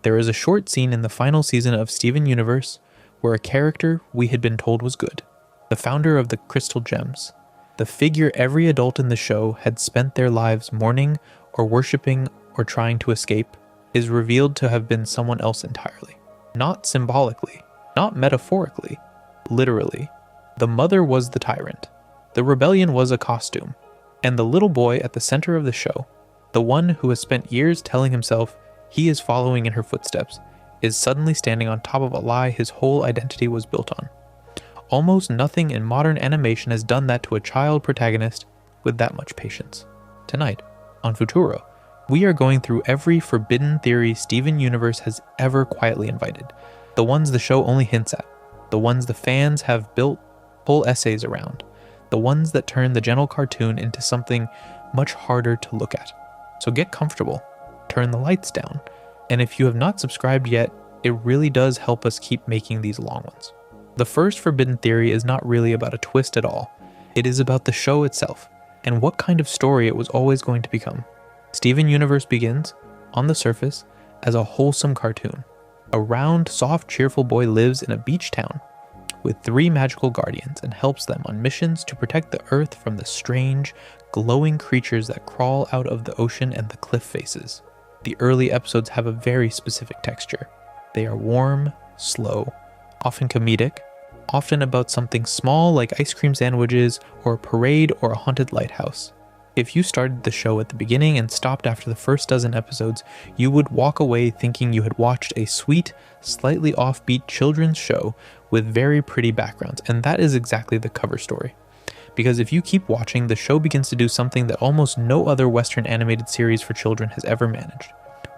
There is a short scene in the final season of Steven Universe where a character we had been told was good, the founder of the Crystal Gems, the figure every adult in the show had spent their lives mourning or worshipping or trying to escape, is revealed to have been someone else entirely. Not symbolically, not metaphorically, literally. The mother was the tyrant. The rebellion was a costume. And the little boy at the center of the show, the one who has spent years telling himself he is following in her footsteps, is suddenly standing on top of a lie his whole identity was built on. Almost nothing in modern animation has done that to a child protagonist with that much patience. Tonight, on Futuro, we are going through every forbidden theory Steven Universe has ever quietly invited, the ones the show only hints at, the ones the fans have built whole essays around, the ones that turn the gentle cartoon into something much harder to look at. So get comfortable, turn the lights down, and if you have not subscribed yet, it really does help us keep making these long ones. The first forbidden theory is not really about a twist at all. It is about the show itself, and what kind of story it was always going to become. Steven Universe begins, on the surface, as a wholesome cartoon. A round, soft, cheerful boy lives in a beach town with 3 magical guardians and helps them on missions to protect the earth from the strange, glowing creatures that crawl out of the ocean and the cliff faces. The early episodes have a very specific texture. They are warm, slow, often comedic, often about something small like ice cream sandwiches or a parade or a haunted lighthouse. If you started the show at the beginning and stopped after the first dozen episodes, you would walk away thinking you had watched a sweet, slightly offbeat children's show with very pretty backgrounds, and that is exactly the cover story. Because if you keep watching, the show begins to do something that almost no other Western animated series for children has ever managed,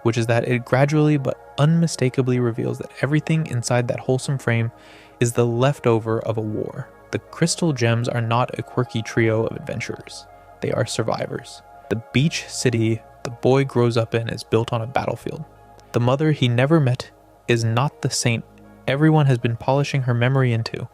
which is that it gradually but unmistakably reveals that everything inside that wholesome frame is the leftover of a war. The Crystal Gems are not a quirky trio of adventurers. They are survivors. The beach city the boy grows up in is built on a battlefield. The mother he never met is not the saint everyone has been polishing her memory into,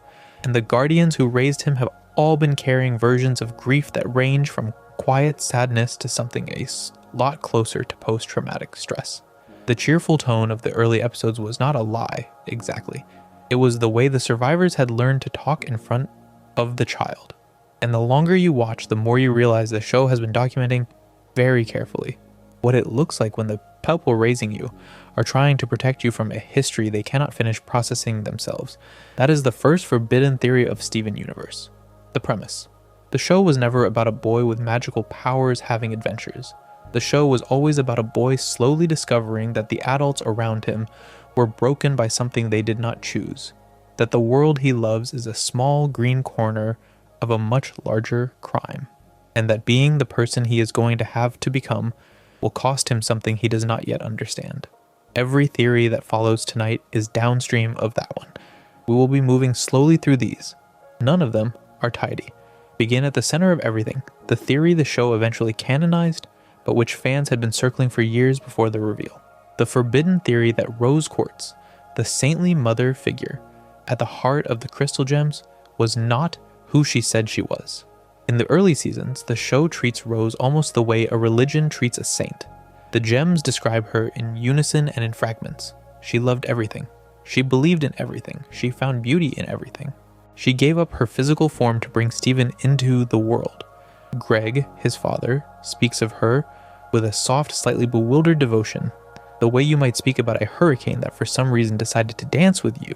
and the guardians who raised him have all been carrying versions of grief that range from quiet sadness to something a lot closer to post-traumatic stress. The cheerful tone of the early episodes was not a lie, exactly. It was the way the survivors had learned to talk in front of the child. And the longer you watch, the more you realize the show has been documenting very carefully what it looks like when the people raising you are trying to protect you from a history they cannot finish processing themselves. That is the first forbidden theory of Steven Universe. The premise. The show was never about a boy with magical powers having adventures. The show was always about a boy slowly discovering that the adults around him were broken by something they did not choose, that the world he loves is a small green corner of a much larger crime, and that being the person he is going to have to become will cost him something he does not yet understand. Every theory that follows tonight is downstream of that one. We will be moving slowly through these. None of them are tidy. Begin at the center of everything, the theory the show eventually canonized, but which fans had been circling for years before the reveal. The forbidden theory that Rose Quartz, the saintly mother figure at the heart of the Crystal Gems, was not who she said she was. In the early seasons, the show treats Rose almost the way a religion treats a saint. The gems describe her in unison and in fragments. She loved everything. She believed in everything. She found beauty in everything. She gave up her physical form to bring Steven into the world. Greg, his father, speaks of her with a soft, slightly bewildered devotion, the way you might speak about a hurricane that for some reason decided to dance with you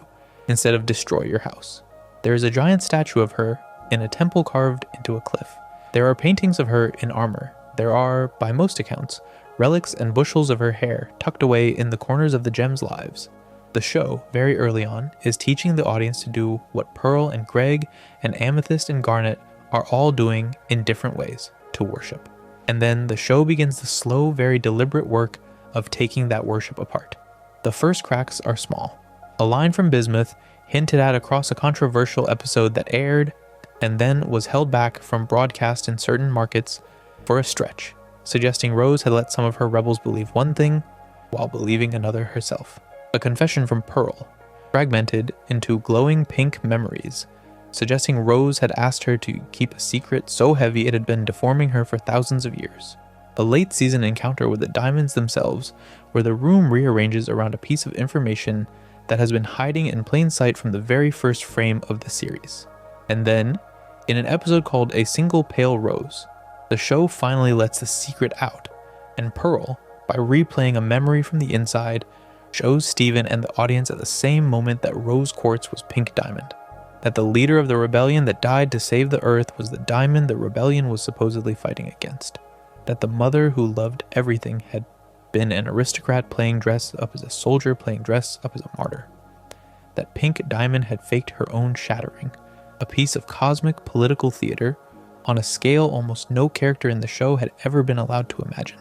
instead of destroy your house. There is a giant statue of her in a temple carved into a cliff. There are paintings of her in armor. There are, by most accounts, relics and bushels of her hair tucked away in the corners of the gems' lives. The show, very early on, is teaching the audience to do what Pearl and Greg and Amethyst and Garnet are all doing in different ways, to worship. And then the show begins the slow, very deliberate work of taking that worship apart. The first cracks are small. A line from Bismuth hinted at across a controversial episode that aired and then was held back from broadcast in certain markets for a stretch, suggesting Rose had let some of her rebels believe one thing while believing another herself. A confession from Pearl, fragmented into glowing pink memories, suggesting Rose had asked her to keep a secret so heavy it had been deforming her for thousands of years. A late season encounter with the diamonds themselves, where the room rearranges around a piece of information that has been hiding in plain sight from the very first frame of the series. And then, in an episode called A Single Pale Rose, the show finally lets the secret out, and Pearl, by replaying a memory from the inside, shows Steven and the audience at the same moment that Rose Quartz was Pink Diamond, that the leader of the rebellion that died to save the Earth was the diamond the rebellion was supposedly fighting against, that the mother who loved everything had been an aristocrat playing dress up as a soldier playing dress up as a martyr, that Pink Diamond had faked her own shattering, a piece of cosmic political theater on a scale almost no character in the show had ever been allowed to imagine,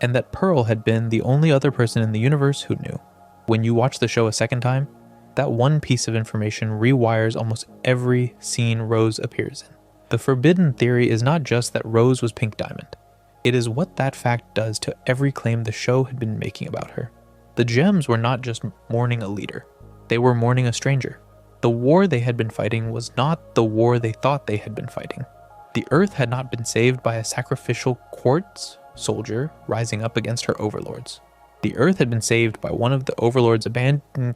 and that Pearl had been the only other person in the universe who knew. When you watch the show a second time, that one piece of information rewires almost every scene Rose appears in. The forbidden theory is not just that Rose was Pink Diamond. It is what that fact does to every claim the show had been making about her. The Gems were not just mourning a leader. They were mourning a stranger. The war they had been fighting was not the war they thought they had been fighting. The Earth had not been saved by a sacrificial Quartz soldier rising up against her overlords. The Earth had been saved by one of the overlords abandoning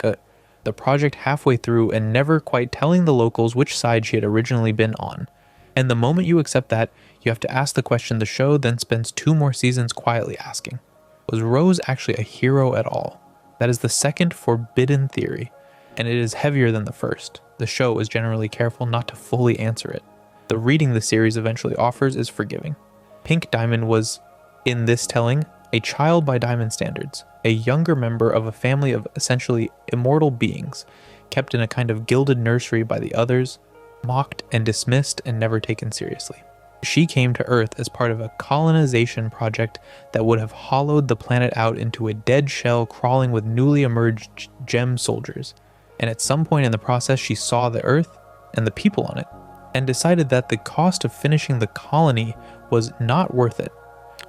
the project halfway through and never quite telling the locals which side she had originally been on. And the moment you accept that, you have to ask the question the show then spends 2 more seasons quietly asking. Was Rose actually a hero at all? That is the second forbidden theory, and it is heavier than the first. The show is generally careful not to fully answer it. The reading the series eventually offers is forgiving. Pink Diamond was, in this telling, a child by Diamond standards, a younger member of a family of essentially immortal beings, kept in a kind of gilded nursery by the others, mocked and dismissed and never taken seriously. She came to Earth as part of a colonization project that would have hollowed the planet out into a dead shell crawling with newly emerged gem soldiers, and at some point in the process she saw the Earth and the people on it, and decided that the cost of finishing the colony was not worth it.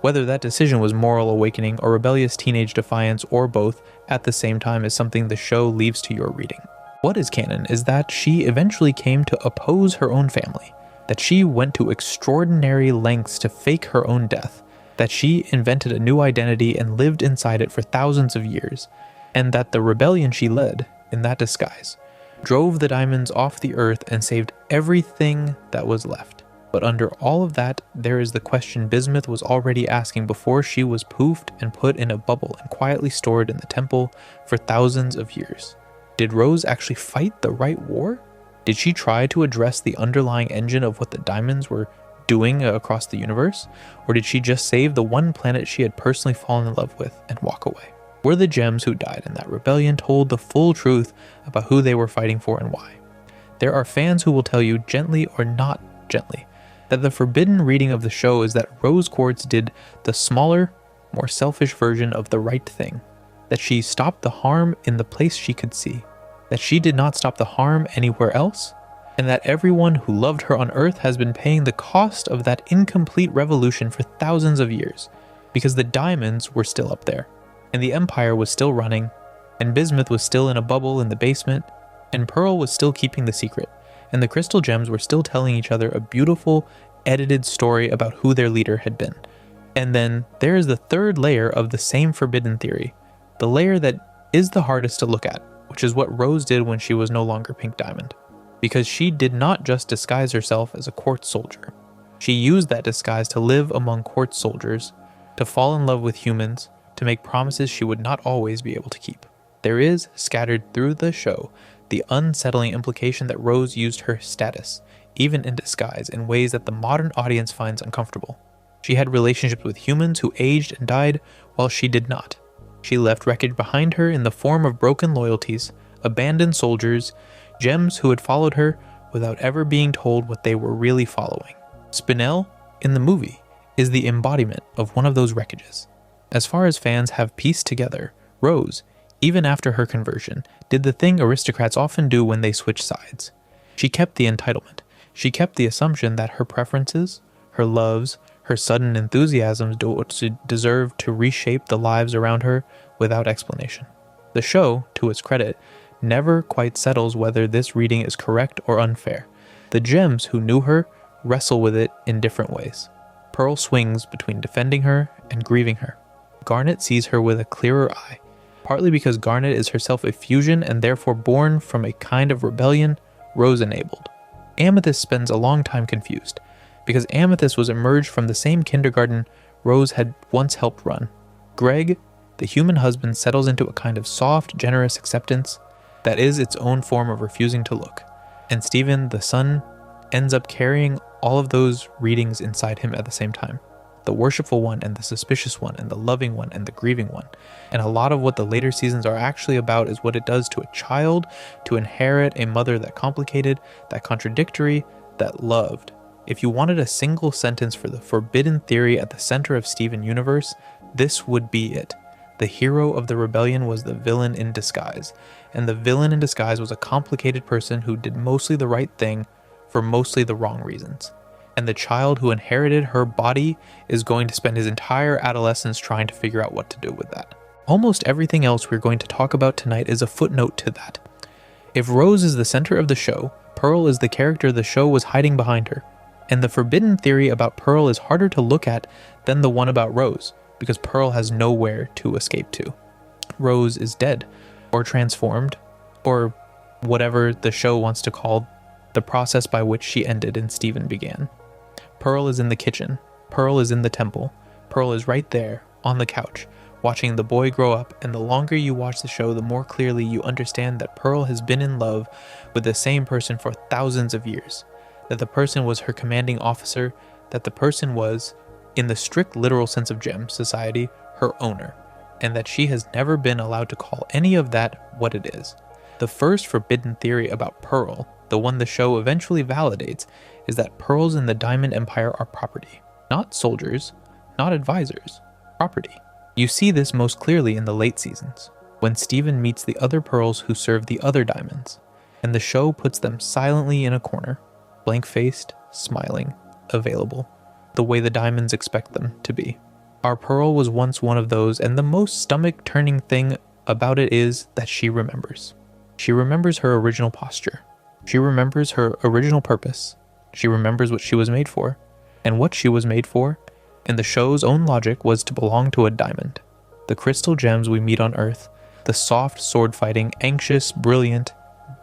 Whether that decision was moral awakening or rebellious teenage defiance or both at the same time is something the show leaves to your reading. What is canon is that she eventually came to oppose her own family, that she went to extraordinary lengths to fake her own death, that she invented a new identity and lived inside it for thousands of years, and that the rebellion she led, in that disguise, drove the diamonds off the Earth and saved everything that was left. But under all of that, there is the question Bismuth was already asking before she was poofed and put in a bubble and quietly stored in the temple for thousands of years. Did Rose actually fight the right war? Did she try to address the underlying engine of what the diamonds were doing across the universe? Or did she just save the one planet she had personally fallen in love with and walk away? Were the Gems who died in that rebellion told the full truth about who they were fighting for and why? There are fans who will tell you, gently or not gently, that the forbidden reading of the show is that Rose Quartz did the smaller, more selfish version of the right thing, that she stopped the harm in the place she could see, that she did not stop the harm anywhere else, and that everyone who loved her on Earth has been paying the cost of that incomplete revolution for thousands of years, because the diamonds were still up there, and the Empire was still running, and Bismuth was still in a bubble in the basement, and Pearl was still keeping the secret, and the Crystal Gems were still telling each other a beautiful, edited story about who their leader had been. And then there is the third layer of the same forbidden theory, the layer that is the hardest to look at, which is what Rose did when she was no longer Pink Diamond. Because she did not just disguise herself as a Quartz soldier. She used that disguise to live among Quartz soldiers, to fall in love with humans, to make promises she would not always be able to keep. There is, scattered through the show, the unsettling implication that Rose used her status, even in disguise, in ways that the modern audience finds uncomfortable. She had relationships with humans who aged and died while she did not. She left wreckage behind her in the form of broken loyalties, abandoned soldiers, gems who had followed her without ever being told what they were really following. Spinel, in the movie, is the embodiment of one of those wreckages. As far as fans have pieced together, Rose, even after her conversion, did the thing aristocrats often do when they switch sides. She kept the entitlement. She kept the assumption that her preferences, her loves, her sudden enthusiasms deserved to reshape the lives around her without explanation. The show, to its credit, never quite settles whether this reading is correct or unfair. The Gems who knew her wrestle with it in different ways. Pearl swings between defending her and grieving her. Garnet sees her with a clearer eye, partly because Garnet is herself a fusion and therefore born from a kind of rebellion Rose enabled. Amethyst spends a long time confused, because Amethyst was emerged from the same kindergarten Rose had once helped run. Greg, the human husband, settles into a kind of soft, generous acceptance that is its own form of refusing to look, and Stephen, the son, ends up carrying all of those readings inside him at the same time. The worshipful one and the suspicious one and the loving one and the grieving one. And a lot of what the later seasons are actually about is what it does to a child to inherit a mother that complicated, that contradictory, that loved. If you wanted a single sentence for the forbidden theory at the center of Steven Universe, this would be it. The hero of the rebellion was the villain in disguise, and the villain in disguise was a complicated person who did mostly the right thing for mostly the wrong reasons. And the child who inherited her body is going to spend his entire adolescence trying to figure out what to do with that. Almost everything else we're going to talk about tonight is a footnote to that. If Rose is the center of the show, Pearl is the character the show was hiding behind her. And the forbidden theory about Pearl is harder to look at than the one about Rose, because Pearl has nowhere to escape to. Rose is dead, or transformed, or whatever the show wants to call the process by which she ended and Steven began. Pearl is in the kitchen. Pearl is in the temple. Pearl is right there, on the couch, watching the boy grow up, and the longer you watch the show, the more clearly you understand that Pearl has been in love with the same person for thousands of years, that the person was her commanding officer, that the person was, in the strict literal sense of Gem society, her owner, and that she has never been allowed to call any of that what it is. The first forbidden theory about Pearl, the one the show eventually validates, is that pearls in the Diamond Empire are property. Not soldiers, not advisors, property. You see this most clearly in the late seasons, when Steven meets the other pearls who serve the other diamonds, and the show puts them silently in a corner, blank-faced, smiling, available, the way the diamonds expect them to be. Our Pearl was once one of those, and the most stomach-turning thing about it is that she remembers. She remembers her original posture. She remembers her original purpose. She remembers what she was made for. And what she was made for, in the show's own logic, was to belong to a diamond. The crystal gems we meet on Earth, the soft, sword-fighting, anxious, brilliant,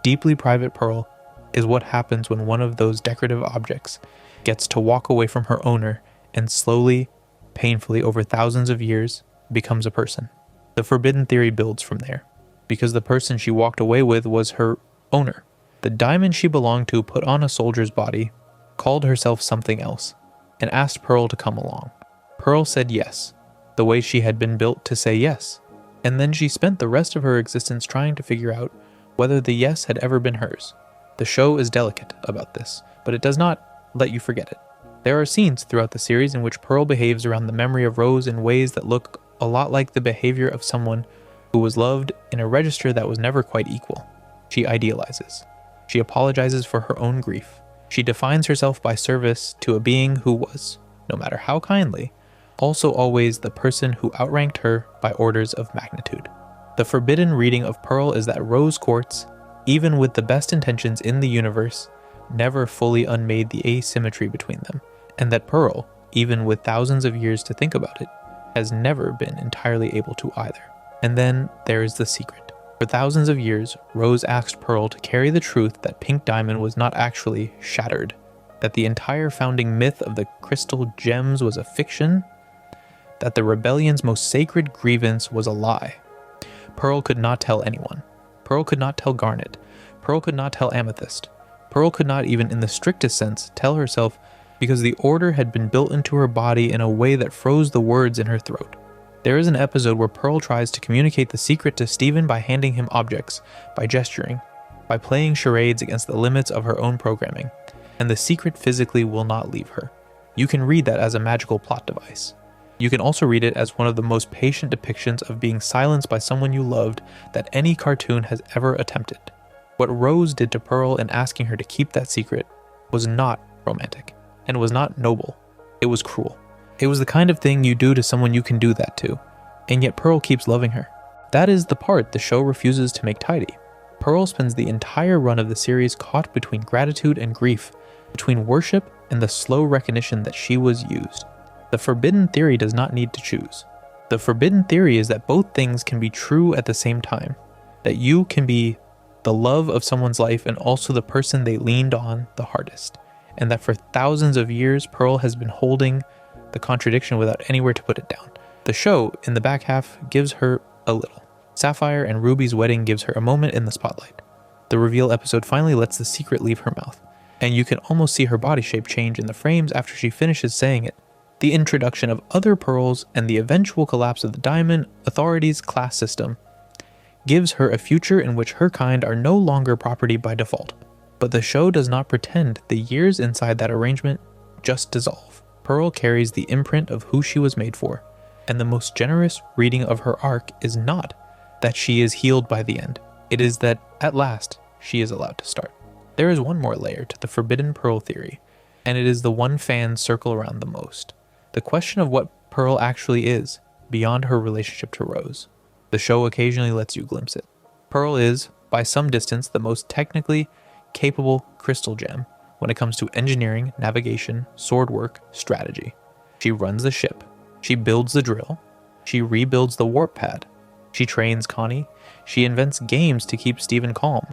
deeply private Pearl, is what happens when one of those decorative objects gets to walk away from her owner and slowly, painfully, over thousands of years, becomes a person. The forbidden theory builds from there, because the person she walked away with was her owner. The diamond she belonged to put on a soldier's body, called herself something else, and asked Pearl to come along. Pearl said yes, the way she had been built to say yes, and then she spent the rest of her existence trying to figure out whether the yes had ever been hers. The show is delicate about this, but it does not let you forget it. There are scenes throughout the series in which Pearl behaves around the memory of Rose in ways that look a lot like the behavior of someone who was loved in a register that was never quite equal. She idealizes. She apologizes for her own grief. She defines herself by service to a being who was, no matter how kindly, also always the person who outranked her by orders of magnitude. The forbidden reading of Pearl is that Rose Quartz, even with the best intentions in the universe, never fully unmade the asymmetry between them, and that Pearl, even with thousands of years to think about it, has never been entirely able to either. And then there is the secret. For thousands of years, Rose asked Pearl to carry the truth that Pink Diamond was not actually shattered, that the entire founding myth of the crystal gems was a fiction, that the rebellion's most sacred grievance was a lie. Pearl could not tell anyone. Pearl could not tell Garnet. Pearl could not tell Amethyst. Pearl could not even in the strictest sense tell herself, because the order had been built into her body in a way that froze the words in her throat. There is an episode where Pearl tries to communicate the secret to Steven by handing him objects, by gesturing, by playing charades against the limits of her own programming, and the secret physically will not leave her. You can read that as a magical plot device. You can also read it as one of the most patient depictions of being silenced by someone you loved that any cartoon has ever attempted. What Rose did to Pearl in asking her to keep that secret was not romantic, and was not noble. It was cruel. It was the kind of thing you do to someone you can do that to, and yet Pearl keeps loving her. That is the part the show refuses to make tidy. Pearl spends the entire run of the series caught between gratitude and grief, between worship and the slow recognition that she was used. The forbidden theory does not need to choose. The forbidden theory is that both things can be true at the same time, that you can be the love of someone's life and also the person they leaned on the hardest, and that for thousands of years, Pearl has been holding the contradiction without anywhere to put it down. The show, in the back half, gives her a little. Sapphire and Ruby's wedding gives her a moment in the spotlight. The reveal episode finally lets the secret leave her mouth, and you can almost see her body shape change in the frames after she finishes saying it. The introduction of other pearls and the eventual collapse of the Diamond Authority's class system gives her a future in which her kind are no longer property by default. But the show does not pretend the years inside that arrangement just dissolve. Pearl carries the imprint of who she was made for, and the most generous reading of her arc is not that she is healed by the end. It is that, at last, she is allowed to start. There is one more layer to the Forbidden Pearl theory, and it is the one fans circle around the most. The question of what Pearl actually is, beyond her relationship to Rose. The show occasionally lets you glimpse it. Pearl is, by some distance, the most technically capable crystal gem when it comes to engineering, navigation, sword work, strategy. She runs the ship. She builds the drill. She rebuilds the warp pad. She trains Connie. She invents games to keep Steven calm.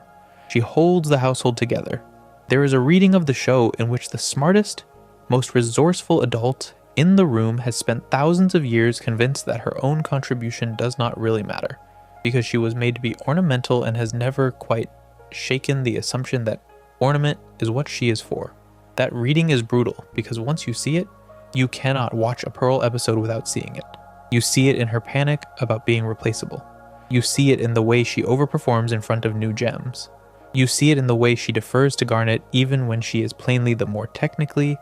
She holds the household together. There is a reading of the show in which the smartest, most resourceful adult in the room has spent thousands of years convinced that her own contribution does not really matter, because she was made to be ornamental and has never quite shaken the assumption that ornament is what she is for. That reading is brutal, because once you see it, you cannot watch a Pearl episode without seeing it. You see it in her panic about being replaceable. You see it in the way she overperforms in front of new gems. You see it in the way she defers to Garnet even when she is plainly the more technically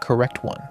correct one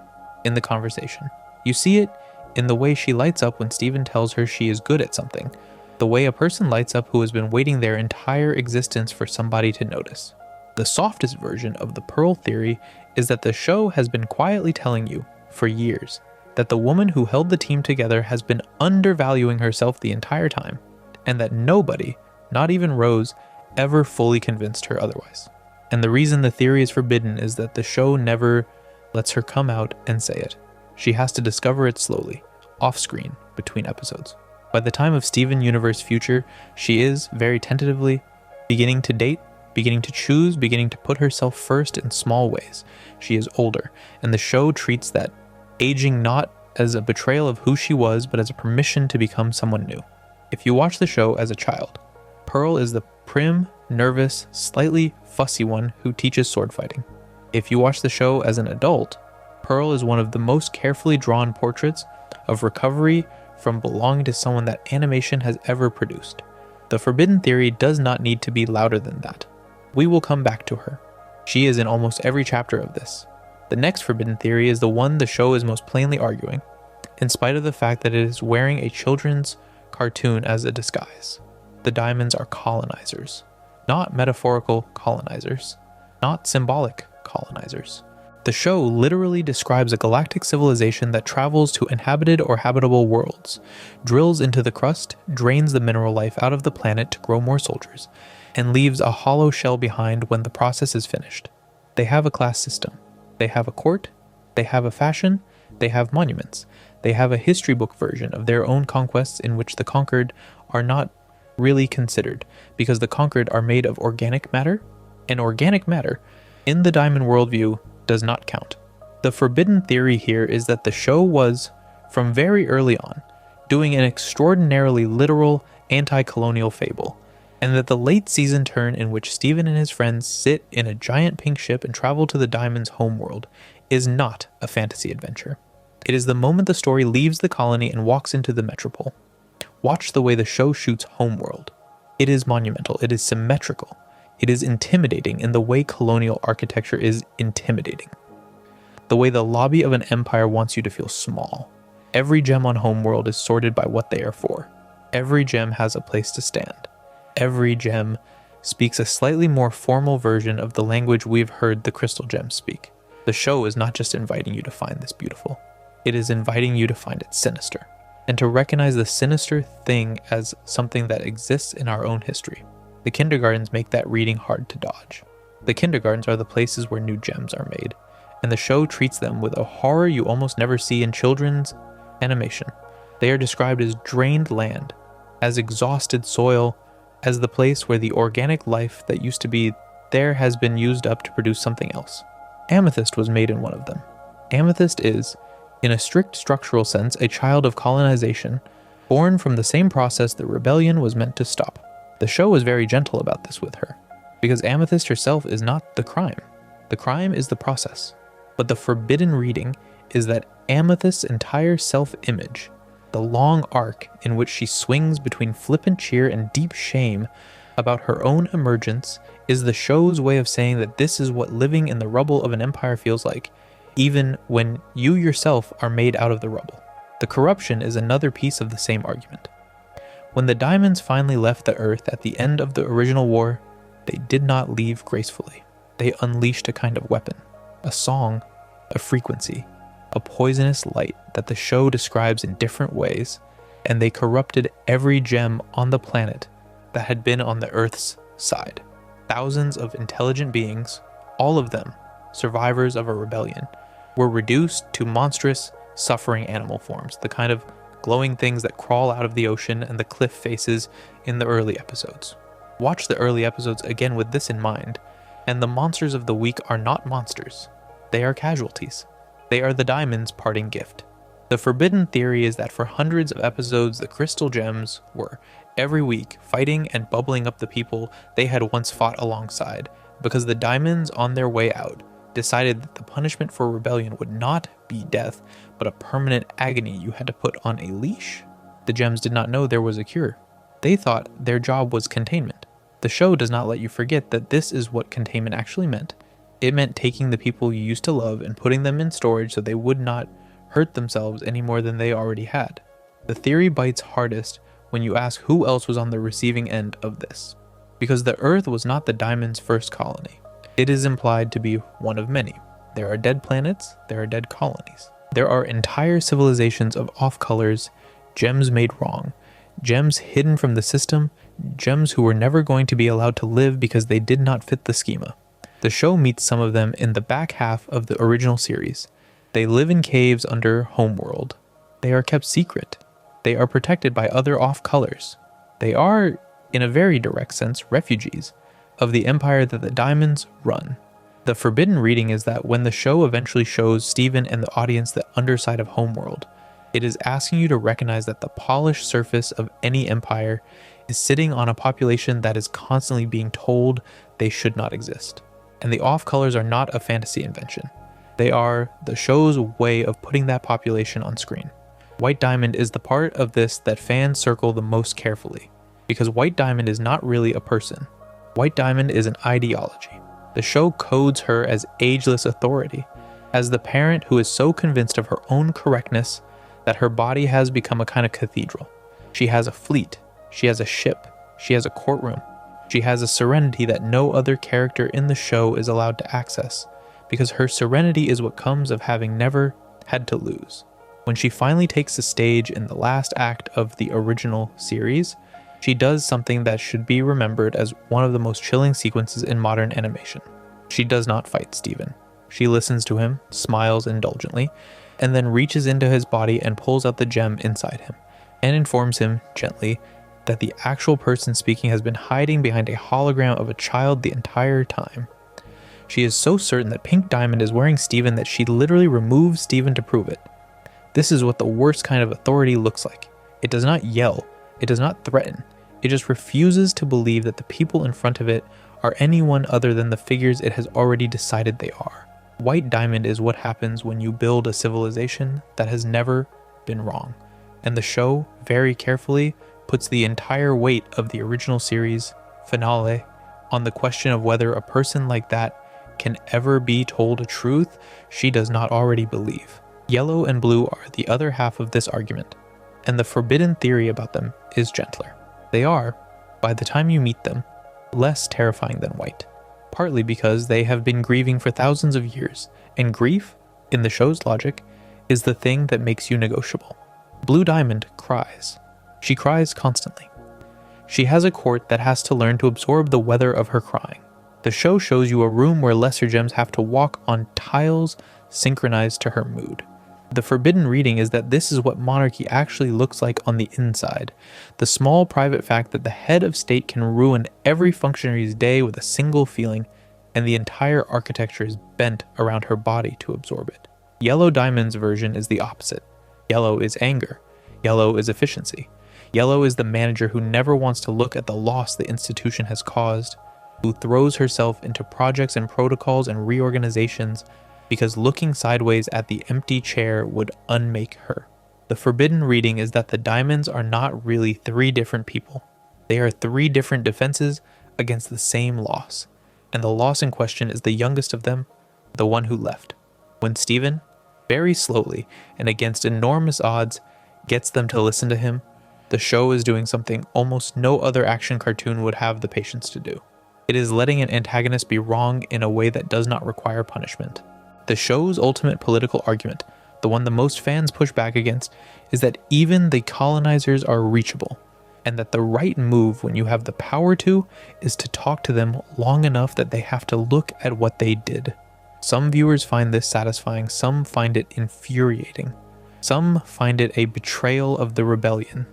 in the conversation. You see it in the way she lights up when Steven tells her she is good at something, the way a person lights up who has been waiting their entire existence for somebody to notice. The softest version of the Pearl theory is that the show has been quietly telling you, for years, that the woman who held the team together has been undervaluing herself the entire time, and that nobody, not even Rose, ever fully convinced her otherwise. And the reason the theory is forbidden is that the show never lets her come out and say it. She has to discover it slowly, off-screen, between episodes. By the time of Steven Universe Future, she is, very tentatively, beginning to date, beginning to choose, beginning to put herself first in small ways. She is older, and the show treats that aging not as a betrayal of who she was, but as a permission to become someone new. If you watch the show as a child, Pearl is the prim, nervous, slightly fussy one who teaches sword fighting. If you watch the show as an adult, Pearl is one of the most carefully drawn portraits of recovery from belonging to someone that animation has ever produced. The forbidden theory does not need to be louder than that. We will come back to her. She is in almost every chapter of this. The next forbidden theory is the one the show is most plainly arguing, in spite of the fact that it is wearing a children's cartoon as a disguise. The diamonds are colonizers, not metaphorical colonizers, not symbolic colonizers. The show literally describes a galactic civilization that travels to inhabited or habitable worlds, drills into the crust, drains the mineral life out of the planet to grow more soldiers, and leaves a hollow shell behind when the process is finished. They have a class system. They have a court. They have a fashion. They have monuments. They have a history book version of their own conquests in which the conquered are not really considered, because the conquered are made of organic matter, and organic matter, in the Diamond worldview, does not count. The forbidden theory here is that the show was, from very early on, doing an extraordinarily literal anti-colonial fable, and that the late season turn in which Steven and his friends sit in a giant pink ship and travel to the Diamond's homeworld is not a fantasy adventure. It is the moment the story leaves the colony and walks into the metropole. Watch the way the show shoots homeworld. It is monumental. It is symmetrical. It is intimidating in the way colonial architecture is intimidating. The way the lobby of an empire wants you to feel small. Every gem on homeworld is sorted by what they are for. Every gem has a place to stand. Every gem speaks a slightly more formal version of the language we've heard the crystal gems speak. The show is not just inviting you to find this beautiful. It is inviting you to find it sinister, and to recognize the sinister thing as something that exists in our own history. The kindergartens make that reading hard to dodge. The kindergartens are the places where new gems are made, and the show treats them with a horror you almost never see in children's animation. They are described as drained land, as exhausted soil, as the place where the organic life that used to be there has been used up to produce something else. Amethyst was made in one of them. Amethyst is, in a strict structural sense, a child of colonization, born from the same process the rebellion was meant to stop. The show was very gentle about this with her, because Amethyst herself is not the crime. The crime is the process. But the forbidden reading is that Amethyst's entire self-image, the long arc in which she swings between flippant cheer and deep shame about her own emergence, is the show's way of saying that this is what living in the rubble of an empire feels like, even when you yourself are made out of the rubble. The corruption is another piece of the same argument. When the diamonds finally left the earth at the end of the original war, they did not leave gracefully. They unleashed a kind of weapon, a song, a frequency, a poisonous light that the show describes in different ways, and they corrupted every gem on the planet that had been on the Earth's side. Thousands of intelligent beings, all of them survivors of a rebellion, were reduced to monstrous, suffering animal forms, the kind of glowing things that crawl out of the ocean and the cliff faces in the early episodes. Watch the early episodes again with this in mind, and the monsters of the week are not monsters. They are casualties. They are the diamond's parting gift. The forbidden theory is that for hundreds of episodes, the crystal gems were, every week, fighting and bubbling up the people they had once fought alongside, because the diamonds on their way out decided that the punishment for rebellion would not be death, but a permanent agony you had to put on a leash. The gems did not know there was a cure. They thought their job was containment. The show does not let you forget that this is what containment actually meant. It meant taking the people you used to love and putting them in storage so they would not hurt themselves any more than they already had. The theory bites hardest when you ask who else was on the receiving end of this. Because the Earth was not the diamond's first colony. It is implied to be one of many. There are dead planets, there are dead colonies. There are entire civilizations of off-colors, gems made wrong, gems hidden from the system, gems who were never going to be allowed to live because they did not fit the schema. The show meets some of them in the back half of the original series. They live in caves under Homeworld. They are kept secret. They are protected by other off-colors. They are, in a very direct sense, refugees of the empire that the diamonds run. The forbidden reading is that when the show eventually shows Steven and the audience the underside of Homeworld, it is asking you to recognize that the polished surface of any empire is sitting on a population that is constantly being told they should not exist. And the off-colors are not a fantasy invention. They are the show's way of putting that population on screen. White Diamond is the part of this that fans circle the most carefully, because White Diamond is not really a person. White Diamond is an ideology. The show codes her as ageless authority, as the parent who is so convinced of her own correctness that her body has become a kind of cathedral. She has a fleet, she has a ship, she has a courtroom, she has a serenity that no other character in the show is allowed to access, because her serenity is what comes of having never had to lose. When she finally takes the stage in the last act of the original series, she does something that should be remembered as one of the most chilling sequences in modern animation. She does not fight Steven. She listens to him, smiles indulgently, and then reaches into his body and pulls out the gem inside him, and informs him, gently, that the actual person speaking has been hiding behind a hologram of a child the entire time. She is so certain that Pink Diamond is wearing Steven that she literally removes Steven to prove it. This is what the worst kind of authority looks like. It does not yell. It does not threaten. It just refuses to believe that the people in front of it are anyone other than the figures it has already decided they are. White Diamond is what happens when you build a civilization that has never been wrong. And the show, very carefully, puts the entire weight of the original series finale on the question of whether a person like that can ever be told a truth she does not already believe. Yellow and blue are the other half of this argument, and the forbidden theory about them is gentler. They are, by the time you meet them, less terrifying than white, partly because they have been grieving for thousands of years, and grief, in the show's logic, is the thing that makes you negotiable. Blue Diamond cries. She cries constantly. She has a court that has to learn to absorb the weather of her crying. The show shows you a room where lesser gems have to walk on tiles synchronized to her mood. The forbidden reading is that this is what monarchy actually looks like on the inside. The small private fact that the head of state can ruin every functionary's day with a single feeling, and the entire architecture is bent around her body to absorb it. Yellow Diamond's version is the opposite. Yellow is anger. Yellow is efficiency. Yellow is the manager who never wants to look at the loss the institution has caused, who throws herself into projects and protocols and reorganizations because looking sideways at the empty chair would unmake her. The forbidden reading is that the diamonds are not really 3 different people. They are 3 different defenses against the same loss, and the loss in question is the youngest of them, the one who left. When Stephen, very slowly and against enormous odds, gets them to listen to him, the show is doing something almost no other action cartoon would have the patience to do. It is letting an antagonist be wrong in a way that does not require punishment. The show's ultimate political argument, the one the most fans push back against, is that even the colonizers are reachable, and that the right move when you have the power to is to talk to them long enough that they have to look at what they did. Some viewers find this satisfying, some find it infuriating. Some find it a betrayal of the rebellion.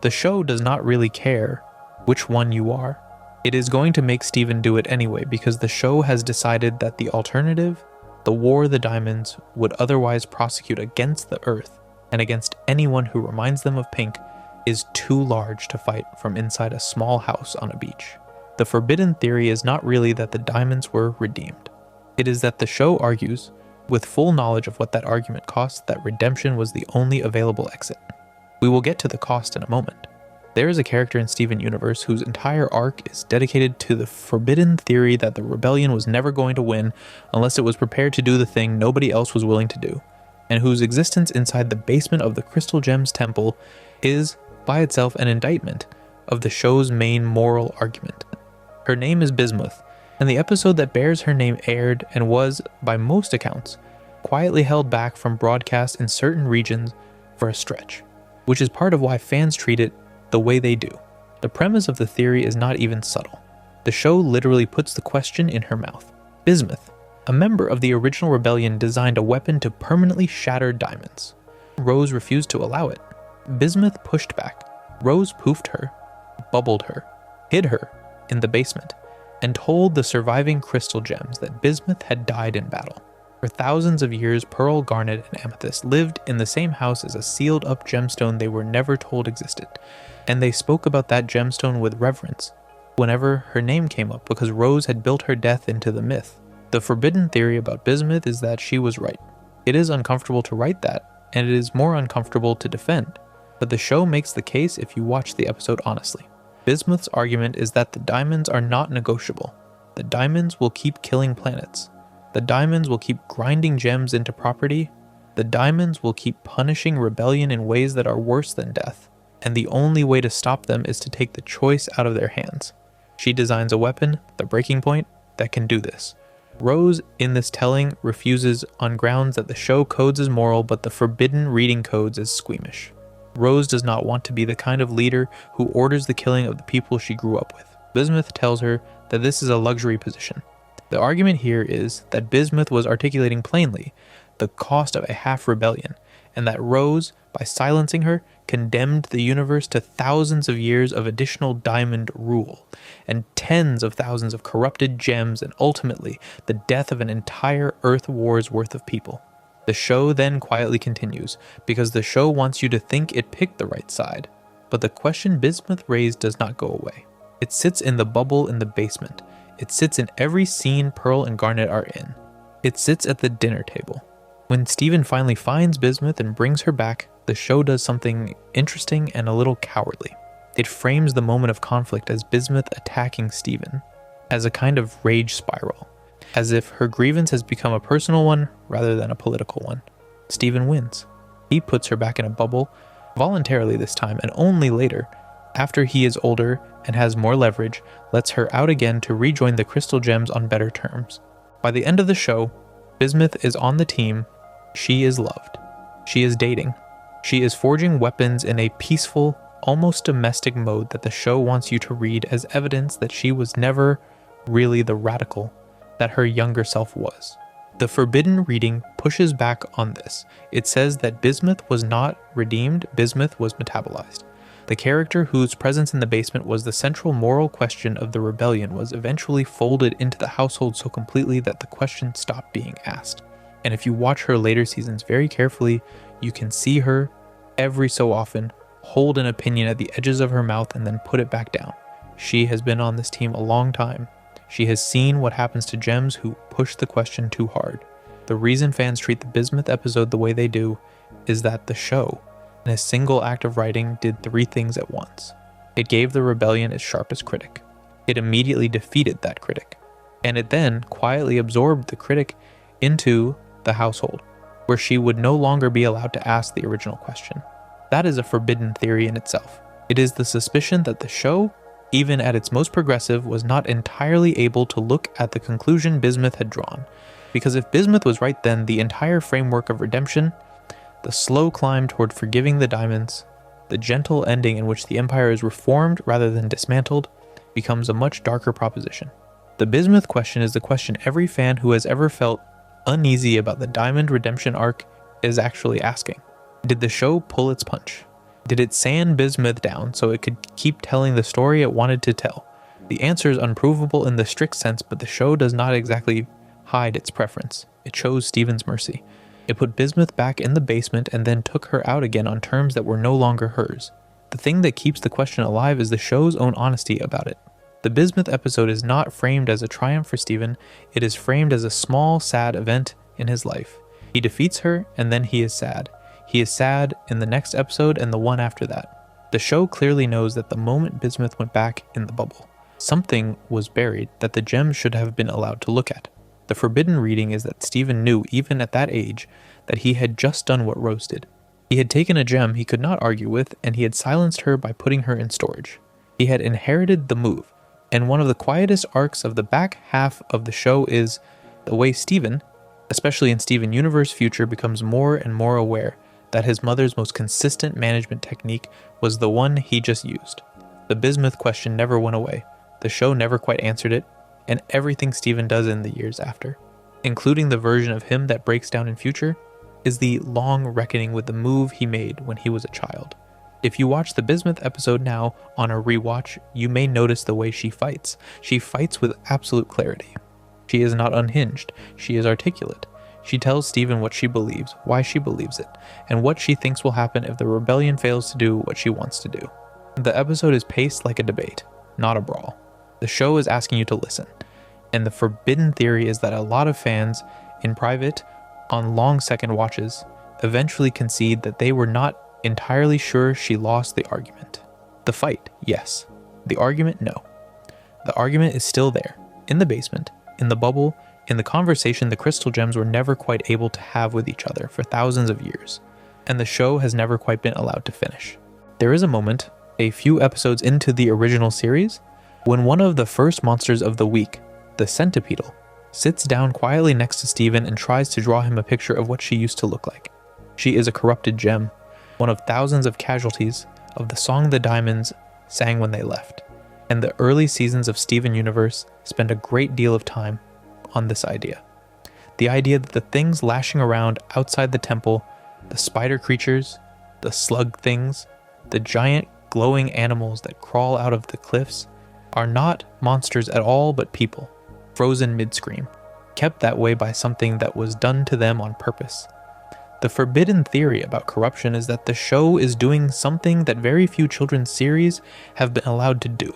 The show does not really care which one you are. It is going to make Stephen do it anyway because the show has decided that the alternative, the War of the Diamonds, would otherwise prosecute against the Earth and against anyone who reminds them of pink, is too large to fight from inside a small house on a beach. The forbidden theory is not really that the diamonds were redeemed. It is that the show argues, with full knowledge of what that argument costs, that redemption was the only available exit. We will get to the cost in a moment. There is a character in Steven Universe whose entire arc is dedicated to the forbidden theory that the rebellion was never going to win unless it was prepared to do the thing nobody else was willing to do, and whose existence inside the basement of the Crystal Gems Temple is, by itself, an indictment of the show's main moral argument. Her name is Bismuth, and the episode that bears her name aired and was, by most accounts, quietly held back from broadcast in certain regions for a stretch, which is part of why fans treat it the way they do. The premise of the theory is not even subtle. The show literally puts the question in her mouth. Bismuth, a member of the original rebellion, designed a weapon to permanently shatter diamonds. Rose refused to allow it. Bismuth pushed back. Rose poofed her, bubbled her, hid her in the basement, and told the surviving crystal gems that Bismuth had died in battle. For thousands of years, Pearl, Garnet, and Amethyst lived in the same house as a sealed-up gemstone they were never told existed, and they spoke about that gemstone with reverence whenever her name came up because Rose had built her death into the myth. The forbidden theory about Bismuth is that she was right. It is uncomfortable to write that, and it is more uncomfortable to defend, but the show makes the case if you watch the episode honestly. Bismuth's argument is that the diamonds are not negotiable. The diamonds will keep killing planets. The diamonds will keep grinding gems into property. The diamonds will keep punishing rebellion in ways that are worse than death. And the only way to stop them is to take the choice out of their hands. She designs a weapon, the Breaking Point, that can do this. Rose, in this telling, refuses on grounds that the show codes as moral, but the forbidden reading codes as squeamish. Rose does not want to be the kind of leader who orders the killing of the people she grew up with. Bismuth tells her that this is a luxury position. The argument here is that Bismuth was articulating plainly the cost of a half-rebellion, and that Rose, by silencing her, condemned the universe to thousands of years of additional diamond rule, and tens of thousands of corrupted gems, and ultimately the death of an entire Earth war's worth of people. The show then quietly continues, because the show wants you to think it picked the right side. But the question Bismuth raised does not go away. It sits in the bubble in the basement. It sits in every scene Pearl and Garnet are in. It sits at the dinner table. When Stephen finally finds Bismuth and brings her back, the show does something interesting and a little cowardly. It frames the moment of conflict as Bismuth attacking Stephen, as a kind of rage spiral, as if her grievance has become a personal one rather than a political one. Stephen wins. He puts her back in a bubble, voluntarily this time, and only later, after he is older and has more leverage, lets her out again to rejoin the crystal gems on better terms. By the end of the show, Bismuth is on the team. She is loved. She is dating. She is forging weapons in a peaceful, almost domestic mode that the show wants you to read as evidence that she was never really the radical that her younger self was. The forbidden reading pushes back on this. It says that Bismuth was not redeemed, Bismuth was metabolized. The character whose presence in the basement was the central moral question of the rebellion was eventually folded into the household so completely that the question stopped being asked. And if you watch her later seasons very carefully, you can see her every so often hold an opinion at the edges of her mouth and then put it back down. She has been on this team a long time. She has seen what happens to gems who push the question too hard. The reason fans treat the Bismuth episode the way they do is that the show, in a single act of writing, did three things at once. It gave the rebellion its sharpest critic. It immediately defeated that critic. And it then quietly absorbed the critic into the household, where she would no longer be allowed to ask the original question. That is a forbidden theory in itself. It is the suspicion that the show, even at its most progressive, was not entirely able to look at the conclusion Bismuth had drawn. Because if Bismuth was right, then the entire framework of redemption, the slow climb toward forgiving the diamonds, the gentle ending in which the empire is reformed rather than dismantled, becomes a much darker proposition. The Bismuth question is the question every fan who has ever felt uneasy about the diamond redemption arc is actually asking. Did the show pull its punch? Did it sand Bismuth down so it could keep telling the story it wanted to tell? The answer is unprovable in the strict sense, but the show does not exactly hide its preference. It chose Steven's mercy. It put Bismuth back in the basement and then took her out again on terms that were no longer hers. The thing that keeps the question alive is the show's own honesty about it. The Bismuth episode is not framed as a triumph for Steven, it is framed as a small, sad event in his life. He defeats her, and then he is sad. He is sad in the next episode and the one after that. The show clearly knows that the moment Bismuth went back in the bubble, something was buried that the gems should have been allowed to look at. The forbidden reading is that Steven knew, even at that age, that he had just done what Rose did. He had taken a gem he could not argue with, and he had silenced her by putting her in storage. He had inherited the move, and one of the quietest arcs of the back half of the show is the way Steven, especially in Steven Universe Future, becomes more and more aware that his mother's most consistent management technique was the one he just used. The Bismuth question never went away. The show never quite answered it, and everything Steven does in the years after, including the version of him that breaks down in Future, is the long reckoning with the move he made when he was a child. If you watch the Bismuth episode now on a rewatch, you may notice the way she fights. She fights with absolute clarity. She is not unhinged. She is articulate. She tells Steven what she believes, why she believes it, and what she thinks will happen if the rebellion fails to do what she wants to do. The episode is paced like a debate, not a brawl. The show is asking you to listen, and the forbidden theory is that a lot of fans, in private, on long second watches, eventually concede that they were not entirely sure she lost the argument. The fight, yes. The argument, no. The argument is still there, in the basement, in the bubble, in the conversation the crystal gems were never quite able to have with each other for thousands of years, and the show has never quite been allowed to finish. There is a moment, a few episodes into the original series, when one of the first monsters of the week, the centipedal, sits down quietly next to Steven and tries to draw him a picture of what she used to look like. She is a corrupted gem, one of thousands of casualties of the song the Diamonds sang when they left, and the early seasons of Steven Universe spend a great deal of time on this idea. The idea that the things lashing around outside the temple, the spider creatures, the slug things, the giant glowing animals that crawl out of the cliffs, are not monsters at all but people, frozen mid-scream, kept that way by something that was done to them on purpose. The forbidden theory about corruption is that the show is doing something that very few children's series have been allowed to do,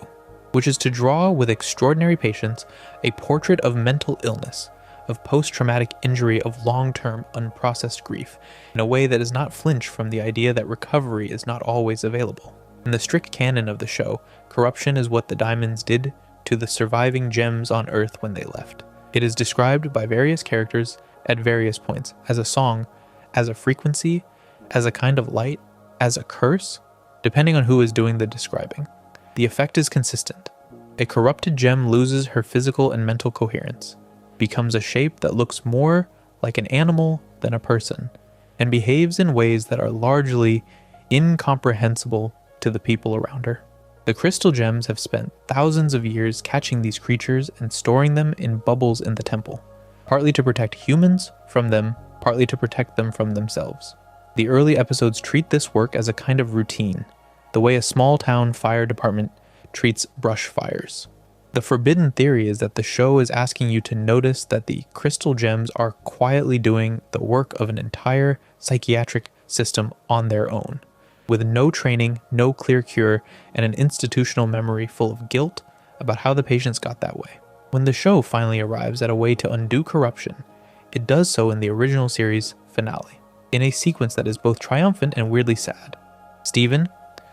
which is to draw with extraordinary patience a portrait of mental illness, of post-traumatic injury, of long-term unprocessed grief, in a way that does not flinch from the idea that recovery is not always available. In the strict canon of the show, corruption is what the Diamonds did to the surviving gems on Earth when they left. It is described by various characters at various points as a song, as a frequency, as a kind of light, as a curse, depending on who is doing the describing. The effect is consistent. A corrupted gem loses her physical and mental coherence, becomes a shape that looks more like an animal than a person, and behaves in ways that are largely incomprehensible to the people around her. The crystal gems have spent thousands of years catching these creatures and storing them in bubbles in the temple, partly to protect humans from them, partly to protect them from themselves. The early episodes treat this work as a kind of routine, the way a small town fire department treats brush fires. The forbidden theory is that the show is asking you to notice that the crystal gems are quietly doing the work of an entire psychiatric system on their own, with no training, no clear cure, and an institutional memory full of guilt about how the patients got that way. When the show finally arrives at a way to undo corruption, it does so in the original series finale, in a sequence that is both triumphant and weirdly sad. Steven,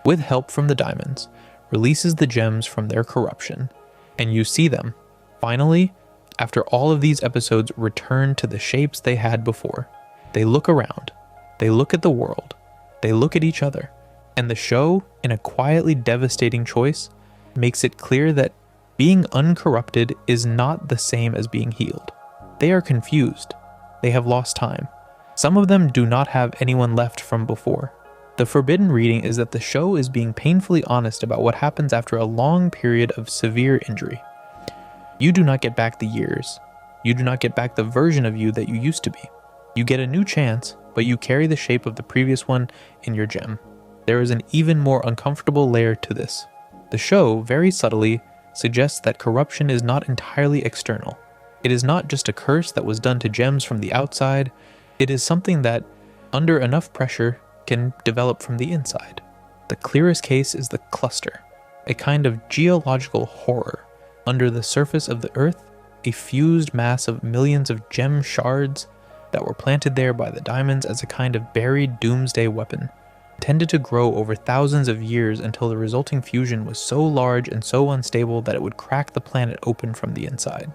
with help from the diamonds, releases the gems from their corruption, and you see them, finally, after all of these episodes, return to the shapes they had before. They look around, they look at the world, they look at each other, and the show, in a quietly devastating choice, makes it clear that being uncorrupted is not the same as being healed. They are confused. They have lost time. Some of them do not have anyone left from before. The forbidden reading is that the show is being painfully honest about what happens after a long period of severe injury. You do not get back the years. You do not get back the version of you that you used to be. You get a new chance, but you carry the shape of the previous one in your gem. There is an even more uncomfortable layer to this. The show, very subtly, suggests that corruption is not entirely external. It is not just a curse that was done to gems from the outside. It is something that, under enough pressure, can develop from the inside. The clearest case is the cluster, a kind of geological horror. Under the surface of the earth, a fused mass of millions of gem shards that were planted there by the diamonds as a kind of buried doomsday weapon, tended to grow over thousands of years until the resulting fusion was so large and so unstable that it would crack the planet open from the inside.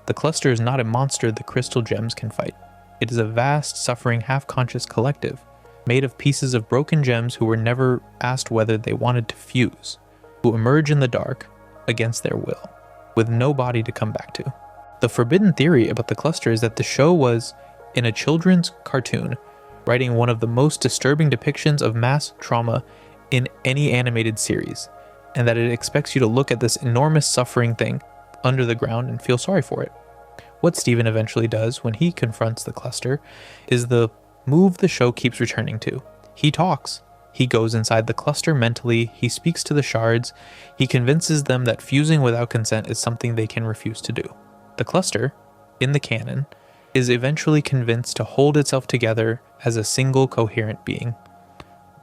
The cluster is not a monster the crystal gems can fight. It is a vast, suffering, half-conscious collective, made of pieces of broken gems who were never asked whether they wanted to fuse, who emerge in the dark, against their will, with no body to come back to. The forbidden theory about the cluster is that the show was, in a children's cartoon, writing one of the most disturbing depictions of mass trauma in any animated series, and that it expects you to look at this enormous suffering thing under the ground and feel sorry for it. What Steven eventually does when he confronts the cluster is the move the show keeps returning to. He talks. He goes inside the cluster mentally, he speaks to the shards, he convinces them that fusing without consent is something they can refuse to do. The cluster, in the canon, is eventually convinced to hold itself together as a single coherent being,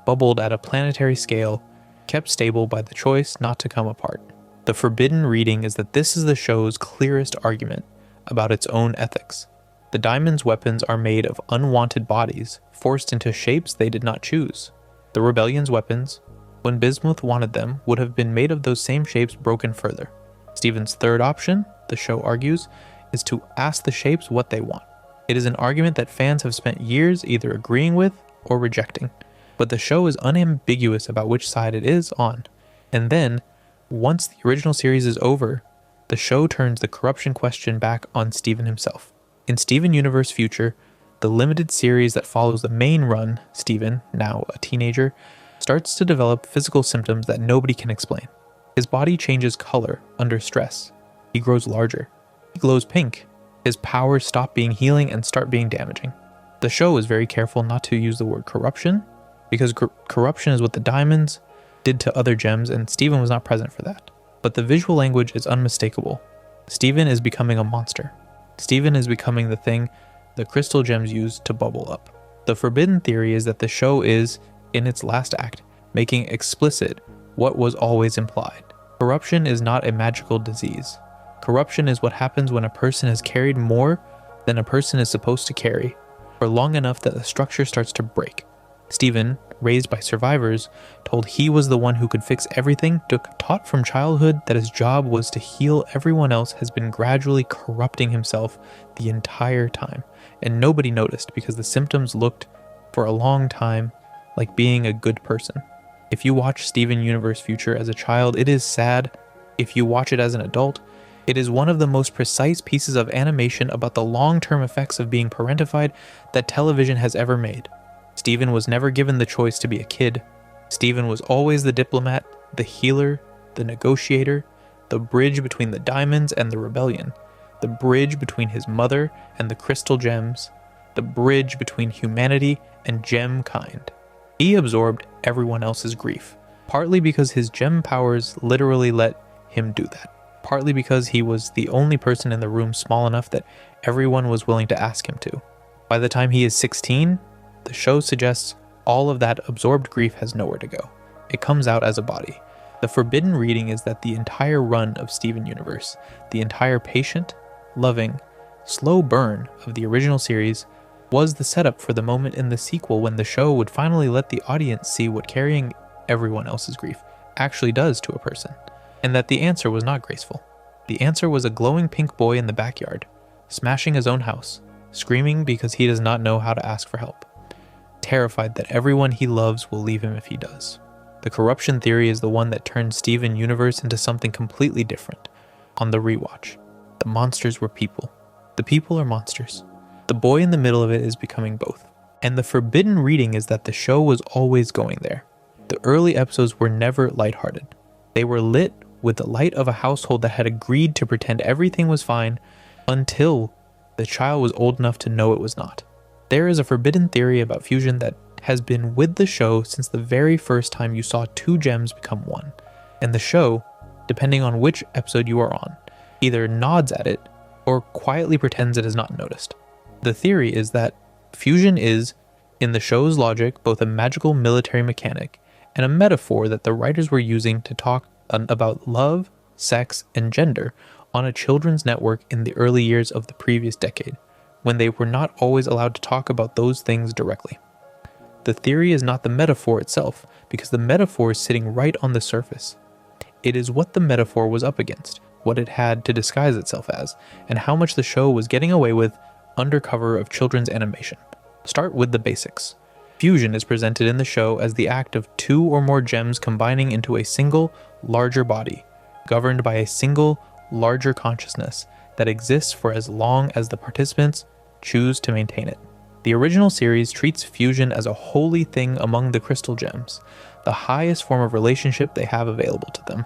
bubbled at a planetary scale, kept stable by the choice not to come apart. The forbidden reading is that this is the show's clearest argument about its own ethics. The Diamond's weapons are made of unwanted bodies, forced into shapes they did not choose. The Rebellion's weapons, when Bismuth wanted them, would have been made of those same shapes broken further. Steven's third option, the show argues, is to ask the shapes what they want. It is an argument that fans have spent years either agreeing with or rejecting, but the show is unambiguous about which side it is on. And then, once the original series is over, the show turns the corruption question back on Steven himself. In Steven Universe Future, the limited series that follows the main run, Steven, now a teenager, starts to develop physical symptoms that nobody can explain. His body changes color under stress. He grows larger. He glows pink. His powers stop being healing and start being damaging. The show is very careful not to use the word corruption, because corruption is what the diamonds did to other gems, and Steven was not present for that. But the visual language is unmistakable. Steven is becoming a monster. Steven is becoming the thing the crystal gems use to bubble up. The forbidden theory is that the show is, in its last act, making explicit what was always implied. Corruption is not a magical disease. Corruption is what happens when a person has carried more than a person is supposed to carry, for long enough that the structure starts to break. Steven, raised by survivors, told he was the one who could fix everything, taught from childhood that his job was to heal everyone else, has been gradually corrupting himself the entire time, and nobody noticed because the symptoms looked, for a long time, like being a good person. If you watch Steven Universe Future as a child, it is sad. If you watch it as an adult, it is one of the most precise pieces of animation about the long-term effects of being parentified that television has ever made. Steven was never given the choice to be a kid. Steven was always the diplomat, the healer, the negotiator, the bridge between the diamonds and the rebellion, the bridge between his mother and the crystal gems, the bridge between humanity and gem kind. He absorbed everyone else's grief, partly because his gem powers literally let him do that, partly because he was the only person in the room small enough that everyone was willing to ask him to. By the time he is 16, the show suggests all of that absorbed grief has nowhere to go. It comes out as a body. The forbidden reading is that the entire run of Steven Universe, the entire patient, loving, slow burn of the original series, was the setup for the moment in the sequel when the show would finally let the audience see what carrying everyone else's grief actually does to a person, and that the answer was not graceful. The answer was a glowing pink boy in the backyard, smashing his own house, screaming because he does not know how to ask for help, terrified that everyone he loves will leave him if he does. The corruption theory is the one that turned Steven Universe into something completely different. On the rewatch, the monsters were people. The people are monsters. The boy in the middle of it is becoming both. And the forbidden reading is that the show was always going there. The early episodes were never lighthearted. They were lit with the light of a household that had agreed to pretend everything was fine until the child was old enough to know it was not. There is a forbidden theory about fusion that has been with the show since the very first time you saw two gems become one. And the show, depending on which episode you are on, either nods at it or quietly pretends it has not noticed. The theory is that fusion is, in the show's logic, both a magical military mechanic and a metaphor that the writers were using to talk about love, sex, and gender on a children's network in the early years of the previous decade, when they were not always allowed to talk about those things directly. The theory is not the metaphor itself, because the metaphor is sitting right on the surface. It is what the metaphor was up against, what it had to disguise itself as, and how much the show was getting away with under cover of children's animation. Start with the basics. Fusion is presented in the show as the act of two or more gems combining into a single, larger body, governed by a single, larger consciousness that exists for as long as the participants choose to maintain it. The original series treats fusion as a holy thing among the crystal gems, the highest form of relationship they have available to them.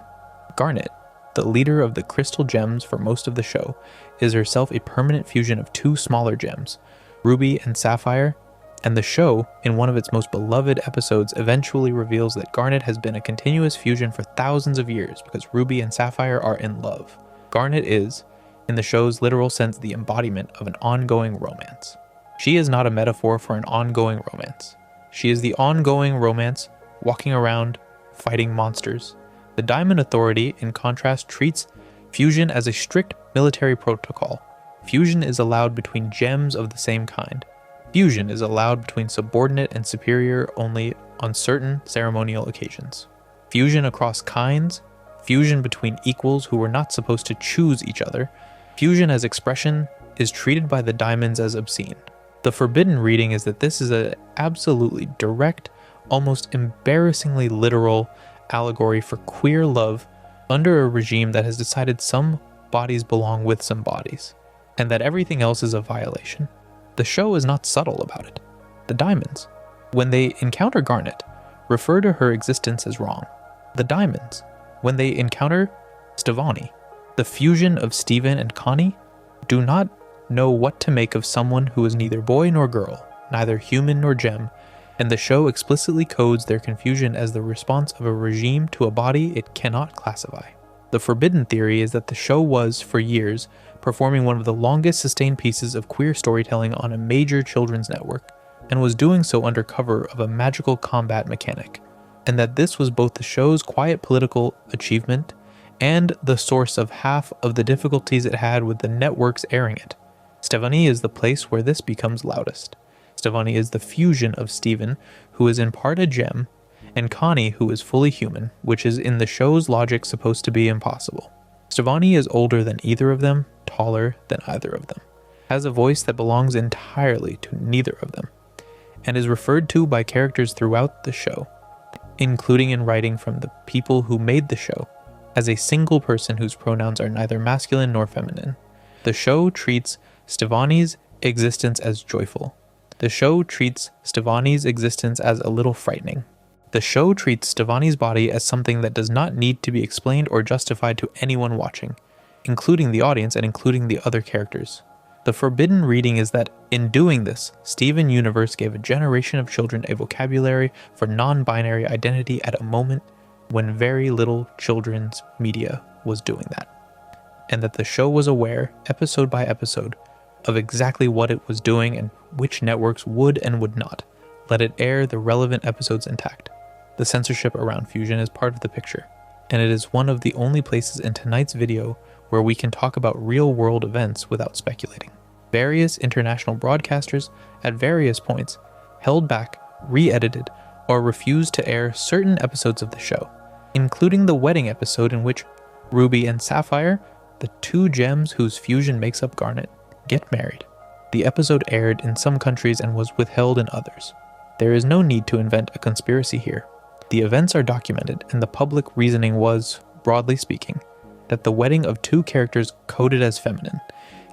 Garnet, the leader of the crystal gems for most of the show, is herself a permanent fusion of two smaller gems, Ruby and Sapphire, and the show, in one of its most beloved episodes, eventually reveals that Garnet has been a continuous fusion for thousands of years because Ruby and Sapphire are in love. Garnet is, in the show's literal sense, the embodiment of an ongoing romance. She is not a metaphor for an ongoing romance. She is the ongoing romance, walking around, fighting monsters. The Diamond Authority, in contrast, treats fusion as a strict military protocol. Fusion is allowed between gems of the same kind. Fusion is allowed between subordinate and superior only on certain ceremonial occasions. Fusion across kinds, fusion between equals who were not supposed to choose each other, fusion as expression is treated by the diamonds as obscene. The forbidden reading is that this is an absolutely direct, almost embarrassingly literal allegory for queer love under a regime that has decided some bodies belong with some bodies, and that everything else is a violation. The show is not subtle about it. The diamonds, when they encounter Garnet, refer to her existence as wrong. The diamonds, when they encounter Stevani, the fusion of Steven and Connie, do not know what to make of someone who is neither boy nor girl, neither human nor gem, and the show explicitly codes their confusion as the response of a regime to a body it cannot classify. The forbidden theory is that the show was, for years, performing one of the longest sustained pieces of queer storytelling on a major children's network, and was doing so under cover of a magical combat mechanic, and that this was both the show's quiet political achievement and the source of half of the difficulties it had with the networks airing it. Stevani is the place where this becomes loudest. Stevani is the fusion of Steven, who is in part a gem, and Connie, who is fully human, which is in the show's logic supposed to be impossible. Stevani is older than either of them, taller than either of them, has a voice that belongs entirely to neither of them, and is referred to by characters throughout the show, including in writing from the people who made the show, as a single person whose pronouns are neither masculine nor feminine. The show treats Stevani's existence as joyful. The show treats Stevani's existence as a little frightening. The show treats Stevani's body as something that does not need to be explained or justified to anyone watching, including the audience and including the other characters. The forbidden reading is that, in doing this, Steven Universe gave a generation of children a vocabulary for non-binary identity at a moment when very little children's media was doing that, and that the show was aware, episode by episode, of exactly what it was doing and which networks would and would not let it air the relevant episodes intact. The censorship around fusion is part of the picture, and it is one of the only places in tonight's video where we can talk about real-world events without speculating. Various international broadcasters, at various points, held back, re-edited, or refused to air certain episodes of the show, including the wedding episode in which Ruby and Sapphire, the two gems whose fusion makes up Garnet, get married. The episode aired in some countries and was withheld in others. There is no need to invent a conspiracy here. The events are documented, and the public reasoning was, broadly speaking, that the wedding of two characters coded as feminine,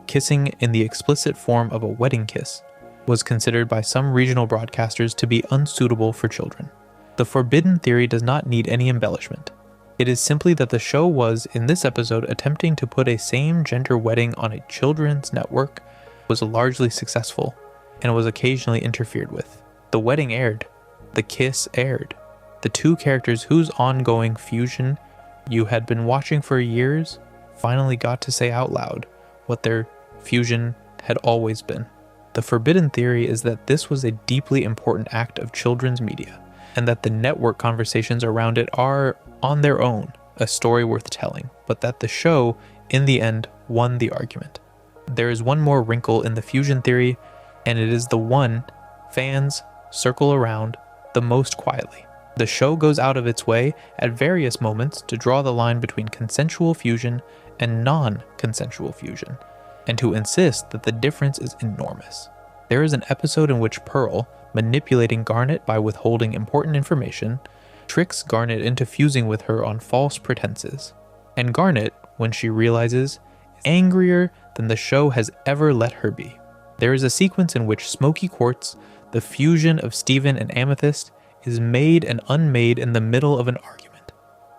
kissing in the explicit form of a wedding kiss, was considered by some regional broadcasters to be unsuitable for children. The forbidden theory does not need any embellishment. It is simply that the show was, in this episode, attempting to put a same-gender wedding on a children's network, was largely successful, and was occasionally interfered with. The wedding aired. The kiss aired. The two characters whose ongoing fusion you had been watching for years finally got to say out loud what their fusion had always been. The forbidden theory is that this was a deeply important act of children's media, and that the network conversations around it are, on their own, a story worth telling, but that the show, in the end, won the argument. There is one more wrinkle in the fusion theory, and it is the one fans circle around the most quietly. The show goes out of its way at various moments to draw the line between consensual fusion and non-consensual fusion, and to insist that the difference is enormous. There is an episode in which Pearl, manipulating Garnet by withholding important information, tricks Garnet into fusing with her on false pretenses. And Garnet, when she realizes, is angrier than the show has ever let her be. There is a sequence in which Smoky Quartz, the fusion of Steven and Amethyst, is made and unmade in the middle of an argument,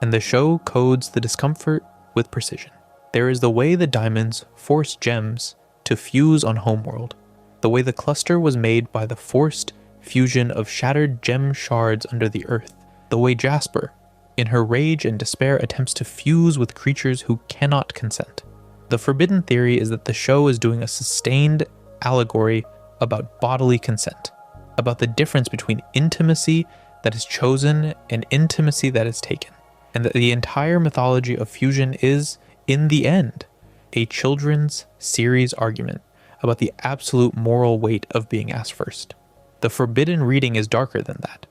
and the show codes the discomfort with precision. There is the way the diamonds force gems to fuse on Homeworld, the way the cluster was made by the forced fusion of shattered gem shards under the earth, the way Jasper, in her rage and despair, attempts to fuse with creatures who cannot consent. The forbidden theory is that the show is doing a sustained allegory about bodily consent, about the difference between intimacy that is chosen and intimacy that is taken, and that the entire mythology of fusion is, in the end, a children's series argument about the absolute moral weight of being asked first. The forbidden reading is darker than that.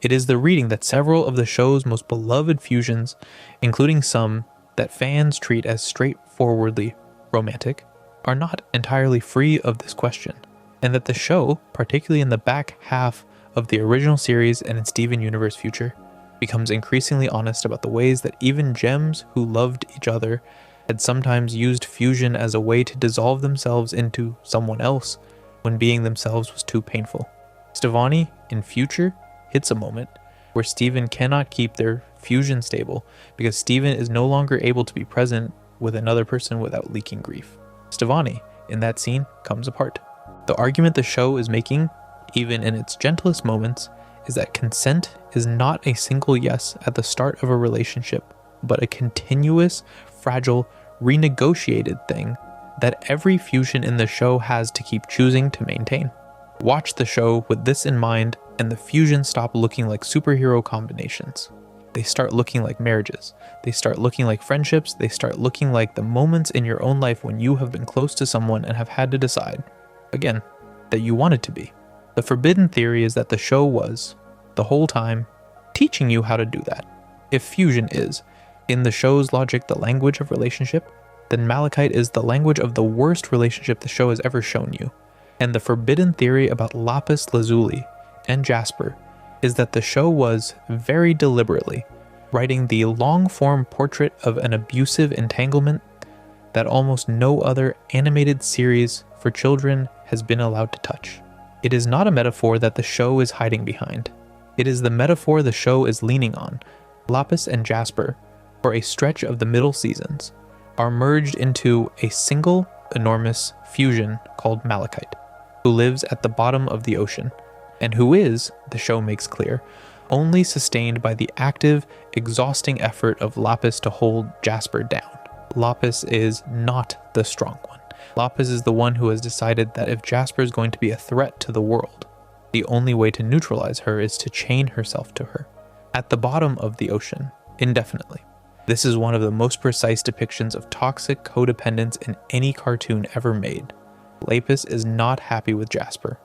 It is the reading that several of the show's most beloved fusions, including some that fans treat as straightforwardly romantic, are not entirely free of this question, and that the show, particularly in the back half of the original series and in Steven Universe Future, becomes increasingly honest about the ways that even gems who loved each other had sometimes used fusion as a way to dissolve themselves into someone else when being themselves was too painful. Stevani, in Future, hits a moment where Steven cannot keep their fusion stable because Steven is no longer able to be present with another person without leaking grief. Stevani, in that scene, comes apart. The argument the show is making, even in its gentlest moments, is that consent is not a single yes at the start of a relationship, but a continuous, fragile, renegotiated thing that every fusion in the show has to keep choosing to maintain. Watch the show with this in mind, and the fusions stop looking like superhero combinations. They start looking like marriages. They start looking like friendships. They start looking like the moments in your own life when you have been close to someone and have had to decide, again, that you wanted to be. The forbidden theory is that the show was, the whole time, teaching you how to do that. If fusion is, in the show's logic, the language of relationship, then Malachite is the language of the worst relationship the show has ever shown you. And the forbidden theory about lapis lazuli and Jasper is that the show was, very deliberately, writing the long-form portrait of an abusive entanglement that almost no other animated series for children has been allowed to touch. It is not a metaphor that the show is hiding behind. It is the metaphor the show is leaning on. Lapis and Jasper, for a stretch of the middle seasons, are merged into a single enormous fusion called Malachite, who lives at the bottom of the ocean, and who is, the show makes clear, only sustained by the active, exhausting effort of Lapis to hold Jasper down. Lapis is not the strong one. Lapis is the one who has decided that if Jasper is going to be a threat to the world, the only way to neutralize her is to chain herself to her, at the bottom of the ocean, indefinitely. This is one of the most precise depictions of toxic codependence in any cartoon ever made. Lapis is not happy with Jasper.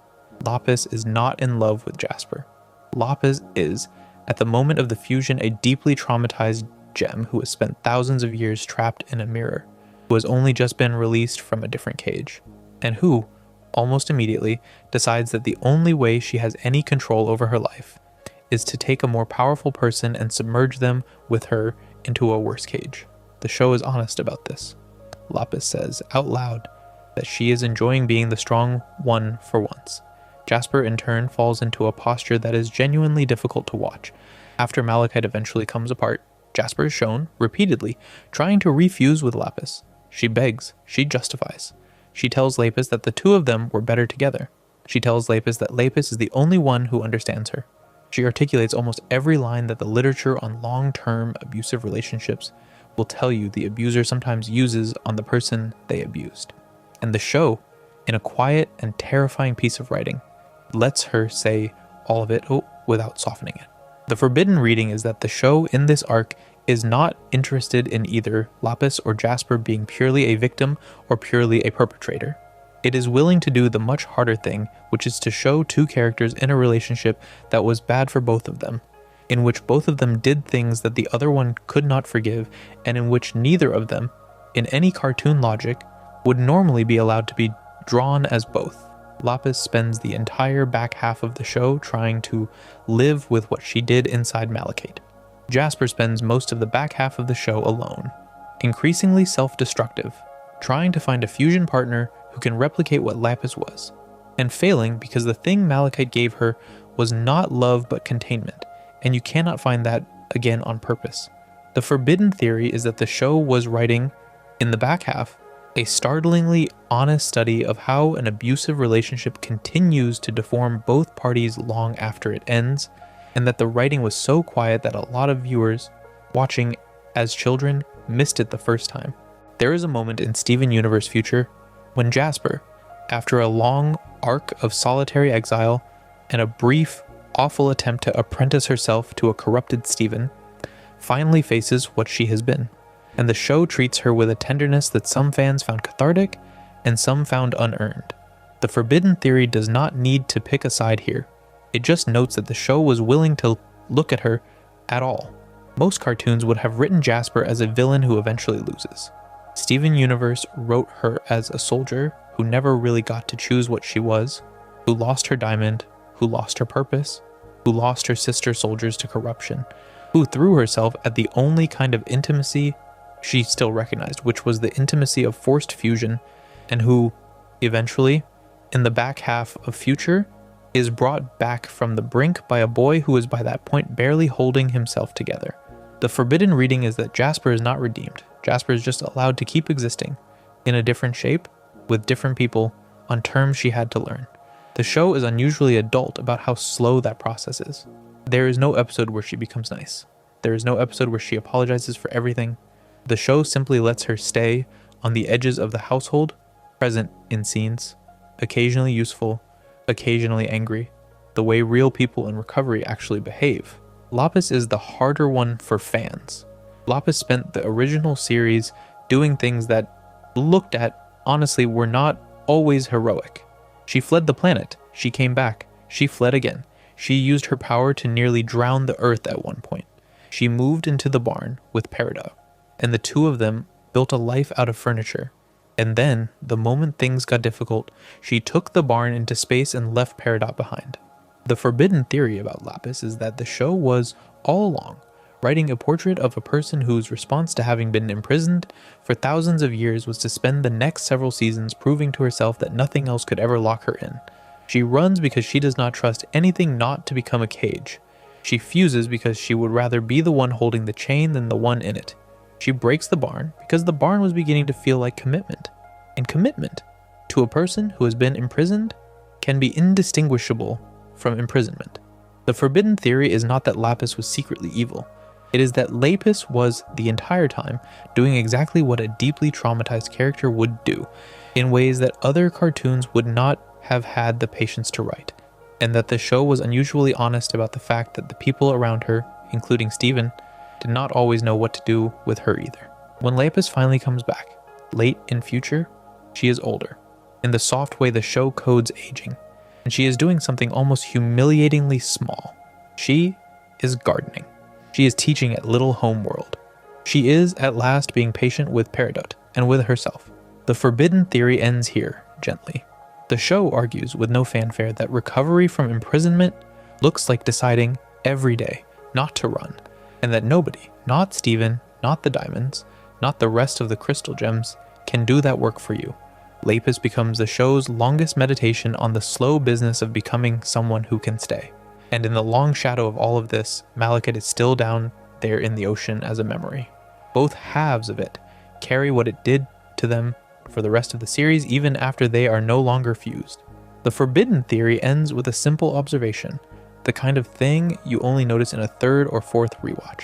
Lapis is not in love with Jasper. Lapis is, at the moment of the fusion, a deeply traumatized gem who has spent thousands of years trapped in a mirror, who has only just been released from a different cage, and who, almost immediately, decides that the only way she has any control over her life is to take a more powerful person and submerge them with her into a worse cage. The show is honest about this. Lapis says out loud that she is enjoying being the strong one for once. Jasper in turn falls into a posture that is genuinely difficult to watch. After Malachite eventually comes apart, Jasper is shown, repeatedly, trying to refuse with Lapis. She begs, she justifies. She tells Lapis that the two of them were better together. She tells Lapis that Lapis is the only one who understands her. She articulates almost every line that the literature on long-term abusive relationships will tell you the abuser sometimes uses on the person they abused. And the show, in a quiet and terrifying piece of writing, lets her say all of it without softening it. The forbidden reading is that the show in this arc is not interested in either Lapis or Jasper being purely a victim or purely a perpetrator. It is willing to do the much harder thing, which is to show two characters in a relationship that was bad for both of them, in which both of them did things that the other one could not forgive, and in which neither of them, in any cartoon logic, would normally be allowed to be drawn as both. Lapis spends the entire back half of the show trying to live with what she did inside Malachite. Jasper spends most of the back half of the show alone, increasingly self-destructive, trying to find a fusion partner who can replicate what Lapis was, and failing because the thing Malachite gave her was not love but containment, and you cannot find that again on purpose. The forbidden theory is that the show was writing, in the back half, a startlingly honest study of how an abusive relationship continues to deform both parties long after it ends, and that the writing was so quiet that a lot of viewers watching as children missed it the first time. There is a moment in Steven Universe Future when Jasper, after a long arc of solitary exile and a brief, awful attempt to apprentice herself to a corrupted Steven, finally faces what she has been, and the show treats her with a tenderness that some fans found cathartic and some found unearned. The forbidden theory does not need to pick a side here. It just notes that the show was willing to look at her at all. Most cartoons would have written Jasper as a villain who eventually loses. Steven Universe wrote her as a soldier who never really got to choose what she was, who lost her diamond, who lost her purpose, who lost her sister soldiers to corruption, who threw herself at the only kind of intimacy she still recognized, which was the intimacy of forced fusion, and who, eventually, in the back half of Future, is brought back from the brink by a boy who is by that point barely holding himself together. The forbidden reading is that Jasper is not redeemed. Jasper is just allowed to keep existing, in a different shape, with different people, on terms she had to learn. The show is unusually adult about how slow that process is. There is no episode where she becomes nice. There is no episode where she apologizes for everything. The show simply lets her stay on the edges of the household, present in scenes, occasionally useful, occasionally angry, the way real people in recovery actually behave. Lapis is the harder one for fans. Lapis spent the original series doing things that, looked at, honestly were not always heroic. She fled the planet, she came back, she fled again. She used her power to nearly drown the earth at one point. She moved into the barn with Peridot, and the two of them built a life out of furniture. And then, the moment things got difficult, she took the barn into space and left Peridot behind. The forbidden theory about Lapis is that the show was, all along, writing a portrait of a person whose response to having been imprisoned for thousands of years was to spend the next several seasons proving to herself that nothing else could ever lock her in. She runs because she does not trust anything not to become a cage. She fuses because she would rather be the one holding the chain than the one in it. She breaks the barn because the barn was beginning to feel like commitment. And commitment to a person who has been imprisoned can be indistinguishable from imprisonment. The forbidden theory is not that Lapis was secretly evil. It is that Lapis was, the entire time, doing exactly what a deeply traumatized character would do, in ways that other cartoons would not have had the patience to write, and that the show was unusually honest about the fact that the people around her, including Steven, did not always know what to do with her either. When Lapis finally comes back, late in future, she is older, in the soft way the show codes aging, and she is doing something almost humiliatingly small. She is gardening. She is teaching at Little Homeworld. She is, at last, being patient with Peridot and with herself. The forbidden theory ends here, gently. The show argues with no fanfare that recovery from imprisonment looks like deciding every day not to run, and that nobody, not Steven, not the diamonds, not the rest of the crystal gems, can do that work for you. Lapis becomes the show's longest meditation on the slow business of becoming someone who can stay. And in the long shadow of all of this, Malachite is still down there in the ocean as a memory. Both halves of it carry what it did to them for the rest of the series, even after they are no longer fused. The forbidden theory ends with a simple observation, the kind of thing you only notice in a third or fourth rewatch.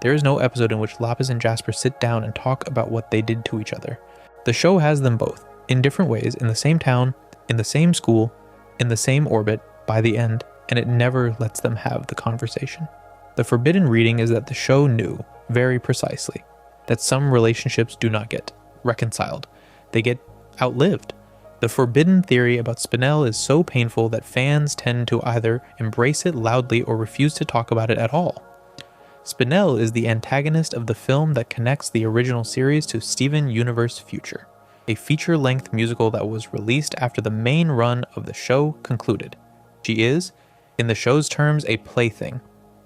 There is no episode in which Lapis and Jasper sit down and talk about what they did to each other. The show has them both, in different ways, in the same town, in the same school, in the same orbit, by the end, and it never lets them have the conversation. The forbidden reading is that the show knew, very precisely, that some relationships do not get reconciled. They get outlived. The forbidden theory about Spinel is so painful that fans tend to either embrace it loudly or refuse to talk about it at all. Spinel is the antagonist of the film that connects the original series to Steven Universe Future, a feature-length musical that was released after the main run of the show concluded. She is, in the show's terms, a plaything,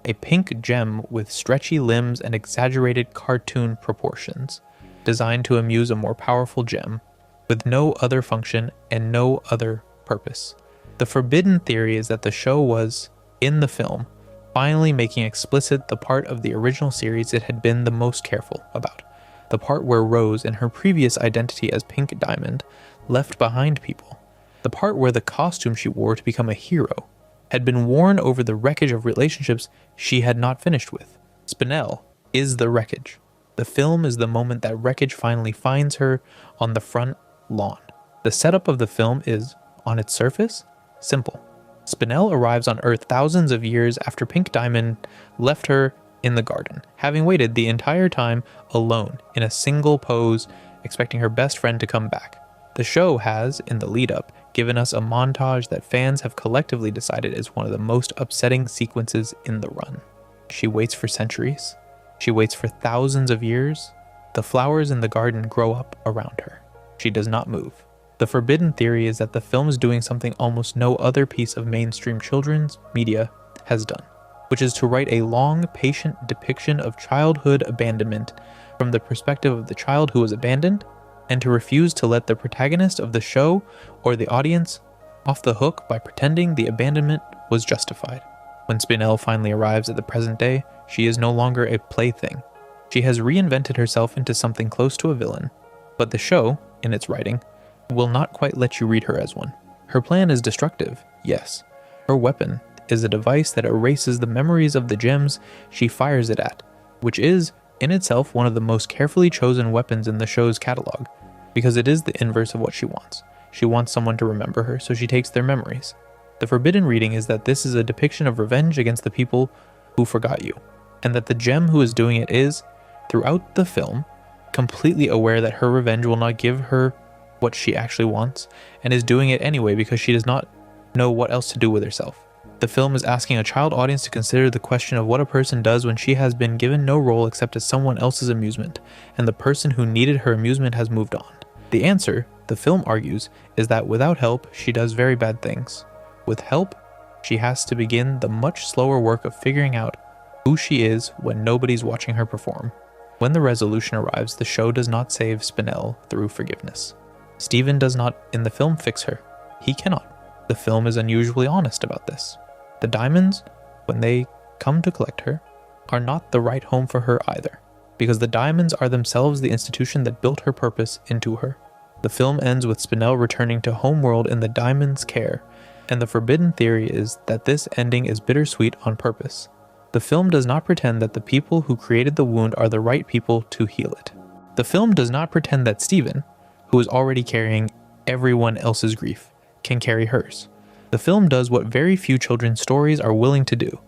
a pink gem with stretchy limbs and exaggerated cartoon proportions, designed to amuse a more powerful gem, with no other function and no other purpose. The forbidden theory is that the show was, in the film, finally making explicit the part of the original series it had been the most careful about, the part where Rose, in her previous identity as Pink Diamond, left behind people, the part where the costume she wore to become a hero had been worn over the wreckage of relationships she had not finished with. Spinel is the wreckage. The film is the moment that wreckage finally finds her on the front lawn. The setup of the film is, on its surface, simple. Spinel arrives on Earth thousands of years after Pink Diamond left her in the garden, having waited the entire time alone in a single pose, expecting her best friend to come back. The show has, in the lead-up, given us a montage that fans have collectively decided is one of the most upsetting sequences in the run. She waits for centuries. She waits for thousands of years. The flowers in the garden grow up around her. She does not move. The forbidden theory is that the film is doing something almost no other piece of mainstream children's media has done, which is to write a long, patient depiction of childhood abandonment from the perspective of the child who was abandoned, and to refuse to let the protagonist of the show or the audience off the hook by pretending the abandonment was justified. When Spinel finally arrives at the present day, she is no longer a plaything. She has reinvented herself into something close to a villain, but the show, in its writing, will not quite let you read her as one. Her plan is destructive, yes. Her weapon is a device that erases the memories of the gems she fires it at, which is, in itself, one of the most carefully chosen weapons in the show's catalog, because it is the inverse of what she wants. She wants someone to remember her, so she takes their memories. The forbidden reading is that this is a depiction of revenge against the people who forgot you, and that the gem who is doing it is, throughout the film, completely aware that her revenge will not give her what she actually wants, and is doing it anyway because she does not know what else to do with herself. The film is asking a child audience to consider the question of what a person does when she has been given no role except as someone else's amusement, and the person who needed her amusement has moved on. The answer, the film argues, is that without help, she does very bad things. With help, she has to begin the much slower work of figuring out who she is when nobody's watching her perform. When the resolution arrives, the show does not save Spinel through forgiveness. Steven does not, in the film, fix her. He cannot. The film is unusually honest about this. The diamonds, when they come to collect her, are not the right home for her either, because the diamonds are themselves the institution that built her purpose into her. The film ends with Spinel returning to homeworld in the diamond's care, and the forbidden theory is that this ending is bittersweet on purpose. The film does not pretend that the people who created the wound are the right people to heal it. The film does not pretend that Steven, who is already carrying everyone else's grief, can carry hers. The film does what very few children's stories are willing to do,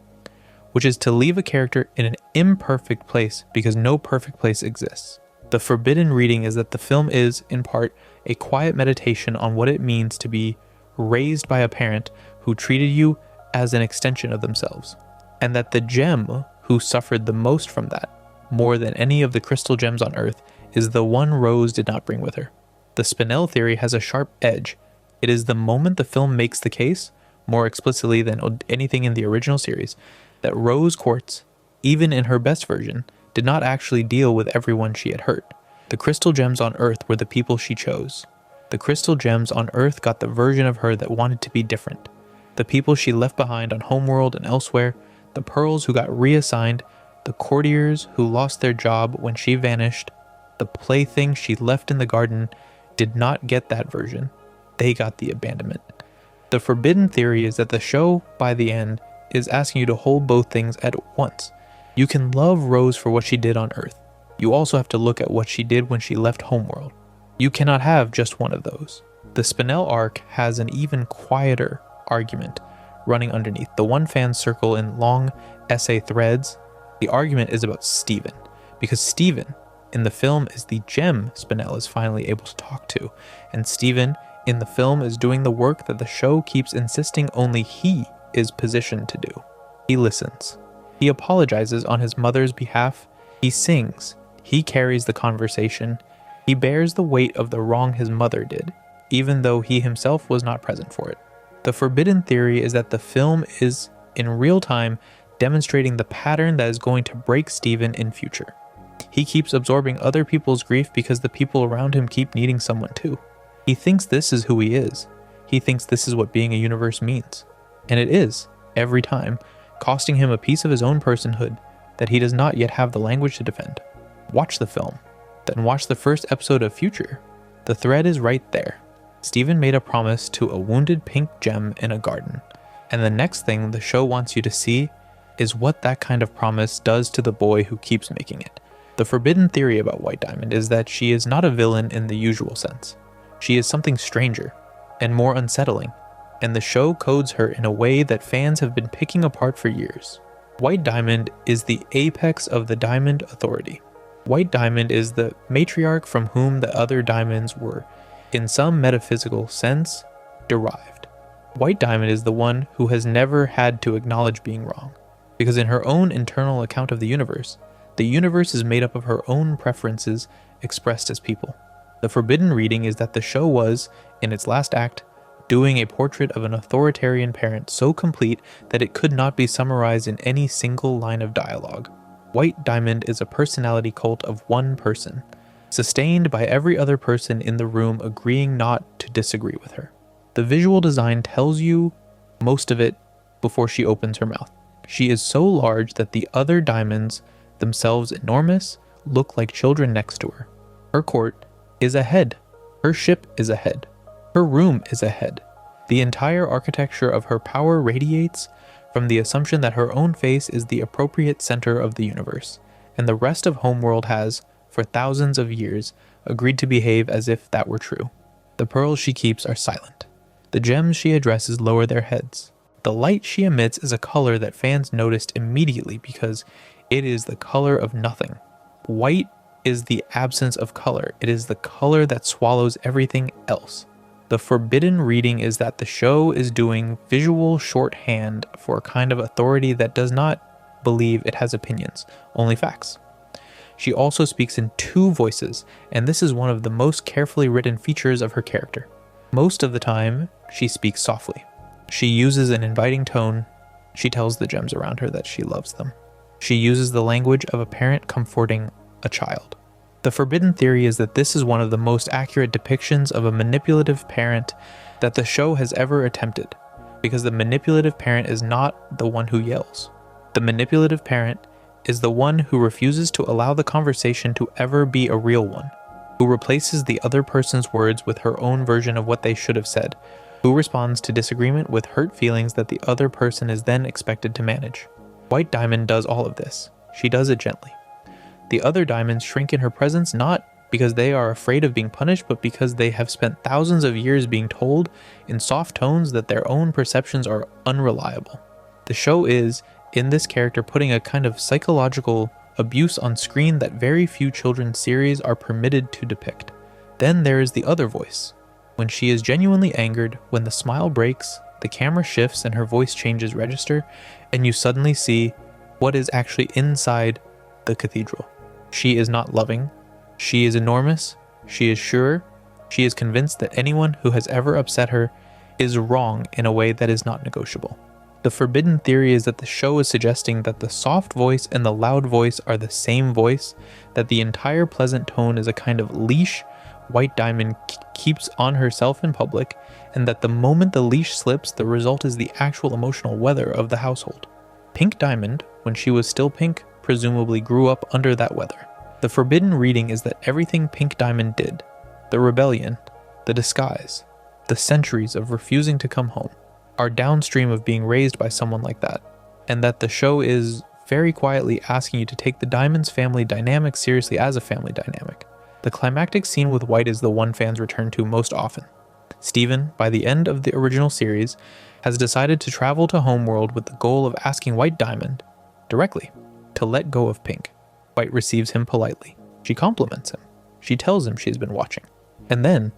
which is to leave a character in an imperfect place because no perfect place exists. The forbidden reading is that the film is, in part, a quiet meditation on what it means to be raised by a parent who treated you as an extension of themselves, and that the gem who suffered the most from that, more than any of the crystal gems on Earth, is the one Rose did not bring with her. The Spinel theory has a sharp edge. It is the moment the film makes the case, more explicitly than anything in the original series, that Rose Quartz, even in her best version, did not actually deal with everyone she had hurt. The crystal gems on Earth were the people she chose. The crystal gems on Earth got the version of her that wanted to be different. The people she left behind on homeworld and elsewhere, the pearls who got reassigned, the courtiers who lost their job when she vanished, the plaything she left in the garden, did not get that version. They got the abandonment. The forbidden theory is that the show, by the end, is asking you to hold both things at once. You can love Rose for what she did on Earth. You also have to look at what she did when she left homeworld. You cannot have just one of those. The Spinel arc has an even quieter argument running underneath. The one fan circle in long essay threads, the argument is about Steven, because Steven in the film is the gem Spinel is finally able to talk to, and Steven in the film is doing the work that the show keeps insisting only he is positioned to do. He listens. He apologizes on his mother's behalf. He sings. He carries the conversation. He bears the weight of the wrong his mother did, even though he himself was not present for it. The forbidden theory is that the film is, in real time, demonstrating the pattern that is going to break Steven in future. He keeps absorbing other people's grief because the people around him keep needing someone too. He thinks this is who he is. He thinks this is what being a universe means. And it is, every time, costing him a piece of his own personhood that he does not yet have the language to defend. Watch the film, then watch the first episode of Future. The thread is right there. Steven made a promise to a wounded pink gem in a garden, and the next thing the show wants you to see is what that kind of promise does to the boy who keeps making it. The forbidden theory about White Diamond is that she is not a villain in the usual sense. She is something stranger and more unsettling, and the show codes her in a way that fans have been picking apart for years. White Diamond is the apex of the Diamond Authority. White Diamond is the matriarch from whom the other diamonds were, in some metaphysical sense, derived. White Diamond is the one who has never had to acknowledge being wrong, because in her own internal account of the universe is made up of her own preferences expressed as people. The forbidden reading is that the show was, in its last act, doing a portrait of an authoritarian parent so complete that it could not be summarized in any single line of dialogue. White Diamond is a personality cult of one person, sustained by every other person in the room agreeing not to disagree with her. The visual design tells you most of it before she opens her mouth. She is so large that the other diamonds, themselves enormous, look like children next to her. Her court is a head. Her ship is a head. Her room is a head. The entire architecture of her power radiates from the assumption that her own face is the appropriate center of the universe, and the rest of Homeworld has, for thousands of years, agreed to behave as if that were true. The pearls she keeps are silent. The gems she addresses lower their heads. The light she emits is a color that fans noticed immediately because it is the color of nothing. White is the absence of color. It is the color that swallows everything else. The forbidden reading is that the show is doing visual shorthand for a kind of authority that does not believe it has opinions, only facts. She also speaks in two voices, and this is one of the most carefully written features of her character. Most of the time, she speaks softly. She uses an inviting tone. She tells the gems around her that she loves them. She uses the language of a parent comforting a child. The forbidden theory is that this is one of the most accurate depictions of a manipulative parent that the show has ever attempted, because the manipulative parent is not the one who yells. The manipulative parent is the one who refuses to allow the conversation to ever be a real one, who replaces the other person's words with her own version of what they should have said, who responds to disagreement with hurt feelings that the other person is then expected to manage. White Diamond does all of this. She does it gently. The other diamonds shrink in her presence not because they are afraid of being punished, but because they have spent thousands of years being told in soft tones that their own perceptions are unreliable. The show is, in this character, putting a kind of psychological abuse on screen that very few children's series are permitted to depict. Then there is the other voice. When she is genuinely angered, when the smile breaks, the camera shifts and her voice changes register, and you suddenly see what is actually inside the cathedral. She is not loving. She is enormous. She is sure. She is convinced that anyone who has ever upset her is wrong in a way that is not negotiable. The forbidden theory is that the show is suggesting that the soft voice and the loud voice are the same voice, that the entire pleasant tone is a kind of leash White Diamond keeps on herself in public, and that the moment the leash slips, the result is the actual emotional weather of the household. Pink Diamond, when she was still pink, presumably grew up under that weather. The forbidden reading is that everything Pink Diamond did, the rebellion, the disguise, the centuries of refusing to come home, are downstream of being raised by someone like that, and that the show is very quietly asking you to take the Diamond's family dynamic seriously as a family dynamic. The climactic scene with White is the one fans return to most often. Steven, by the end of the original series, has decided to travel to Homeworld with the goal of asking White Diamond, directly, to let go of Pink. White receives him politely. She compliments him. She tells him she's been watching. And then,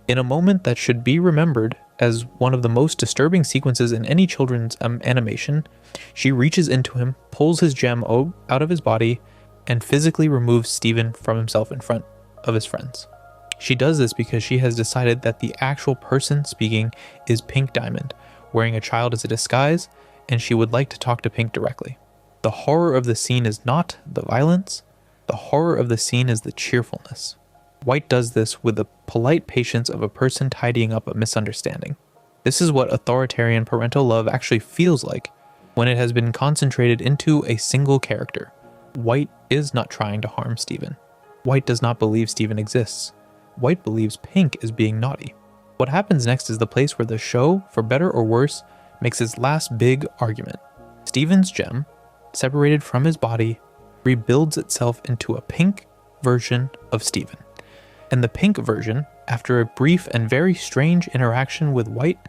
in a moment that should be remembered as one of the most disturbing sequences in any children's animation, she reaches into him, pulls his gem out of his body, and physically removes Steven from himself in front of his friends. She does this because she has decided that the actual person speaking is Pink Diamond, wearing a child as a disguise, and she would like to talk to Pink directly. The horror of the scene is not the violence. The horror of the scene is the cheerfulness. White does this with the polite patience of a person tidying up a misunderstanding. This is what authoritarian parental love actually feels like when it has been concentrated into a single character. White is not trying to harm Steven. White does not believe Steven exists. White believes Pink is being naughty. What happens next is the place where the show, for better or worse, makes its last big argument. Steven's gem, separated from his body, rebuilds itself into a pink version of Steven. And the pink version, after a brief and very strange interaction with White,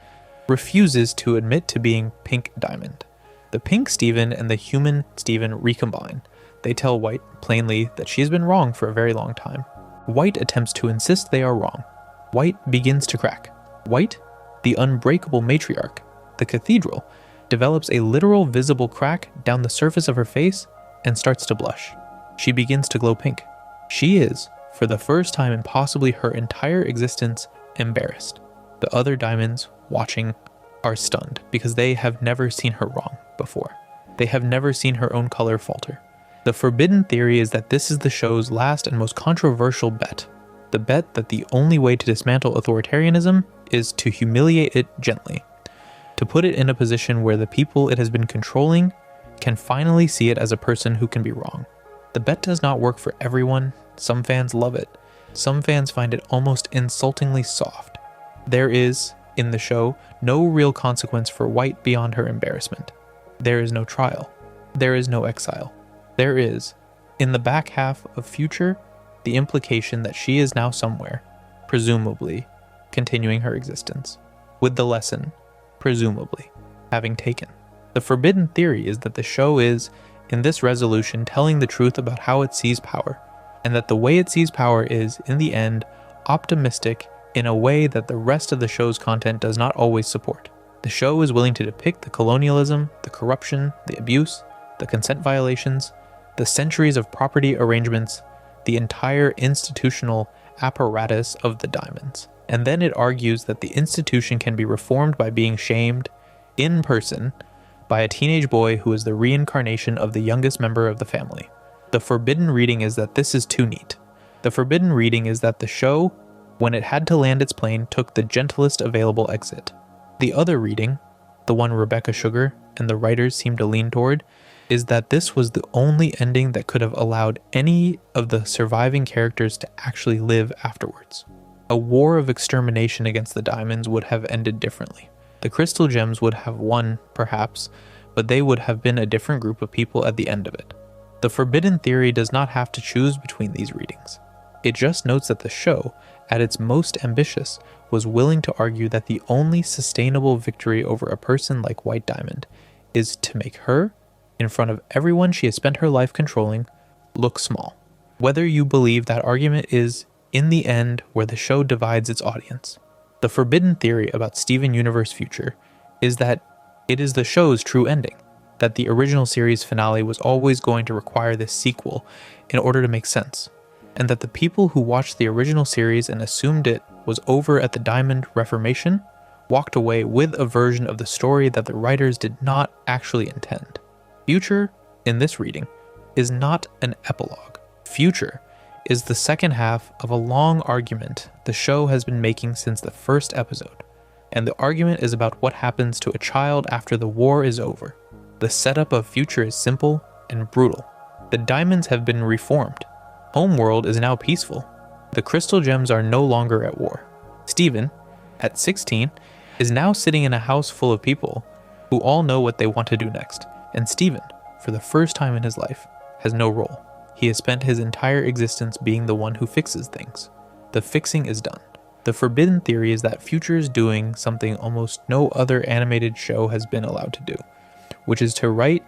refuses to admit to being Pink Diamond. The pink Steven and the human Steven recombine. They tell White plainly that she has been wrong for a very long time. White attempts to insist they are wrong. White begins to crack. White, the unbreakable matriarch, the cathedral, develops a literal visible crack down the surface of her face and starts to blush. She begins to glow pink. She is, for the first time in possibly her entire existence, embarrassed. The other diamonds watching are stunned because they have never seen her wrong before. They have never seen her own color falter. The forbidden theory is that this is the show's last and most controversial bet. The bet that the only way to dismantle authoritarianism is to humiliate it gently. To put it in a position where the people it has been controlling can finally see it as a person who can be wrong. The bet does not work for everyone. Some fans love it. Some fans find it almost insultingly soft. There is, in the show, no real consequence for White beyond her embarrassment. There is no trial. There is no exile. There is, in the back half of Future, the implication that she is now somewhere, presumably, continuing her existence, with the lesson, presumably, having taken. The forbidden theory is that the show is, in this resolution, telling the truth about how it sees power, and that the way it sees power is, in the end, optimistic in a way that the rest of the show's content does not always support. The show is willing to depict the colonialism, the corruption, the abuse, the consent violations, the centuries of property arrangements, the entire institutional apparatus of the diamonds. And then it argues that the institution can be reformed by being shamed, in person, by a teenage boy who is the reincarnation of the youngest member of the family. The forbidden reading is that this is too neat. The forbidden reading is that the show, when it had to land its plane, took the gentlest available exit. The other reading, the one Rebecca Sugar and the writers seem to lean toward, is that this was the only ending that could have allowed any of the surviving characters to actually live afterwards. A war of extermination against the diamonds would have ended differently. The crystal gems would have won, perhaps, but they would have been a different group of people at the end of it. The Forbidden Theory does not have to choose between these readings. It just notes that the show, at its most ambitious, was willing to argue that the only sustainable victory over a person like White Diamond is to make her, in front of everyone she has spent her life controlling, look small. Whether you believe that argument is, in the end, where the show divides its audience. The Forbidden Theory about Steven Universe Future is that it is the show's true ending, that the original series finale was always going to require this sequel in order to make sense, and that the people who watched the original series and assumed it was over at the Diamond Reformation walked away with a version of the story that the writers did not actually intend. Future, in this reading, is not an epilogue. Future is the second half of a long argument the show has been making since the first episode, and the argument is about what happens to a child after the war is over. The setup of Future is simple and brutal. The diamonds have been reformed. Homeworld is now peaceful. The crystal gems are no longer at war. Steven, at 16, is now sitting in a house full of people who all know what they want to do next. And Steven, for the first time in his life, has no role. He has spent his entire existence being the one who fixes things. The fixing is done. The Forbidden Theory is that Future is doing something almost no other animated show has been allowed to do, which is to write,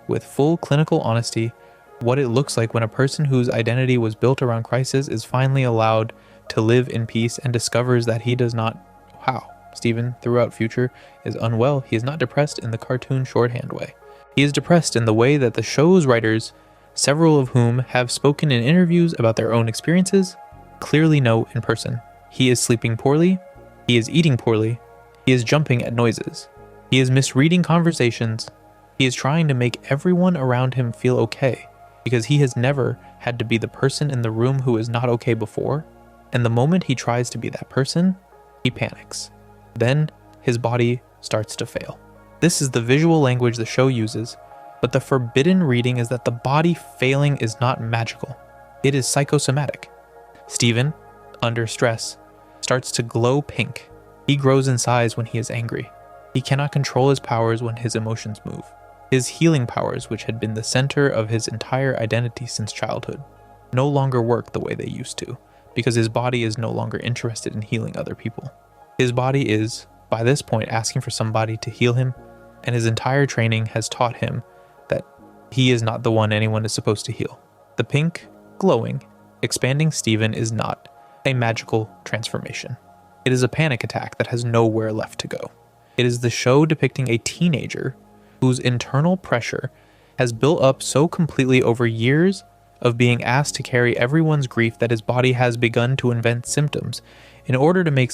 with full clinical honesty, what it looks like when a person whose identity was built around crisis is finally allowed to live in peace and discovers that he does not... How? Steven, throughout Future, is unwell. He is not depressed in the cartoon shorthand way. He is depressed in the way that the show's writers, several of whom have spoken in interviews about their own experiences, clearly know in person. He is sleeping poorly, he is eating poorly, he is jumping at noises, he is misreading conversations, he is trying to make everyone around him feel okay, because he has never had to be the person in the room who is not okay before, and the moment he tries to be that person, he panics. Then his body starts to fail. This is the visual language the show uses, but the forbidden reading is that the body failing is not magical. It is psychosomatic. Steven, under stress, starts to glow pink. He grows in size when he is angry. He cannot control his powers when his emotions move. His healing powers, which had been the center of his entire identity since childhood, no longer work the way they used to, because his body is no longer interested in healing other people. His body is, by this point, asking for somebody to heal him, and his entire training has taught him that he is not the one anyone is supposed to heal. The pink, glowing, expanding Steven is not a magical transformation. It is a panic attack that has nowhere left to go. It is the show depicting a teenager whose internal pressure has built up so completely over years of being asked to carry everyone's grief that his body has begun to invent symptoms in order to make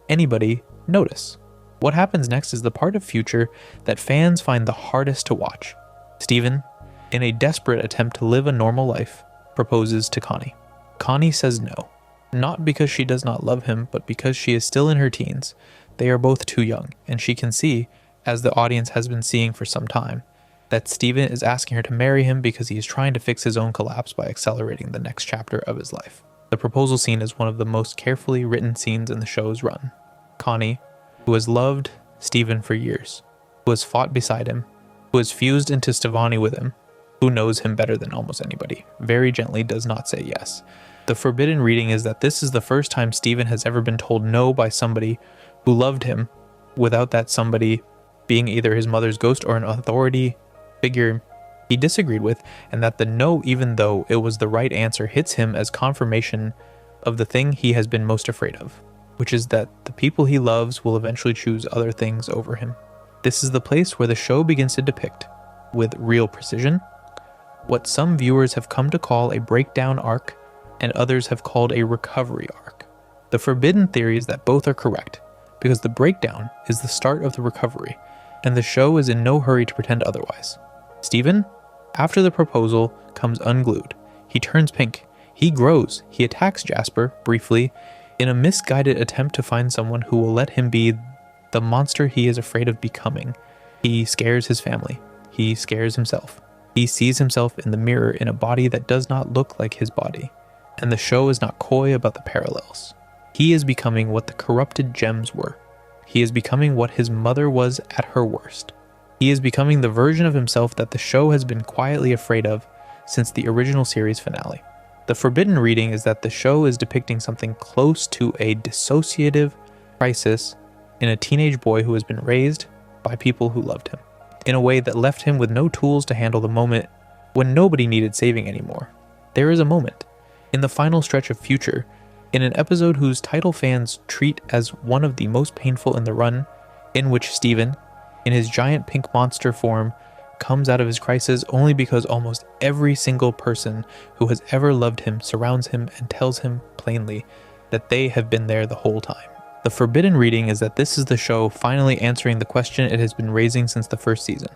anybody, notice. What happens next is the part of Future that fans find the hardest to watch. Steven, in a desperate attempt to live a normal life, proposes to Connie. Connie says no, not because she does not love him, but because she is still in her teens. They are both too young, and she can see, as the audience has been seeing for some time, that Steven is asking her to marry him because he is trying to fix his own collapse by accelerating the next chapter of his life. The proposal scene is one of the most carefully written scenes in the show's run. Connie, who has loved Steven for years, who has fought beside him, who has fused into Stevani with him, who knows him better than almost anybody, very gently does not say yes. The forbidden reading is that this is the first time Steven has ever been told no by somebody who loved him, without that somebody being either his mother's ghost or an authority figure he disagreed with, and that the no, even though it was the right answer, hits him as confirmation of the thing he has been most afraid of, which is that the people he loves will eventually choose other things over him. This is the place where the show begins to depict, with real precision, what some viewers have come to call a breakdown arc and others have called a recovery arc. The forbidden theory is that both are correct, because the breakdown is the start of the recovery, and the show is in no hurry to pretend otherwise. Steven, after the proposal, comes unglued. He turns pink. He grows. He attacks Jasper, briefly, in a misguided attempt to find someone who will let him be the monster he is afraid of becoming. He scares his family. He scares himself. He sees himself in the mirror in a body that does not look like his body, and the show is not coy about the parallels. He is becoming what the corrupted gems were. He is becoming what his mother was at her worst. He is becoming the version of himself that the show has been quietly afraid of since the original series finale. The forbidden reading is that the show is depicting something close to a dissociative crisis in a teenage boy who has been raised by people who loved him, in a way that left him with no tools to handle the moment when nobody needed saving anymore. There is a moment, in the final stretch of Future, in an episode whose title fans treat as one of the most painful in the run, in which Steven, in his giant pink monster form, comes out of his crisis only because almost every single person who has ever loved him surrounds him and tells him plainly that they have been there the whole time. The forbidden reading is that this is the show finally answering the question it has been raising since the first season,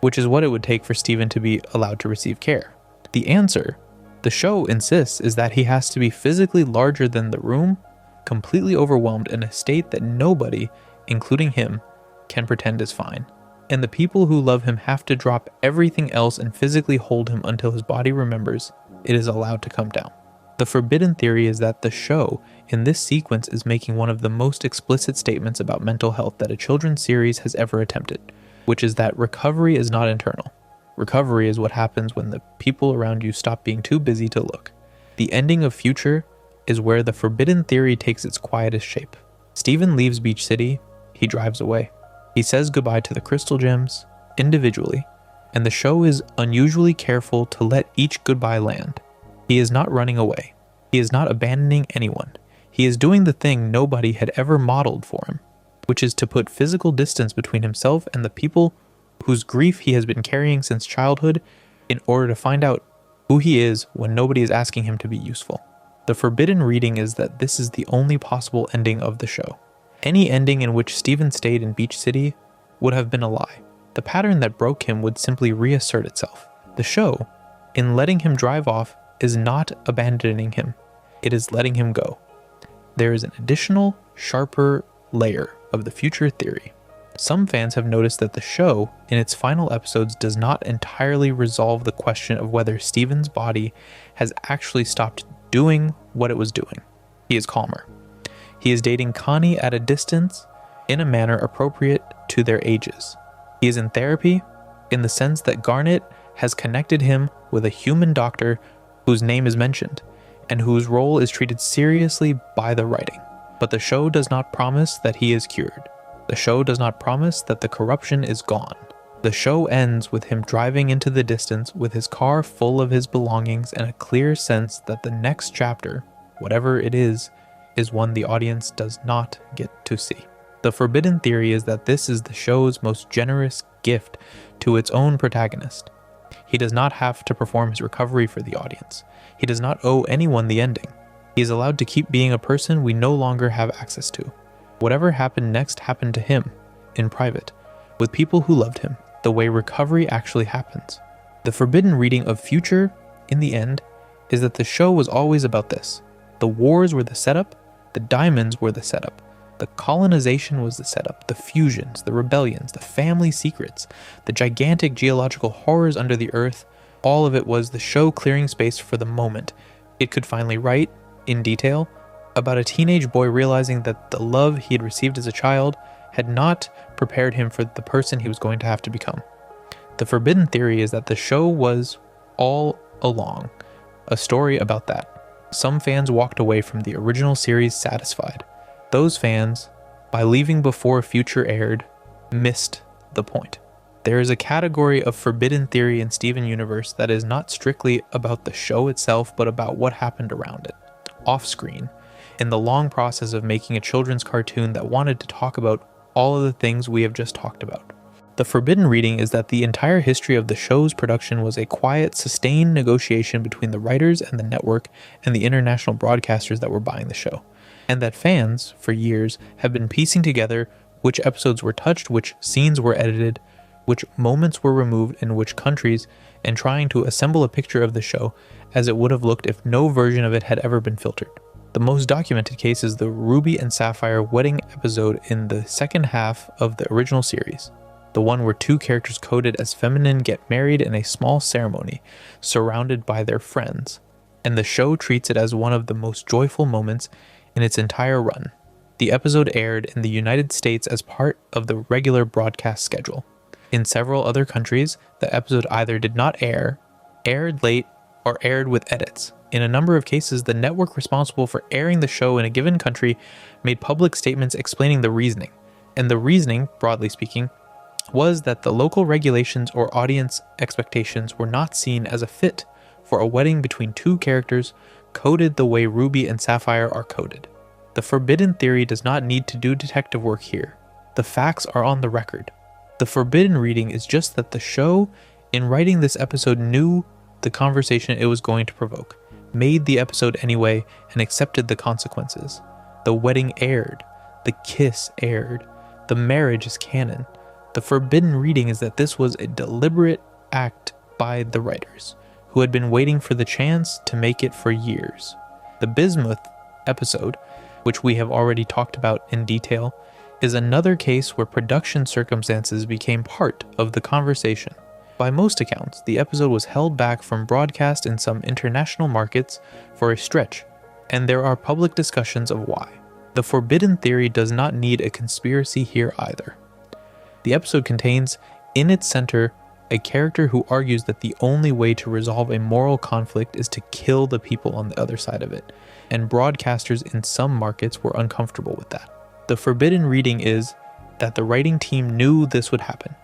which is what it would take for Steven to be allowed to receive care. The answer, the show insists, is that he has to be physically larger than the room, completely overwhelmed in a state that nobody, including him, can pretend is fine. And the people who love him have to drop everything else and physically hold him until his body remembers it is allowed to come down. The forbidden theory is that the show, in this sequence, is making one of the most explicit statements about mental health that a children's series has ever attempted, which is that recovery is not internal. Recovery is what happens when the people around you stop being too busy to look. The ending of Future is where the forbidden theory takes its quietest shape. Steven leaves Beach City, he drives away. He says goodbye to the crystal gems, individually, and the show is unusually careful to let each goodbye land. He is not running away. He is not abandoning anyone. He is doing the thing nobody had ever modeled for him, which is to put physical distance between himself and the people whose grief he has been carrying since childhood in order to find out who he is when nobody is asking him to be useful. The forbidden reading is that this is the only possible ending of the show. Any ending in which Steven stayed in Beach City would have been a lie. The pattern that broke him would simply reassert itself. The show, in letting him drive off, is not abandoning him. It is letting him go. There is an additional, sharper layer of the Future theory. Some fans have noticed that the show, in its final episodes, does not entirely resolve the question of whether Steven's body has actually stopped doing what it was doing. He is calmer. He is dating Connie at a distance in a manner appropriate to their ages. He is in therapy in the sense that Garnet has connected him with a human doctor whose name is mentioned and whose role is treated seriously by the writing. But the show does not promise that he is cured. The show does not promise that the corruption is gone. The show ends with him driving into the distance with his car full of his belongings and a clear sense that the next chapter, whatever it is one the audience does not get to see. The forbidden theory is that this is the show's most generous gift to its own protagonist. He does not have to perform his recovery for the audience. He does not owe anyone the ending. He is allowed to keep being a person we no longer have access to. Whatever happened next happened to him, in private, with people who loved him, the way recovery actually happens. The forbidden reading of Future, in the end, is that the show was always about this. The wars were the setup, the diamonds were the setup, the colonization was the setup, the fusions, the rebellions, the family secrets, the gigantic geological horrors under the earth, all of it was the show clearing space for the moment it could finally write, in detail, about a teenage boy realizing that the love he had received as a child had not prepared him for the person he was going to have to become. The forbidden theory is that the show was, all along, a story about that. Some fans walked away from the original series satisfied. Those fans, by leaving before Future aired, missed the point. There is a category of forbidden theory in Steven Universe that is not strictly about the show itself, but about what happened around it, off-screen, in the long process of making a children's cartoon that wanted to talk about all of the things we have just talked about. The forbidden reading is that the entire history of the show's production was a quiet, sustained negotiation between the writers and the network and the international broadcasters that were buying the show, and that fans, for years, have been piecing together which episodes were touched, which scenes were edited, which moments were removed in which countries, and trying to assemble a picture of the show as it would have looked if no version of it had ever been filtered. The most documented case is the Ruby and Sapphire wedding episode in the second half of the original series. the one where two characters coded as feminine get married in a small ceremony, surrounded by their friends, and the show treats it as one of the most joyful moments in its entire run. The episode aired in the United States as part of the regular broadcast schedule. In several other countries, the episode either did not air, aired late, or aired with edits. In a number of cases, the network responsible for airing the show in a given country made public statements explaining the reasoning. And the reasoning, broadly speaking, was that the local regulations or audience expectations were not seen as a fit for a wedding between two characters coded the way Ruby and Sapphire are coded. The forbidden theory does not need to do detective work here. The facts are on the record. The forbidden reading is just that the show, in writing this episode, knew the conversation it was going to provoke, made the episode anyway, and accepted the consequences. The wedding aired. The kiss aired. The marriage is canon. The forbidden reading is that this was a deliberate act by the writers, who had been waiting for the chance to make it for years. The Bismuth episode, which we have already talked about in detail, is another case where production circumstances became part of the conversation. By most accounts, the episode was held back from broadcast in some international markets for a stretch, and there are public discussions of why. The forbidden theory does not need a conspiracy here either. The episode contains, in its center, a character who argues that the only way to resolve a moral conflict is to kill the people on the other side of it, and broadcasters in some markets were uncomfortable with that. The forbidden reading is that the writing team knew this would happen,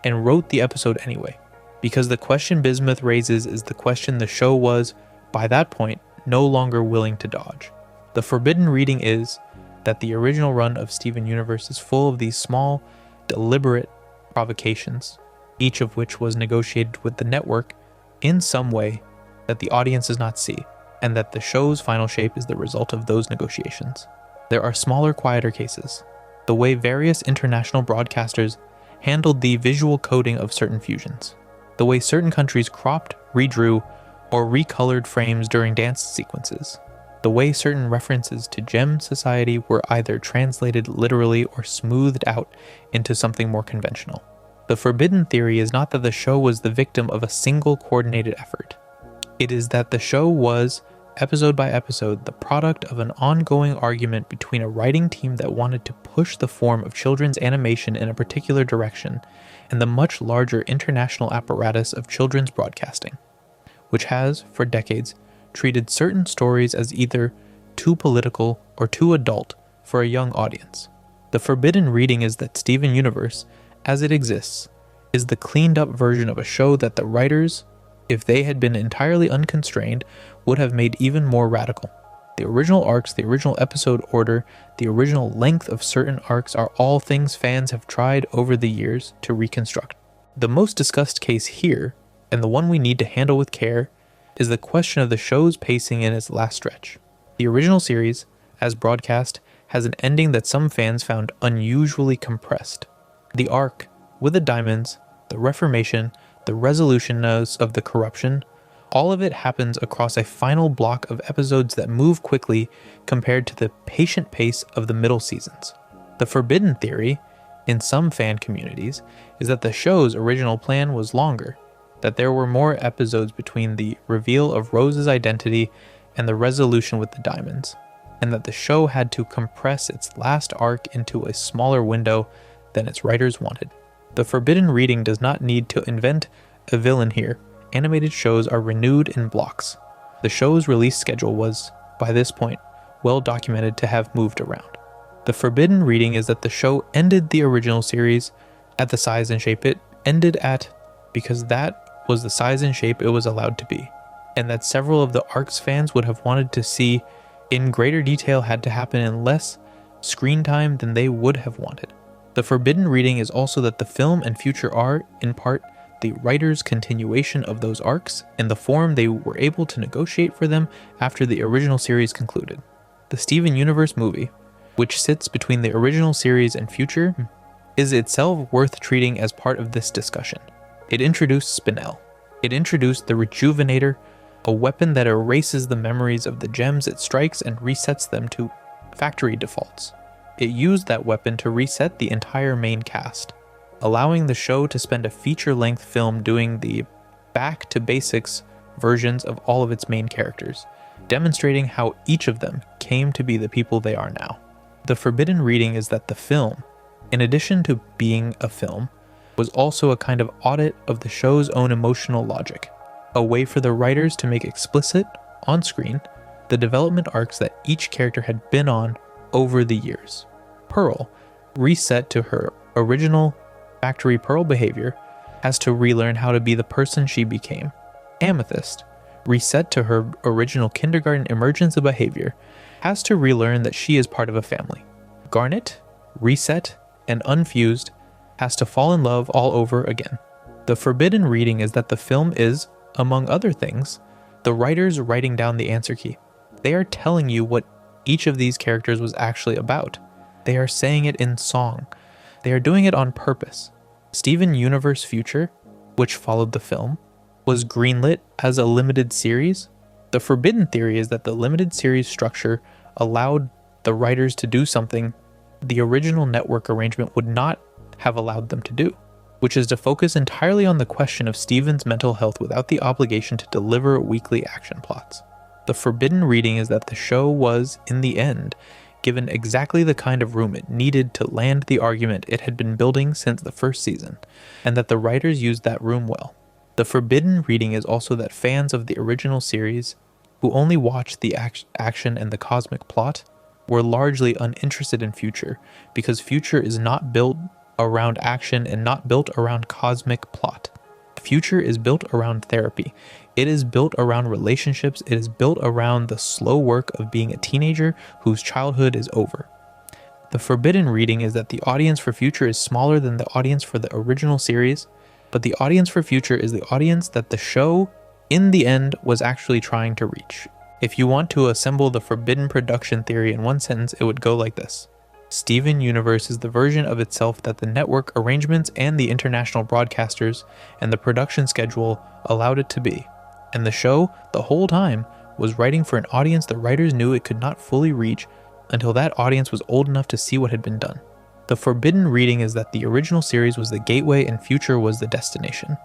and wrote the episode anyway, because the question Bismuth raises is the question the show was, by that point, no longer willing to dodge. The forbidden reading is that the original run of Steven Universe is full of these small, deliberate provocations, each of which was negotiated with the network in some way that the audience does not see, and that the show's final shape is the result of those negotiations. There are smaller, quieter cases. The way various international broadcasters handled the visual coding of certain fusions. The way certain countries cropped, redrew, or recolored frames during dance sequences. The way certain references to gem society were either translated literally or smoothed out into something more conventional. The forbidden theory is not that the show was the victim of a single coordinated effort. It is that the show was, episode by episode, the product of an ongoing argument between a writing team that wanted to push the form of children's animation in a particular direction and the much larger international apparatus of children's broadcasting, which has, for decades, treated certain stories as either too political or too adult for a young audience. The forbidden reading is that Steven Universe, as it exists, is the cleaned up version of a show that the writers, if they had been entirely unconstrained, would have made even more radical. The original arcs, the original episode order, the original length of certain arcs are all things fans have tried over the years to reconstruct. The most discussed case here, and the one we need to handle with care, is the question of the show's pacing in its last stretch. The original series, as broadcast, has an ending that some fans found unusually compressed. The arc, with the diamonds, the reformation, the resolution of the corruption, all of it happens across a final block of episodes that move quickly compared to the patient pace of the middle seasons. The forbidden theory, in some fan communities, is that the show's original plan was longer, that there were more episodes between the reveal of Rose's identity and the resolution with the diamonds, and that the show had to compress its last arc into a smaller window than its writers wanted. The forbidden reading does not need to invent a villain here. Animated shows are renewed in blocks. The show's release schedule was, by this point, well documented to have moved around. The forbidden reading is that the show ended the original series at the size and shape it ended at, because that was the size and shape it was allowed to be, and that several of the arcs fans would have wanted to see in greater detail had to happen in less screen time than they would have wanted. The forbidden reading is also that the film and future are, in part, the writer's continuation of those arcs in the form they were able to negotiate for them after the original series concluded. The Steven Universe movie, which sits between the original series and future, is itself worth treating as part of this discussion. It introduced Spinel. It introduced the Rejuvenator, a weapon that erases the memories of the gems it strikes and resets them to factory defaults. It used that weapon to reset the entire main cast. allowing the show to spend a feature-length film doing the back-to-basics versions of all of its main characters, demonstrating how each of them came to be the people they are now. The forbidden reading is that the film, in addition to being a film, was also a kind of audit of the show's own emotional logic, a way for the writers to make explicit, on screen, the development arcs that each character had been on over the years. Pearl, reset to her original factory Pearl behavior, has to relearn how to be the person she became. Amethyst, reset to her original kindergarten emergence of behavior, has to relearn that she is part of a family. Garnet, reset and unfused, has to fall in love all over again. The forbidden reading is that the film is, among other things, the writers writing down the answer key. They are telling you what each of these characters was actually about. They are saying it in song. They are doing it on purpose. Steven Universe Future, which followed the film, was greenlit as a limited series. The forbidden theory is that the limited series structure allowed the writers to do something the original network arrangement would not have allowed them to do, which is to focus entirely on the question of Steven's mental health without the obligation to deliver weekly action plots. The forbidden reading is that the show was, in the end, given exactly the kind of room it needed to land the argument it had been building since the first season, and that the writers used that room well. The forbidden reading is also that fans of the original series, who only watched the action and the cosmic plot, were largely uninterested in Future, because Future is not built around action and not built around cosmic plot. Future is built around therapy. It is built around relationships. It is built around the slow work of being a teenager whose childhood is over. The forbidden reading is that the audience for Future is smaller than the audience for the original series, but the audience for Future is the audience that the show, in the end, was actually trying to reach. If you want to assemble the forbidden production theory in one sentence, it would go like this. Steven Universe is the version of itself that the network arrangements and the international broadcasters and the production schedule allowed it to be. And the show, the whole time, was writing for an audience the writers knew it could not fully reach until that audience was old enough to see what had been done. The forbidden reading is that the original series was the gateway and Future was the destination,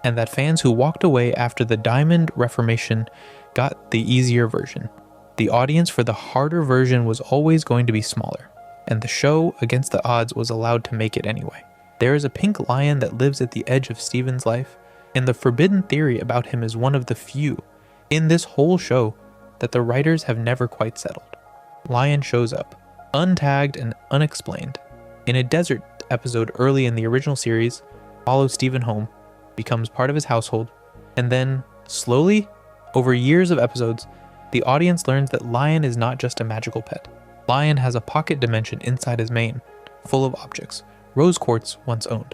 and that fans who walked away after the Diamond Reformation got the easier version. The audience for the harder version was always going to be smaller, and the show, against the odds, was allowed to make it anyway. There is a pink lion that lives at the edge of Steven's life, and the forbidden theory about him is one of the few, in this whole show, that the writers have never quite settled. Lion shows up, untagged and unexplained, in a desert episode early in the original series, follows Steven home, becomes part of his household, and then, slowly, over years of episodes, the audience learns that Lion is not just a magical pet. Lion has a pocket dimension inside his mane, full of objects Rose Quartz once owned.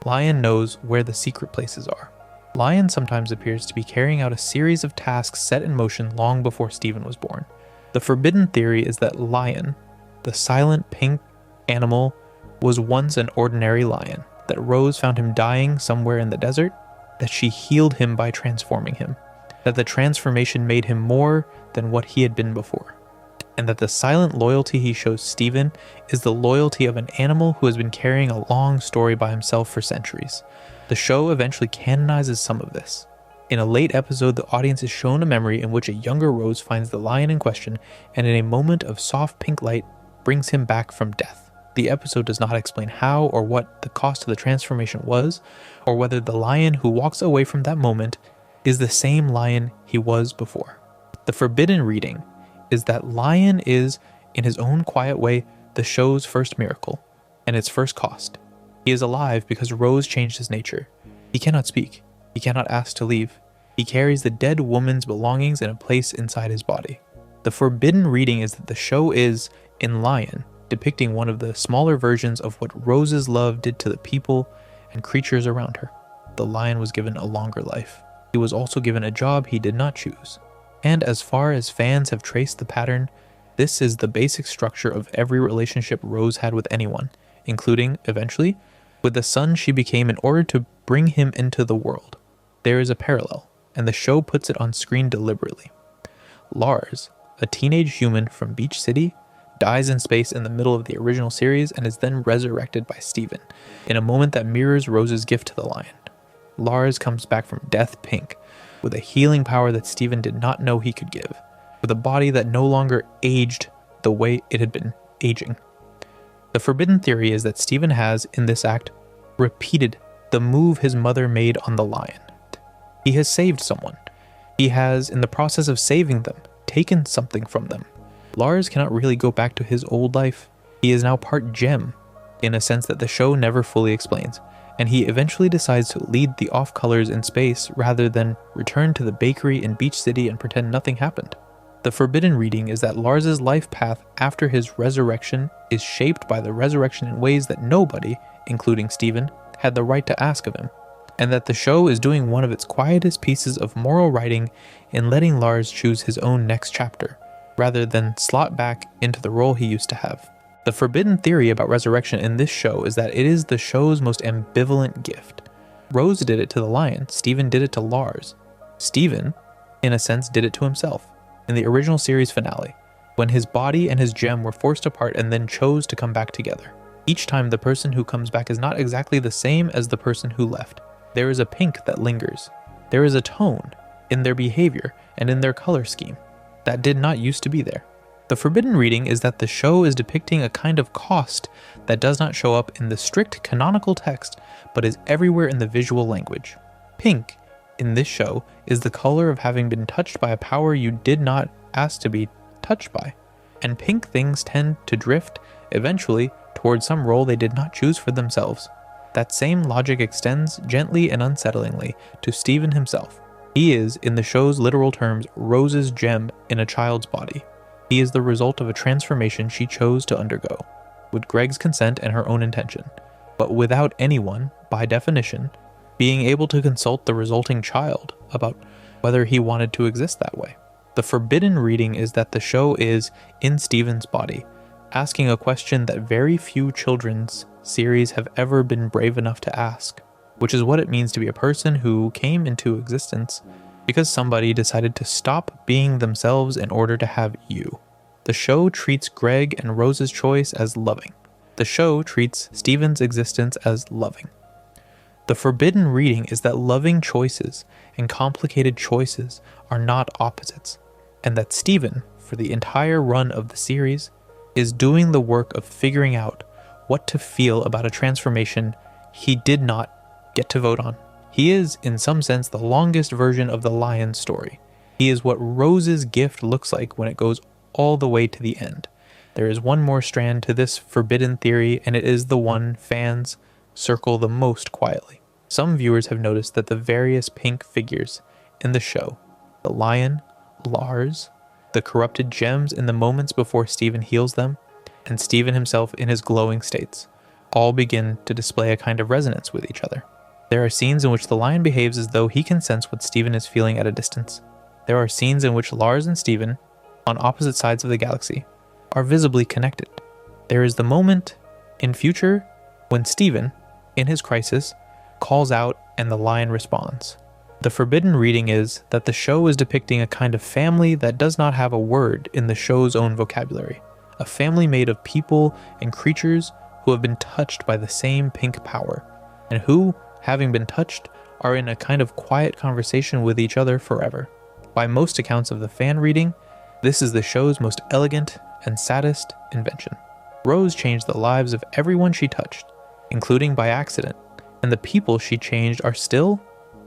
Lion knows where the secret places are. Lion sometimes appears to be carrying out a series of tasks set in motion long before Steven was born. The forbidden theory is that Lion, the silent pink animal, was once an ordinary lion, that Rose found him dying somewhere in the desert, that she healed him by transforming him, that the transformation made him more than what he had been before, and that the silent loyalty he shows Steven is the loyalty of an animal who has been carrying a long story by himself for centuries. The show eventually canonizes some of this. In a late episode, the audience is shown a memory in which a younger Rose finds the lion in question, and in a moment of soft pink light, brings him back from death. The episode does not explain how or what the cost of the transformation was, or whether the lion who walks away from that moment is the same lion he was before. The forbidden reading is that Lion is, in his own quiet way, the show's first miracle, and its first cost. He is alive because Rose changed his nature. He cannot speak. He cannot ask to leave. He carries the dead woman's belongings in a place inside his body. The forbidden reading is that the show is, in Lion, depicting one of the smaller versions of what Rose's love did to the people and creatures around her. The lion was given a longer life. He was also given a job he did not choose. And as far as fans have traced the pattern, this is the basic structure of every relationship Rose had with anyone, including, eventually, with the son she became in order to bring him into the world. There is a parallel, and the show puts it on screen deliberately. Lars, a teenage human from Beach City, dies in space in the middle of the original series, and is then resurrected by Steven in a moment that mirrors Rose's gift to the lion. Lars comes back from death pink, with a healing power that Steven did not know he could give, with a body that no longer aged the way it had been aging. The forbidden theory is that Steven has, in this act, repeated the move his mother made on the lion. He has saved someone. He has, in the process of saving them, taken something from them. Lars cannot really go back to his old life. He is now part gem, in a sense that the show never fully explains, and he eventually decides to lead the off-colors in space rather than return to the bakery in Beach City and pretend nothing happened. The forbidden reading is that Lars's life path after his resurrection is shaped by the resurrection in ways that nobody, including Steven, had the right to ask of him, and that the show is doing one of its quietest pieces of moral writing in letting Lars choose his own next chapter, rather than slot back into the role he used to have. The forbidden theory about resurrection in this show is that it is the show's most ambivalent gift. Rose did it to the lion, Steven did it to Lars. Steven, in a sense, did it to himself in the original series finale, when his body and his gem were forced apart and then chose to come back together. Each time the person who comes back is not exactly the same as the person who left. There is a pink that lingers. There is a tone in their behavior and in their color scheme that did not used to be there. The forbidden reading is that the show is depicting a kind of cost that does not show up in the strict canonical text, but is everywhere in the visual language. Pink, in this show, is the color of having been touched by a power you did not ask to be touched by. And pink things tend to drift, eventually, towards some role they did not choose for themselves. That same logic extends, gently and unsettlingly, to Steven himself. He is, in the show's literal terms, Rose's gem in a child's body. He is the result of a transformation she chose to undergo, with Greg's consent and her own intention, but without anyone, by definition, being able to consult the resulting child about whether he wanted to exist that way. The forbidden reading is that the show is in Steven's body, asking a question that very few children's series have ever been brave enough to ask, which is what it means to be a person who came into existence because somebody decided to stop being themselves in order to have you. The show treats Greg and Rose's choice as loving. The show treats Steven's existence as loving. The forbidden reading is that loving choices and complicated choices are not opposites, and that Steven, for the entire run of the series, is doing the work of figuring out what to feel about a transformation he did not get to vote on. He is, in some sense, the longest version of the lion story. He is what Rose's gift looks like when it goes all the way to the end. There is one more strand to this forbidden theory, and it is the one fans circle the most quietly. Some viewers have noticed that the various pink figures in the show, the lion, Lars, the corrupted gems in the moments before Steven heals them, and Steven himself in his glowing states, all begin to display a kind of resonance with each other. There are scenes in which the lion behaves as though he can sense what Steven is feeling at a distance. There are scenes in which Lars and Steven, on opposite sides of the galaxy, are visibly connected. There is the moment in future when Steven, in his crisis, calls out and the lion responds. The forbidden reading is that the show is depicting a kind of family that does not have a word in the show's own vocabulary. A family made of people and creatures who have been touched by the same pink power, and who, having been touched, are in a kind of quiet conversation with each other forever. By most accounts of the fan reading, this is the show's most elegant and saddest invention. Rose changed the lives of everyone she touched, including by accident, and the people she changed are still,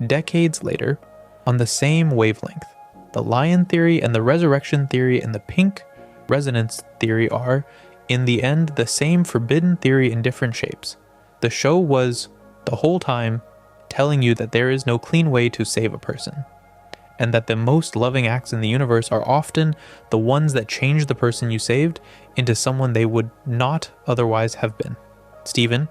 decades later, on the same wavelength. The lion theory and the resurrection theory and the pink resonance theory are, in the end, the same forbidden theory in different shapes. The show was, the whole time, telling you that there is no clean way to save a person, and that the most loving acts in the universe are often the ones that change the person you saved into someone they would not otherwise have been. Steven,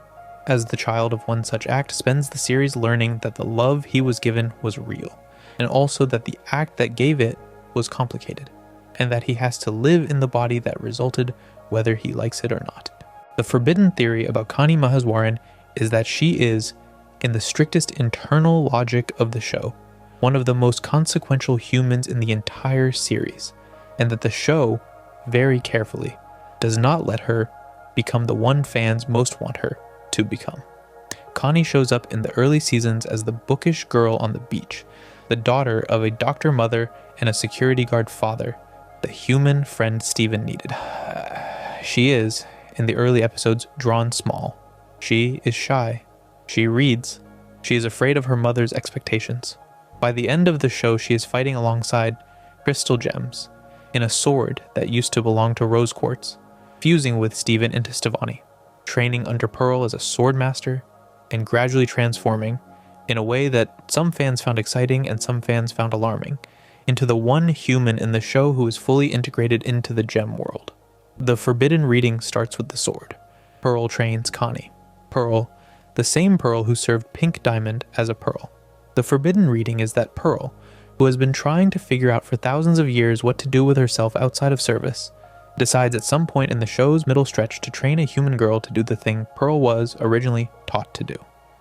as the child of one such act, spends the series learning that the love he was given was real, and also that the act that gave it was complicated, and that he has to live in the body that resulted whether he likes it or not. The forbidden theory about Connie Mahaswaran is that she is, in the strictest internal logic of the show, one of the most consequential humans in the entire series, and that the show, very carefully, does not let her become the one fans most want her to become. Connie shows up in the early seasons as the bookish girl on the beach, the daughter of a doctor mother and a security guard father, the human friend Steven needed. She is, in the early episodes, drawn small. She is shy. She reads. She is afraid of her mother's expectations. By the end of the show, she is fighting alongside crystal gems in a sword that used to belong to Rose Quartz, fusing with Steven into Stevonnie, training under Pearl as a sword master, and gradually transforming, in a way that some fans found exciting and some fans found alarming, into the one human in the show who is fully integrated into the gem world. The forbidden reading starts with the sword. Pearl trains Connie. Pearl, the same Pearl who served Pink Diamond as a Pearl. The forbidden reading is that Pearl, who has been trying to figure out for thousands of years what to do with herself outside of service, decides at some point in the show's middle stretch to train a human girl to do the thing Pearl was originally taught to do.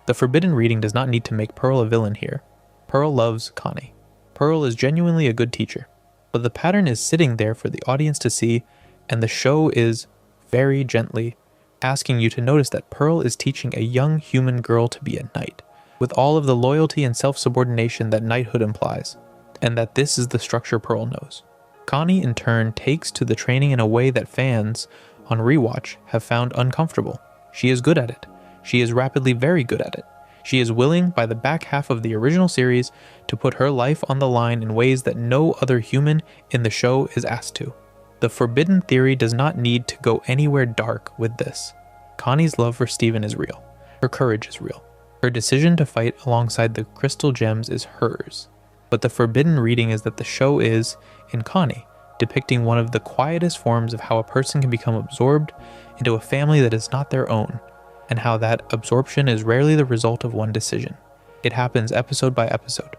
The forbidden reading does not need to make Pearl a villain here. Pearl loves Connie. Pearl is genuinely a good teacher, but the pattern is sitting there for the audience to see, and the show is, very gently, asking you to notice that Pearl is teaching a young human girl to be a knight, with all of the loyalty and self-subordination that knighthood implies, and that this is the structure Pearl knows. Connie, in turn, takes to the training in a way that fans, on rewatch, have found uncomfortable. She is good at it. She is rapidly very good at it. She is willing, by the back half of the original series, to put her life on the line in ways that no other human in the show is asked to. The forbidden theory does not need to go anywhere dark with this. Connie's love for Steven is real. Her courage is real. Her decision to fight alongside the crystal gems is hers. But the forbidden reading is that the show is, in Connie, depicting one of the quietest forms of how a person can become absorbed into a family that is not their own, and how that absorption is rarely the result of one decision. It happens episode by episode.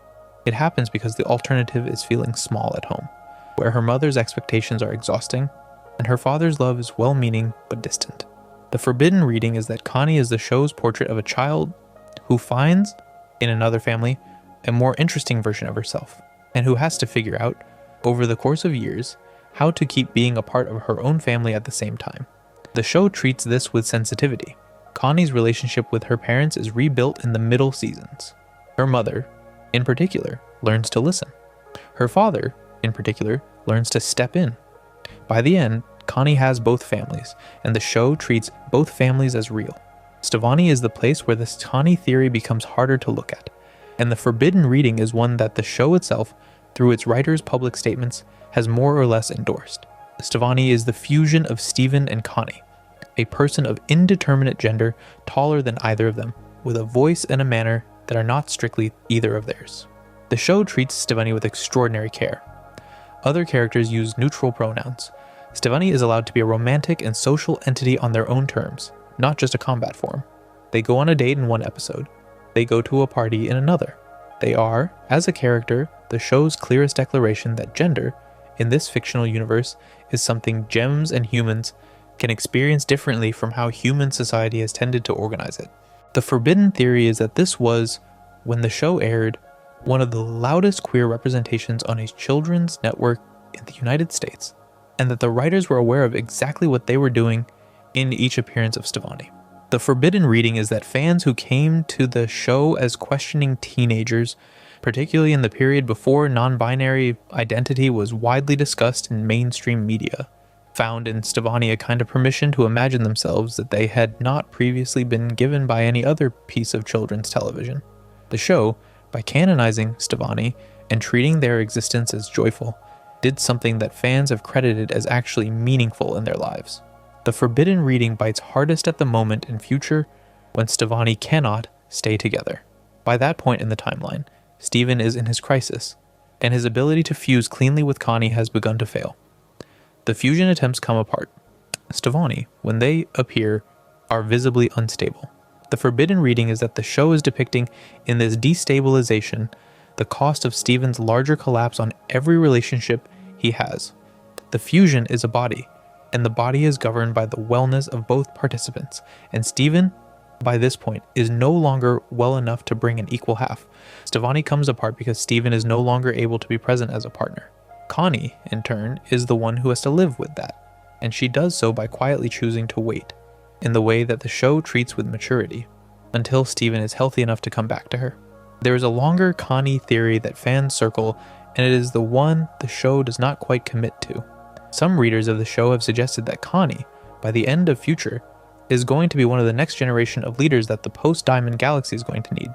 It happens because the alternative is feeling small at home, where her mother's expectations are exhausting, and her father's love is well-meaning but distant. The forbidden reading is that Connie is the show's portrait of a child who finds, in another family, a more interesting version of herself, and who has to figure out, over the course of years, how to keep being a part of her own family at the same time. The show treats this with sensitivity. Connie's relationship with her parents is rebuilt in the middle seasons. Her mother, in particular, learns to listen. Her father, in particular, learns to step in. By the end, Connie has both families, and the show treats both families as real. Stevonnie is the place where this Connie theory becomes harder to look at, and the forbidden reading is one that the show itself, through its writers' public statements, has more or less endorsed. Stevonnie is the fusion of Steven and Connie, a person of indeterminate gender, taller than either of them, with a voice and a manner that are not strictly either of theirs. The show treats Stevonnie with extraordinary care. Other characters use neutral pronouns. Stevonnie is allowed to be a romantic and social entity on their own terms, not just a combat form. They go on a date in one episode. They go to a party in another. They are, as a character, the show's clearest declaration that gender, in this fictional universe, is something gems and humans can experience differently from how human society has tended to organize it. The forbidden theory is that this was, when the show aired, one of the loudest queer representations on a children's network in the United States, and that the writers were aware of exactly what they were doing in each appearance of Stevonnie. The forbidden reading is that fans who came to the show as questioning teenagers, particularly in the period before non-binary identity was widely discussed in mainstream media, found in Stevonnie a kind of permission to imagine themselves that they had not previously been given by any other piece of children's television. The show, by canonizing Stevonnie and treating their existence as joyful, did something that fans have credited as actually meaningful in their lives. The forbidden reading bites hardest at the moment in future when Stevonnie cannot stay together. By that point in the timeline, Steven is in his crisis, and his ability to fuse cleanly with Connie has begun to fail. The fusion attempts come apart. Stevonnie, when they appear, are visibly unstable. The forbidden reading is that the show is depicting in this destabilization the cost of Steven's larger collapse on every relationship he has. The fusion is a body, and the body is governed by the wellness of both participants, and Steven, by this point, is no longer well enough to bring an equal half. Stevonnie comes apart because Steven is no longer able to be present as a partner. Connie, in turn, is the one who has to live with that. and she does so by quietly choosing to wait, in the way that the show treats with maturity, until Steven is healthy enough to come back to her. There is a longer Connie theory that fans circle, and it is the one the show does not quite commit to. Some readers of the show have suggested that Connie, by the end of Future, is going to be one of the next generation of leaders that the post-Diamond Galaxy is going to need.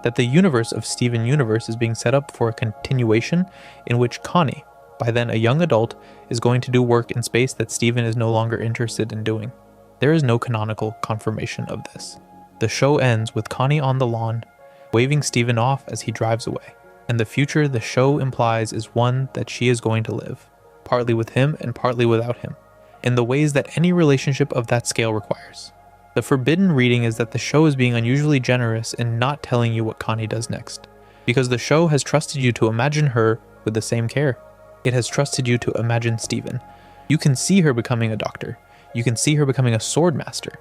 That the universe of Steven Universe is being set up for a continuation in which Connie, by then a young adult, is going to do work in space that Steven is no longer interested in doing. There is no canonical confirmation of this. The show ends with Connie on the lawn, waving Steven off as he drives away, and the future the show implies is one that she is going to live, partly with him and partly without him, in the ways that any relationship of that scale requires. The forbidden reading is that the show is being unusually generous in not telling you what Connie does next, because the show has trusted you to imagine her with the same care. It has trusted you to imagine Steven. You can see her becoming a doctor. You can see her becoming a sword master.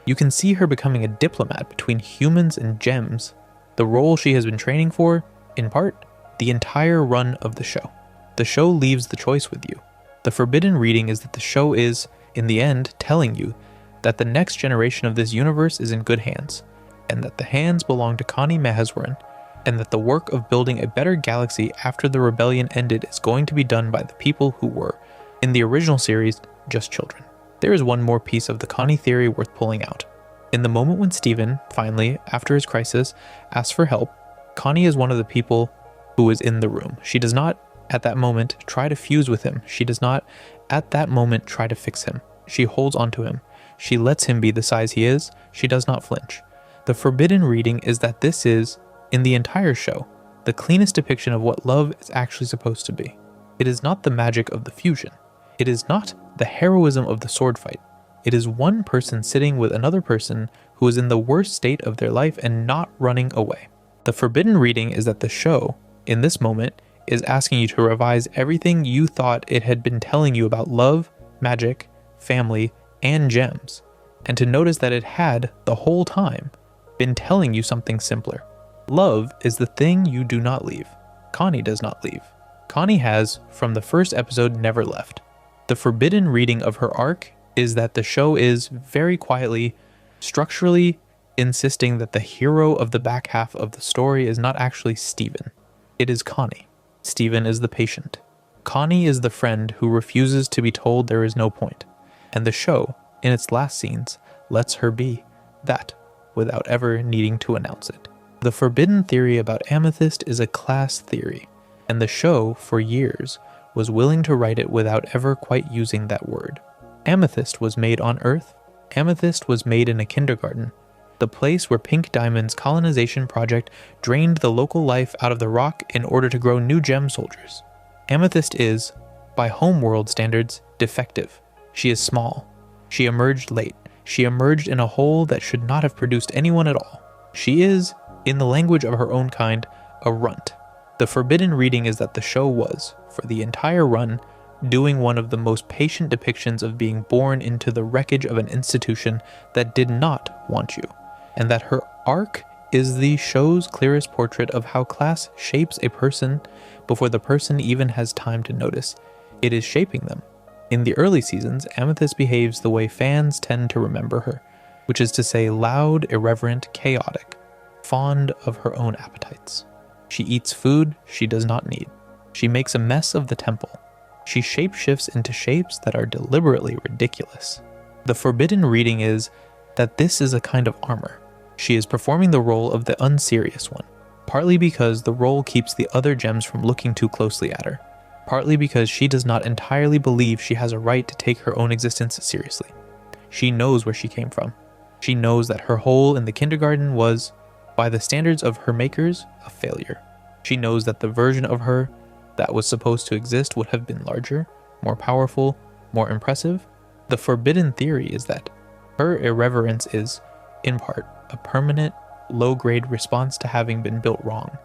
You can see her becoming a diplomat between humans and gems, the role she has been training for, in part, the entire run of the show. The show leaves the choice with you. The forbidden reading is that the show is, in the end, telling you that the next generation of this universe is in good hands, and that the hands belong to Connie Mahaswaran, and that the work of building a better galaxy after the rebellion ended is going to be done by the people who were, in the original series, just children. There is one more piece of the Connie theory worth pulling out. In the moment when Steven, finally, after his crisis, asks for help, Connie is one of the people who is in the room. She does not, at that moment, try to fuse with him. She does not, at that moment, try to fix him. She holds onto him. She lets him be the size he is. She does not flinch. The forbidden reading is that this is, in the entire show, the cleanest depiction of what love is actually supposed to be. It is not the magic of the fusion. It is not the heroism of the sword fight. It is one person sitting with another person who is in the worst state of their life and not running away. The forbidden reading is that the show, in this moment, is asking you to revise everything you thought it had been telling you about love, magic, family, and gems, and to notice that it had, the whole time, been telling you something simpler. Love is the thing you do not leave. Connie does not leave. Connie has, from the first episode, never left. The forbidden reading of her arc is that the show is, very quietly, structurally insisting that the hero of the back half of the story is not actually Steven. It is Connie. Steven is the patient. Connie is the friend who refuses to be told there is no point. And the show, in its last scenes, lets her be that, without ever needing to announce it. The forbidden theory about Amethyst is a class theory, and the show, for years, was willing to write it without ever quite using that word. Amethyst was made on Earth. Amethyst was made in a kindergarten, the place where Pink Diamond's colonization project drained the local life out of the rock in order to grow new gem soldiers. Amethyst is, by homeworld standards, defective. She is small. She emerged late. She emerged in a hole that should not have produced anyone at all. She is, in the language of her own kind, a runt. The forbidden reading is that the show was, for the entire run, doing one of the most patient depictions of being born into the wreckage of an institution that did not want you, and that her arc is the show's clearest portrait of how class shapes a person before the person even has time to notice. It is shaping them. In the early seasons, Amethyst behaves the way fans tend to remember her, which is to say loud, irreverent, chaotic, fond of her own appetites. She eats food she does not need. She makes a mess of the temple. She shapeshifts into shapes that are deliberately ridiculous. The forbidden reading is that this is a kind of armor. She is performing the role of the unserious one, partly because the role keeps the other gems from looking too closely at her, partly because she does not entirely believe she has a right to take her own existence seriously. She knows where she came from. She knows that her hole in the kindergarten was, by the standards of her makers, a failure. She knows that the version of her that was supposed to exist would have been larger, more powerful, more impressive. The forbidden theory is that her irreverence is, in part, a permanent, low-grade response to having been built wrong,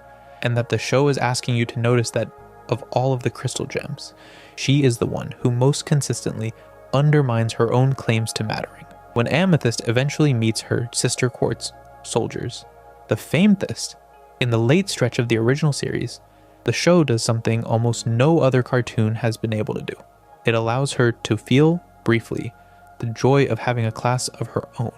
and that the show is asking you to notice that of all of the crystal gems, she is the one who most consistently undermines her own claims to mattering. When Amethyst eventually meets her sister Quartz, soldiers, the Famethist, in the late stretch of the original series, the show does something almost no other cartoon has been able to do. It allows her to feel briefly, the joy of having a class of her own.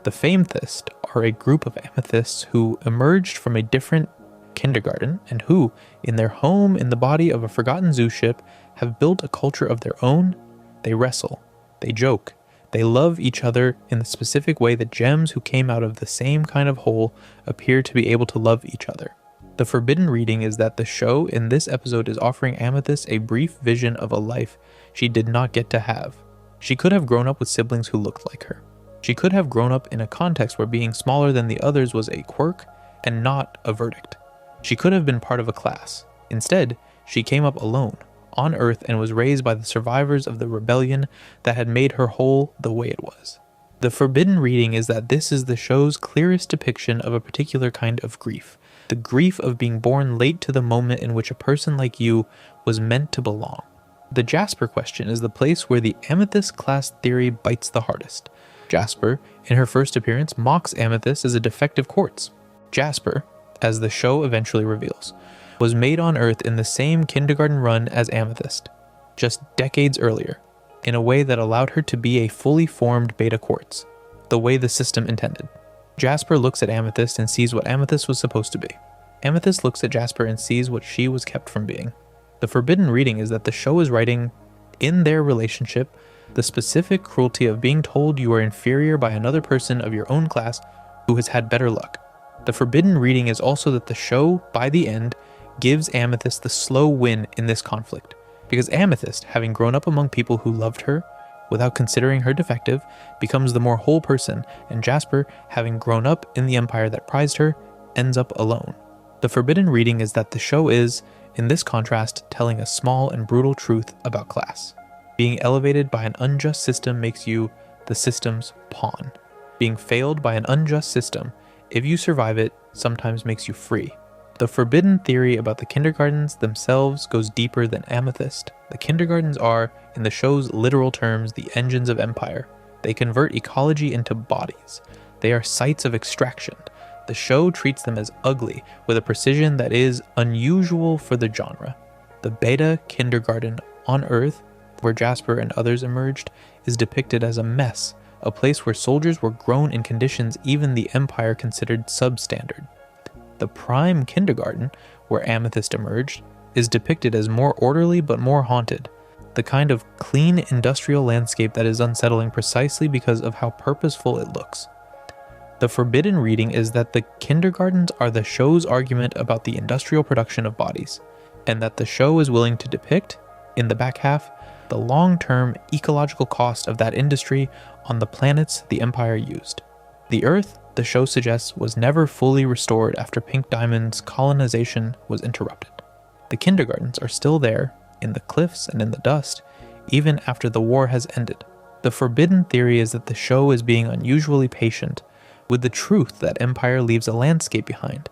The Famethyst are a group of amethysts who emerged from a different kindergarten and who, in their home in the body of a forgotten zoo ship, have built a culture of their own. They wrestle, they joke, they love each other in the specific way that gems who came out of the same kind of hole appear to be able to love each other. The forbidden reading is that the show in this episode is offering Amethyst a brief vision of a life she did not get to have. She could have grown up with siblings who looked like her. She could have grown up in a context where being smaller than the others was a quirk and not a verdict. She could have been part of a class. Instead, she came up alone, on Earth, and was raised by the survivors of the rebellion that had made her whole the way it was. The forbidden reading is that this is the show's clearest depiction of a particular kind of grief. The grief of being born late to the moment in which a person like you was meant to belong. The Jasper question is the place where the Amethyst class theory bites the hardest. Jasper, in her first appearance, mocks Amethyst as a defective quartz. Jasper, as the show eventually reveals, was made on Earth in the same kindergarten run as Amethyst, just decades earlier, in a way that allowed her to be a fully formed beta quartz, the way the system intended. Jasper looks at Amethyst and sees what Amethyst was supposed to be. Amethyst looks at Jasper and sees what she was kept from being. The forbidden reading is that the show is writing, in their relationship, the specific cruelty of being told you are inferior by another person of your own class who has had better luck. The forbidden reading is also that the show, by the end, gives Amethyst the slow win in this conflict, because Amethyst, having grown up among people who loved her, without considering her defective, becomes the more whole person, and Jasper, having grown up in the empire that prized her, ends up alone. The forbidden reading is that the show is, in this contrast, telling a small and brutal truth about class. Being elevated by an unjust system makes you the system's pawn. Being failed by an unjust system, if you survive it, sometimes makes you free. The forbidden theory about the kindergartens themselves goes deeper than Amethyst. The kindergartens are, in the show's literal terms, the engines of empire. They convert ecology into bodies. They are sites of extraction. The show treats them as ugly, with a precision that is unusual for the genre. The beta kindergarten on Earth, where Jasper and others emerged, is depicted as a mess, a place where soldiers were grown in conditions even the Empire considered substandard. The prime kindergarten, where Amethyst emerged, is depicted as more orderly but more haunted, the kind of clean industrial landscape that is unsettling precisely because of how purposeful it looks. The forbidden reading is that the kindergartens are the show's argument about the industrial production of bodies, and that the show is willing to depict, in the back half, the long-term ecological cost of that industry on the planets the Empire used. The Earth, the show suggests, was never fully restored after Pink Diamond's colonization was interrupted. The kindergartens are still there, in the cliffs and in the dust, even after the war has ended. The forbidden theory is that the show is being unusually patient with the truth that Empire leaves a landscape behind,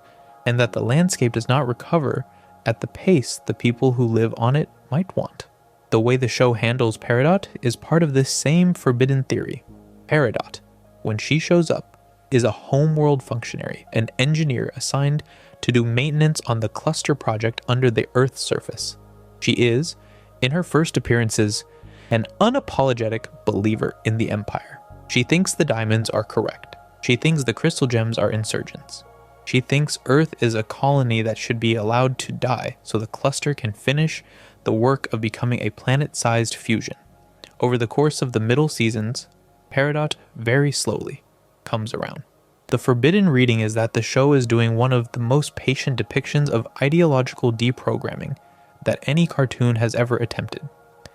and that the landscape does not recover at the pace the people who live on it might want. The way the show handles Peridot is part of this same forbidden theory. Peridot, when she shows up, is a homeworld functionary, an engineer assigned to do maintenance on the cluster project under the Earth's surface. She is, in her first appearances, an unapologetic believer in the Empire. She thinks the diamonds are correct. She thinks the crystal gems are insurgents. She thinks Earth is a colony that should be allowed to die so the cluster can finish the work of becoming a planet-sized fusion. Over the course of the middle seasons, Peridot very slowly comes around. The forbidden reading is that the show is doing one of the most patient depictions of ideological deprogramming that any cartoon has ever attempted,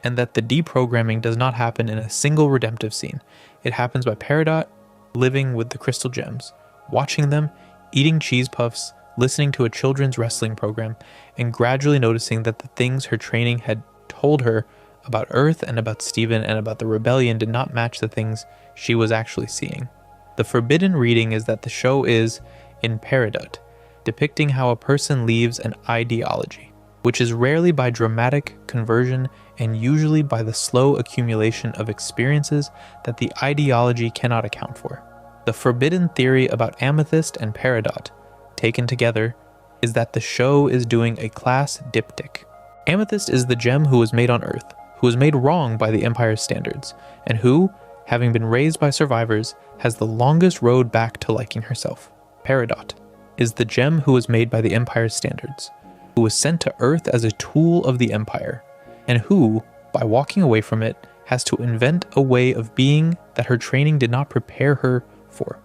and that the deprogramming does not happen in a single redemptive scene. It happens by Peridot living with the crystal gems, watching them, eating cheese puffs, listening to a children's wrestling program, and gradually noticing that the things her training had told her about Earth and about Steven and about the rebellion did not match the things she was actually seeing. The forbidden reading is that the show is, in Peridot, depicting how a person leaves an ideology, which is rarely by dramatic conversion and usually by the slow accumulation of experiences that the ideology cannot account for. The forbidden theory about Amethyst and Peridot, taken together, is that the show is doing a class diptych. Amethyst is the gem who was made on Earth, who was made wrong by the Empire's standards, and who, having been raised by survivors, has the longest road back to liking herself. Peridot is the gem who was made by the Empire's standards, who was sent to Earth as a tool of the Empire, and who, by walking away from it, has to invent a way of being that her training did not prepare her for.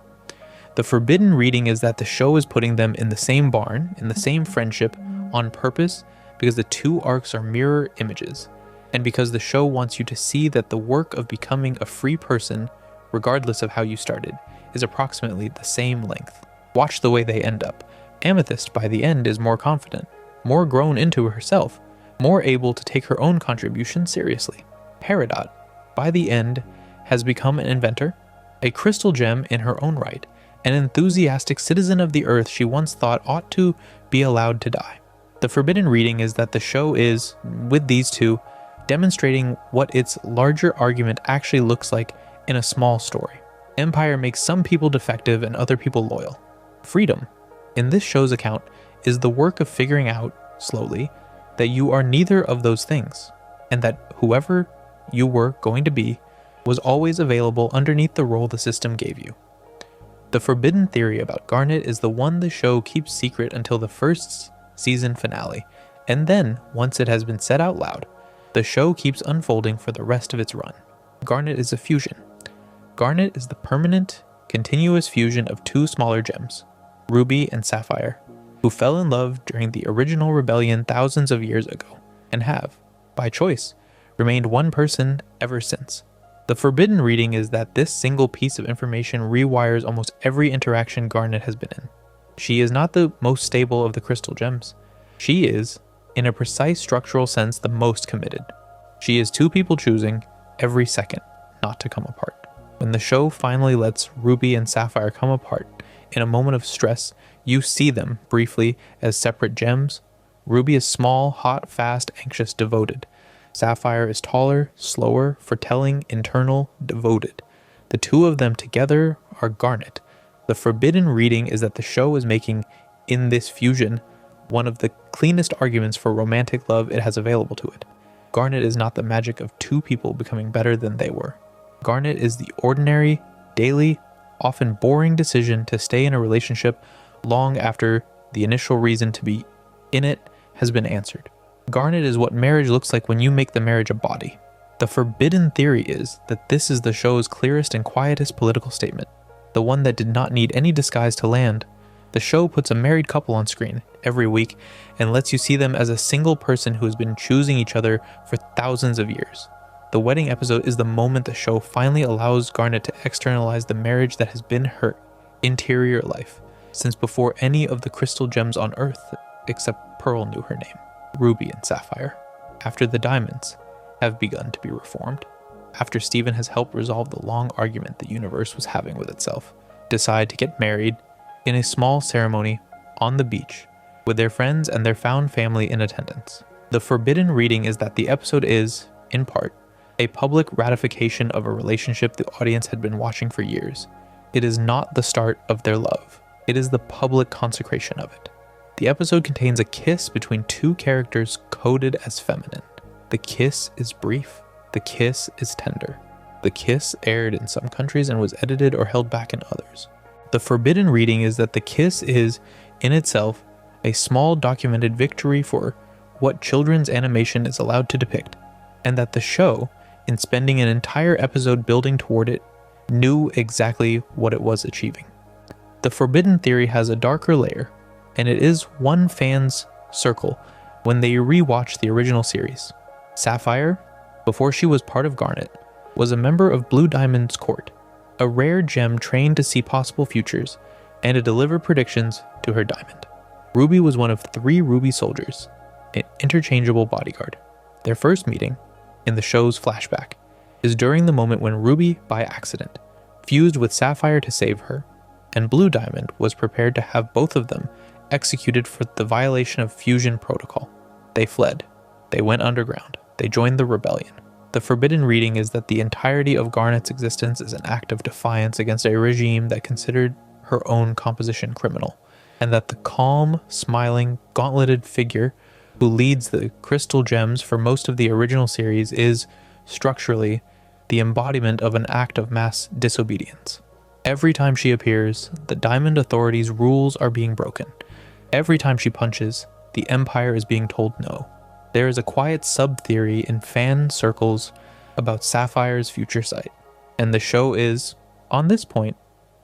The forbidden reading is that the show is putting them in the same barn, in the same friendship, on purpose, because the two arcs are mirror images, and because the show wants you to see that the work of becoming a free person, regardless of how you started, is approximately the same length. Watch the way they end up. Amethyst, by the end, is more confident, more grown into herself, more able to take her own contribution seriously. Peridot, by the end, has become an inventor, a crystal gem in her own right, an enthusiastic citizen of the Earth she once thought ought to be allowed to die. The forbidden reading is that the show is, with these two, demonstrating what its larger argument actually looks like in a small story. Empire makes some people defective and other people loyal. Freedom, in this show's account, is the work of figuring out, slowly, that you are neither of those things, and that whoever you were going to be was always available underneath the role the system gave you. The forbidden theory about Garnet is the one the show keeps secret until the first season finale, and then, once it has been said out loud, the show keeps unfolding for the rest of its run. Garnet is a fusion. Garnet is the permanent, continuous fusion of two smaller gems, Ruby and Sapphire, who fell in love during the original rebellion thousands of years ago, and have, by choice, remained one person ever since. The forbidden reading is that this single piece of information rewires almost every interaction Garnet has been in. She is not the most stable of the crystal gems. She is, in a precise structural sense, the most committed. She is two people choosing, every second, not to come apart. When the show finally lets Ruby and Sapphire come apart, in a moment of stress, you see them, briefly, as separate gems. Ruby is small, hot, fast, anxious, devoted. Sapphire is taller, slower, foretelling, internal, devoted. The two of them together are Garnet. The forbidden reading is that the show is making, in this fusion, one of the cleanest arguments for romantic love it has available to it. Garnet is not the magic of two people becoming better than they were. Garnet is the ordinary, daily, often boring decision to stay in a relationship long after the initial reason to be in it has been answered. Garnet is what marriage looks like when you make the marriage a body. The forbidden theory is that this is the show's clearest and quietest political statement, the one that did not need any disguise to land. The show puts a married couple on screen every week and lets you see them as a single person who has been choosing each other for thousands of years. The wedding episode is the moment the show finally allows Garnet to externalize the marriage that has been her interior life, since before any of the crystal gems on Earth, except Pearl, knew her name. Ruby and Sapphire, after the diamonds, have begun to be reformed. After Steven has helped resolve the long argument the universe was having with itself, decide to get married in a small ceremony on the beach with their friends and their found family in attendance. The forbidden reading is that the episode is, in part, a public ratification of a relationship the audience had been watching for years. It is not the start of their love. It is the public consecration of it. The episode contains a kiss between two characters coded as feminine. The kiss is brief. The kiss is tender. The kiss aired in some countries and was edited or held back in others. The forbidden reading is that the kiss is, in itself, a small documented victory for what children's animation is allowed to depict, and that the show, in spending an entire episode building toward it, knew exactly what it was achieving. The forbidden theory has a darker layer, and it is one fan's circle when they rewatch the original series. Sapphire, before she was part of Garnet, was a member of Blue Diamond's court, a rare gem trained to see possible futures and to deliver predictions to her diamond. Ruby was one of 3 Ruby soldiers, an interchangeable bodyguard. Their first meeting, in the show's flashback, is during the moment when Ruby, by accident, fused with Sapphire to save her, and Blue Diamond was prepared to have both of them executed for the violation of fusion protocol. They fled. They went underground. They joined the rebellion. The forbidden reading is that the entirety of Garnet's existence is an act of defiance against a regime that considered her own composition criminal, and that the calm, smiling, gauntleted figure who leads the crystal gems for most of the original series, is, structurally, the embodiment of an act of mass disobedience. Every time she appears, the Diamond Authority's rules are being broken. Every time she punches, the Empire is being told no. There is a quiet sub-theory in fan circles about Sapphire's future sight, and the show is, on this point,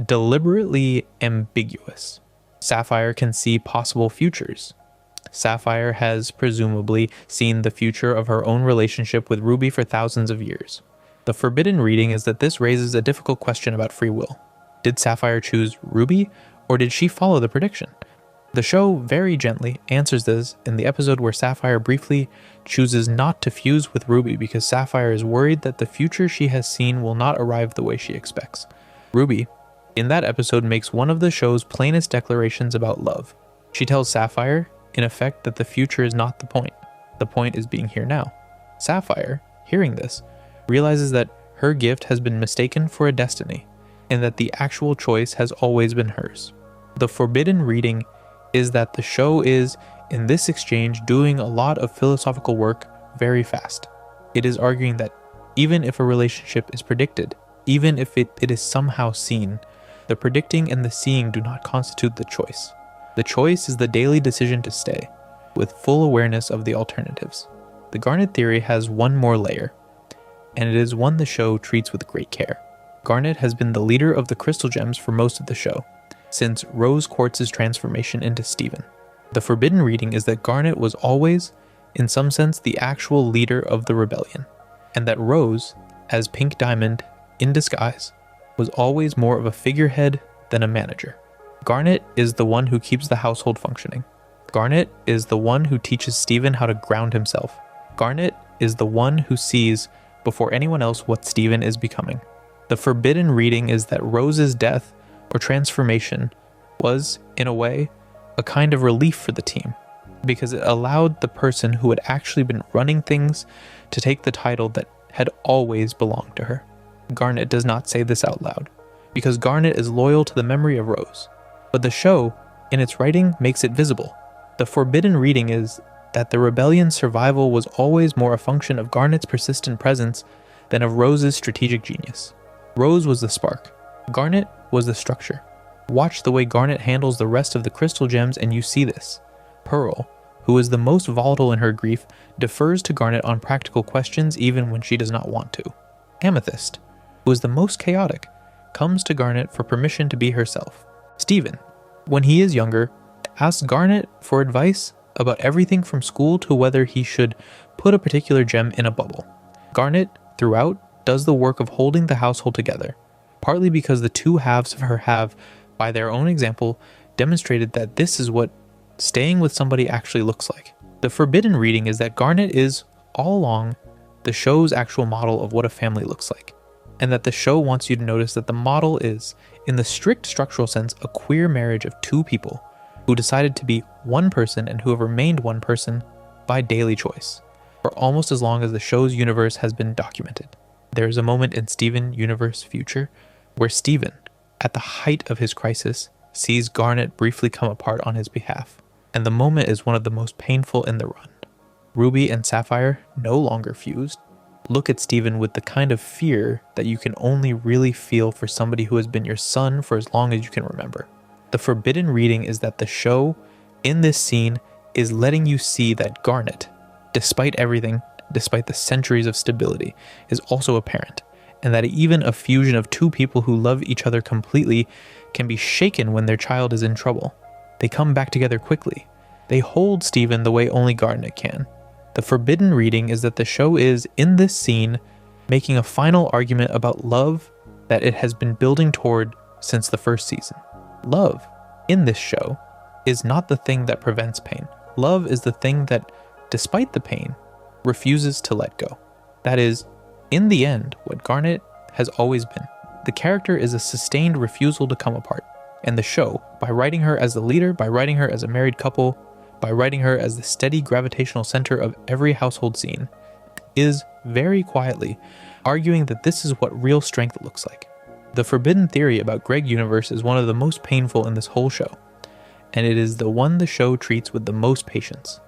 deliberately ambiguous. Sapphire can see possible futures. Sapphire has presumably seen the future of her own relationship with Ruby for thousands of years. The forbidden reading is that this raises a difficult question about free will. Did Sapphire choose Ruby, or did she follow the prediction? The show very gently answers this in the episode where Sapphire briefly chooses not to fuse with Ruby because Sapphire is worried that the future she has seen will not arrive the way she expects. Ruby, in that episode, makes one of the show's plainest declarations about love. She tells Sapphire, in effect, that the future is not the point. The point is being here now. Sapphire, hearing this, realizes that her gift has been mistaken for a destiny, and that the actual choice has always been hers. The forbidden reading is that the show is, in this exchange, doing a lot of philosophical work very fast. It is arguing that even if a relationship is predicted, even if it is somehow seen, the predicting and the seeing do not constitute the choice. The choice is the daily decision to stay, with full awareness of the alternatives. The Garnet theory has one more layer, and it is one the show treats with great care. Garnet has been the leader of the crystal gems for most of the show, since Rose Quartz's transformation into Steven. The forbidden reading is that Garnet was always, in some sense, the actual leader of the rebellion, and that Rose, as Pink Diamond, in disguise, was always more of a figurehead than a manager. Garnet is the one who keeps the household functioning. Garnet is the one who teaches Steven how to ground himself. Garnet is the one who sees, before anyone else, what Steven is becoming. The forbidden reading is that Rose's death or transformation was, in a way, a kind of relief for the team, because it allowed the person who had actually been running things to take the title that had always belonged to her. Garnet does not say this out loud, because Garnet is loyal to the memory of Rose, but the show, in its writing, makes it visible. The forbidden reading is that the rebellion's survival was always more a function of Garnet's persistent presence than of Rose's strategic genius. Rose was the spark. Garnet was the structure. Watch the way Garnet handles the rest of the crystal gems and you see this. Pearl, who is the most volatile in her grief, defers to Garnet on practical questions even when she does not want to. Amethyst, who is the most chaotic, comes to Garnet for permission to be herself. Steven, when he is younger, asks Garnet for advice about everything from school to whether he should put a particular gem in a bubble. Garnet, throughout, does the work of holding the household together, partly because the two halves of her have, by their own example, demonstrated that this is what staying with somebody actually looks like. The forbidden reading is that Garnet is, all along, the show's actual model of what a family looks like, and that the show wants you to notice that the model is, in the strict structural sense, a queer marriage of two people who decided to be one person and who have remained one person by daily choice, for almost as long as the show's universe has been documented. There is a moment in Steven Universe Future where Steven, at the height of his crisis, sees Garnet briefly come apart on his behalf, and the moment is one of the most painful in the run. Ruby and Sapphire, no longer fused, look at Steven with the kind of fear that you can only really feel for somebody who has been your son for as long as you can remember. The forbidden reading is that the show, in this scene, is letting you see that Garnet, despite everything, despite the centuries of stability, is also a parent, and that even a fusion of two people who love each other completely can be shaken when their child is in trouble. They come back together quickly. They hold Steven the way only Garnet can. The forbidden reading is that the show is, in this scene, making a final argument about love that it has been building toward since the first season. Love, in this show, is not the thing that prevents pain. Love is the thing that, despite the pain, refuses to let go. That is, in the end, what Garnet has always been. The character is a sustained refusal to come apart, and the show, by writing her as the leader, by writing her as a married couple, by writing her as the steady gravitational center of every household scene, is, very quietly, arguing that this is what real strength looks like. The forbidden theory about Greg Universe is one of the most painful in this whole show, and it is the one the show treats with the most patience.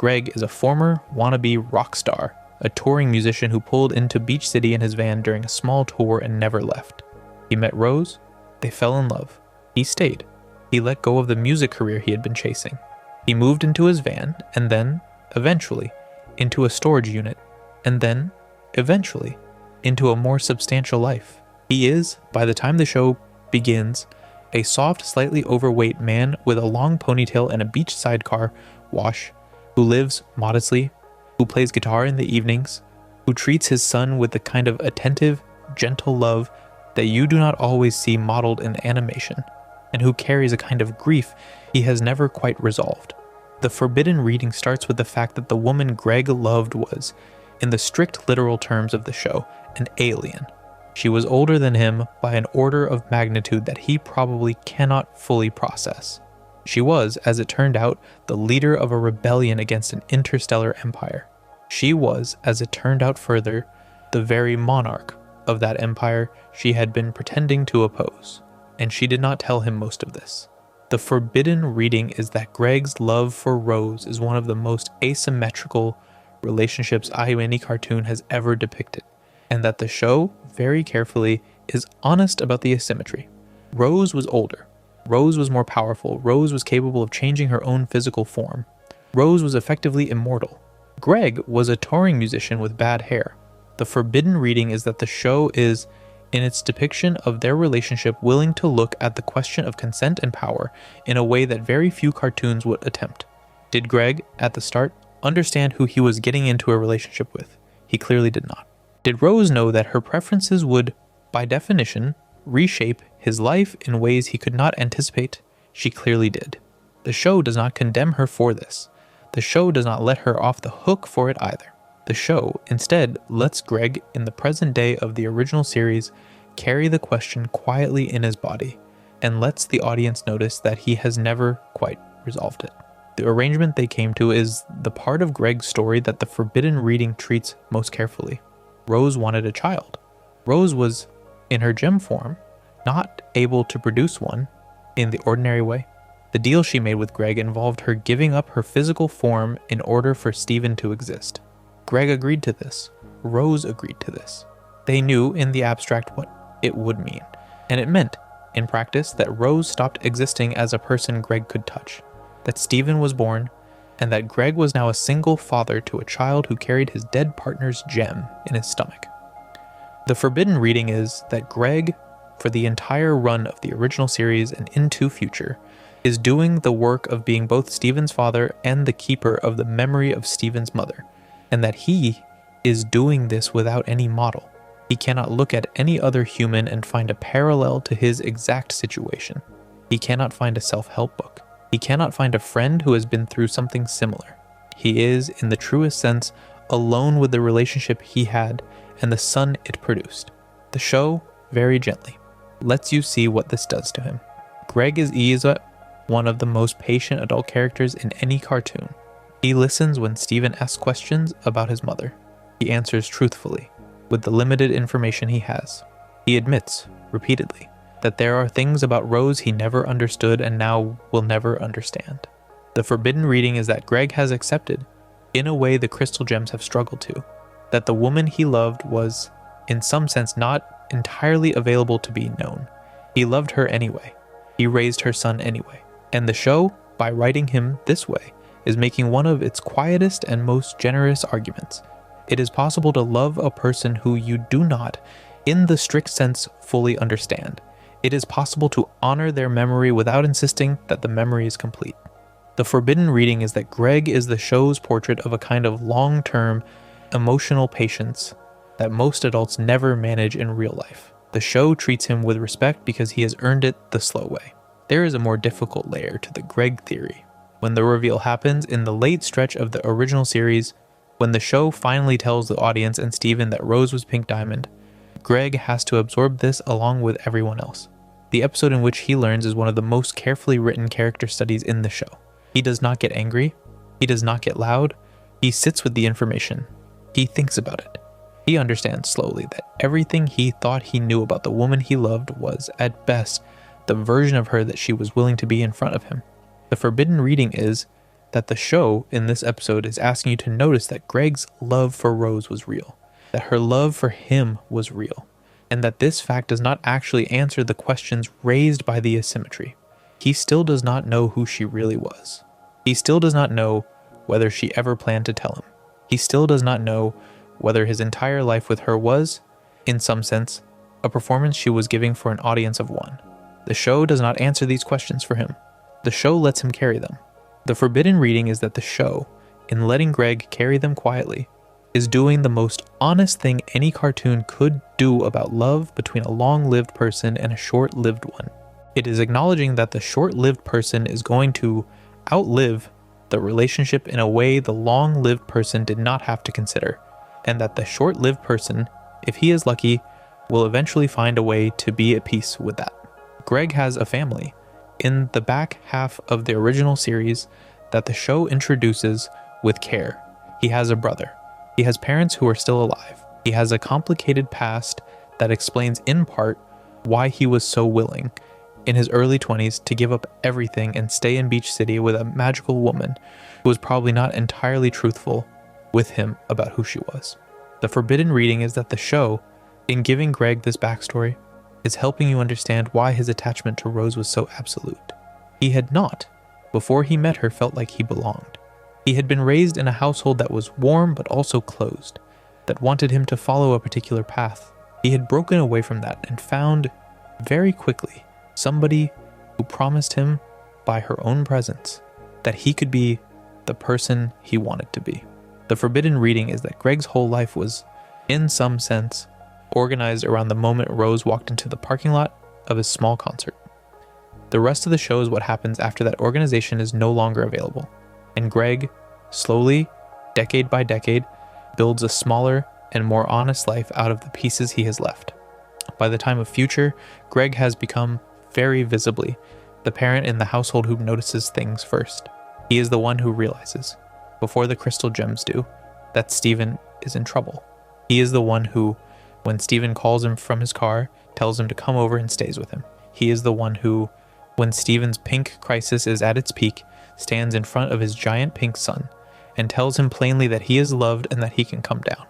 Greg is a former wannabe rock star, a touring musician who pulled into Beach City in his van during a small tour and never left. He met Rose, they fell in love. He stayed. He let go of the music career he had been chasing. He moved into his van, and then, eventually, into a storage unit, and then, eventually, into a more substantial life. He is, by the time the show begins, a soft, slightly overweight man with a long ponytail and a beach sidecar wash, who lives modestly, who plays guitar in the evenings, who treats his son with the kind of attentive, gentle love that you do not always see modeled in animation, and who carries a kind of grief he has never quite resolved. The forbidden reading starts with the fact that the woman Greg loved was, in the strict literal terms of the show, an alien. She was older than him by an order of magnitude that he probably cannot fully process. She was, as it turned out, the leader of a rebellion against an interstellar empire. She was, as it turned out further, the very monarch of that empire she had been pretending to oppose, and she did not tell him most of this. The forbidden reading is that Greg's love for Rose is one of the most asymmetrical relationships any cartoon has ever depicted, and that the show, very carefully, is honest about the asymmetry. Rose was older. Rose was more powerful. Rose was capable of changing her own physical form. Rose was effectively immortal. Greg was a touring musician with bad hair. The forbidden reading is that the show is, in its depiction of their relationship, willing to look at the question of consent and power in a way that very few cartoons would attempt. Did Greg, at the start, understand who he was getting into a relationship with? He clearly did not. Did Rose know that her preferences would, by definition, reshape his life in ways he could not anticipate? She clearly did. The show does not condemn her for this. The show does not let her off the hook for it either. The show, instead, lets Greg, in the present day of the original series, carry the question quietly in his body, and lets the audience notice that he has never quite resolved it. The arrangement they came to is the part of Greg's story that the forbidden reading treats most carefully. Rose wanted a child. Rose was, in her gem form, not able to produce one in the ordinary way. The deal she made with Greg involved her giving up her physical form in order for Steven to exist. Greg agreed to this. Rose agreed to this. They knew in the abstract what it would mean, and it meant, in practice, that Rose stopped existing as a person Greg could touch, that Steven was born, and that Greg was now a single father to a child who carried his dead partner's gem in his stomach. The forbidden reading is that Greg, for the entire run of the original series and into future, is doing the work of being both Steven's father and the keeper of the memory of Steven's mother, and that he is doing this without any model. He cannot look at any other human and find a parallel to his exact situation. He cannot find a self-help book. He cannot find a friend who has been through something similar. He is, in the truest sense, alone with the relationship he had and the son it produced. The show, very gently, lets you see what this does to him. Greg is one of the most patient adult characters in any cartoon. He listens when Steven asks questions about his mother. He answers truthfully, with the limited information he has. He admits, repeatedly, that there are things about Rose he never understood and now will never understand. The forbidden reading is that Greg has accepted, in a way the crystal gems have struggled to, that the woman he loved was, in some sense, not entirely available to be known. He loved her anyway. He raised her son anyway. And the show, by writing him this way, is making one of its quietest and most generous arguments. It is possible to love a person who you do not, in the strict sense, fully understand. It is possible to honor their memory without insisting that the memory is complete. The forbidden reading is that Greg is the show's portrait of a kind of long-term, emotional patience that most adults never manage in real life. The show treats him with respect because he has earned it the slow way. There is a more difficult layer to the Greg theory. When the reveal happens in the late stretch of the original series, when the show finally tells the audience and Steven that Rose was Pink Diamond, Greg has to absorb this along with everyone else. The episode in which he learns is one of the most carefully written character studies in the show. He does not get angry. He does not get loud. He sits with the information. He thinks about it. He understands slowly that everything he thought he knew about the woman he loved was, at best, the version of her that she was willing to be in front of him. The forbidden reading is that the show in this episode is asking you to notice that Greg's love for Rose was real, that her love for him was real, and that this fact does not actually answer the questions raised by the asymmetry. He still does not know who she really was. He still does not know whether she ever planned to tell him. He still does not know whether his entire life with her was, in some sense, a performance she was giving for an audience of one. The show does not answer these questions for him. The show lets him carry them. The forbidden reading is that the show, in letting Greg carry them quietly, is doing the most honest thing any cartoon could do about love between a long-lived person and a short-lived one. It is acknowledging that the short-lived person is going to outlive the relationship in a way the long-lived person did not have to consider, and that the short-lived person, if he is lucky, will eventually find a way to be at peace with that. Greg has a family. In the back half of the original series that the show introduces with care, he has a brother. He has parents who are still alive. He has a complicated past that explains in part why he was so willing in his early 20s to give up everything and stay in Beach City with a magical woman who was probably not entirely truthful with him about who she was. The forbidden reading is that the show, in giving Greg this backstory, is helping you understand why his attachment to Rose was so absolute. He had not, before he met her, felt like he belonged. He had been raised in a household that was warm but also closed, that wanted him to follow a particular path. He had broken away from that and found, very quickly, somebody who promised him, by her own presence, that he could be the person he wanted to be. The forbidden reading is that Greg's whole life was, in some sense, organized around the moment Rose walked into the parking lot of his small concert. The rest of the show is what happens after that organization is no longer available, and Greg, slowly, decade by decade, builds a smaller and more honest life out of the pieces he has left. By the time of Future, Greg has become, very visibly, the parent in the household who notices things first. He is the one who realizes, before the crystal gems do, that Steven is in trouble. He is the one who, when Steven calls him from his car, tells him to come over and stays with him. He is the one who, when Steven's pink crisis is at its peak, stands in front of his giant pink sun and tells him plainly that he is loved and that he can come down.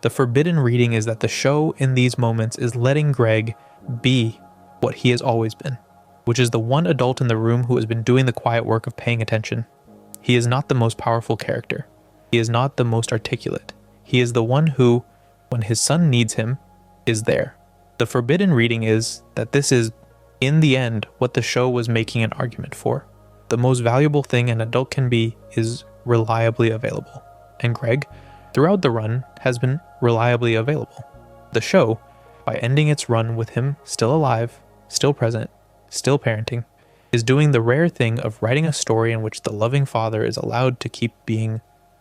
The forbidden reading is that the show in these moments is letting Greg be what he has always been, which is the one adult in the room who has been doing the quiet work of paying attention. He is not the most powerful character. He is not the most articulate. He is the one who, when his son needs him, is there. The forbidden reading is that this is, in the end, what the show was making an argument for. The most valuable thing an adult can be is reliably available. And Greg, throughout the run, has been reliably available. The show, by ending its run with him still alive, still present, still parenting, is doing the rare thing of writing a story in which the loving father is allowed to keep being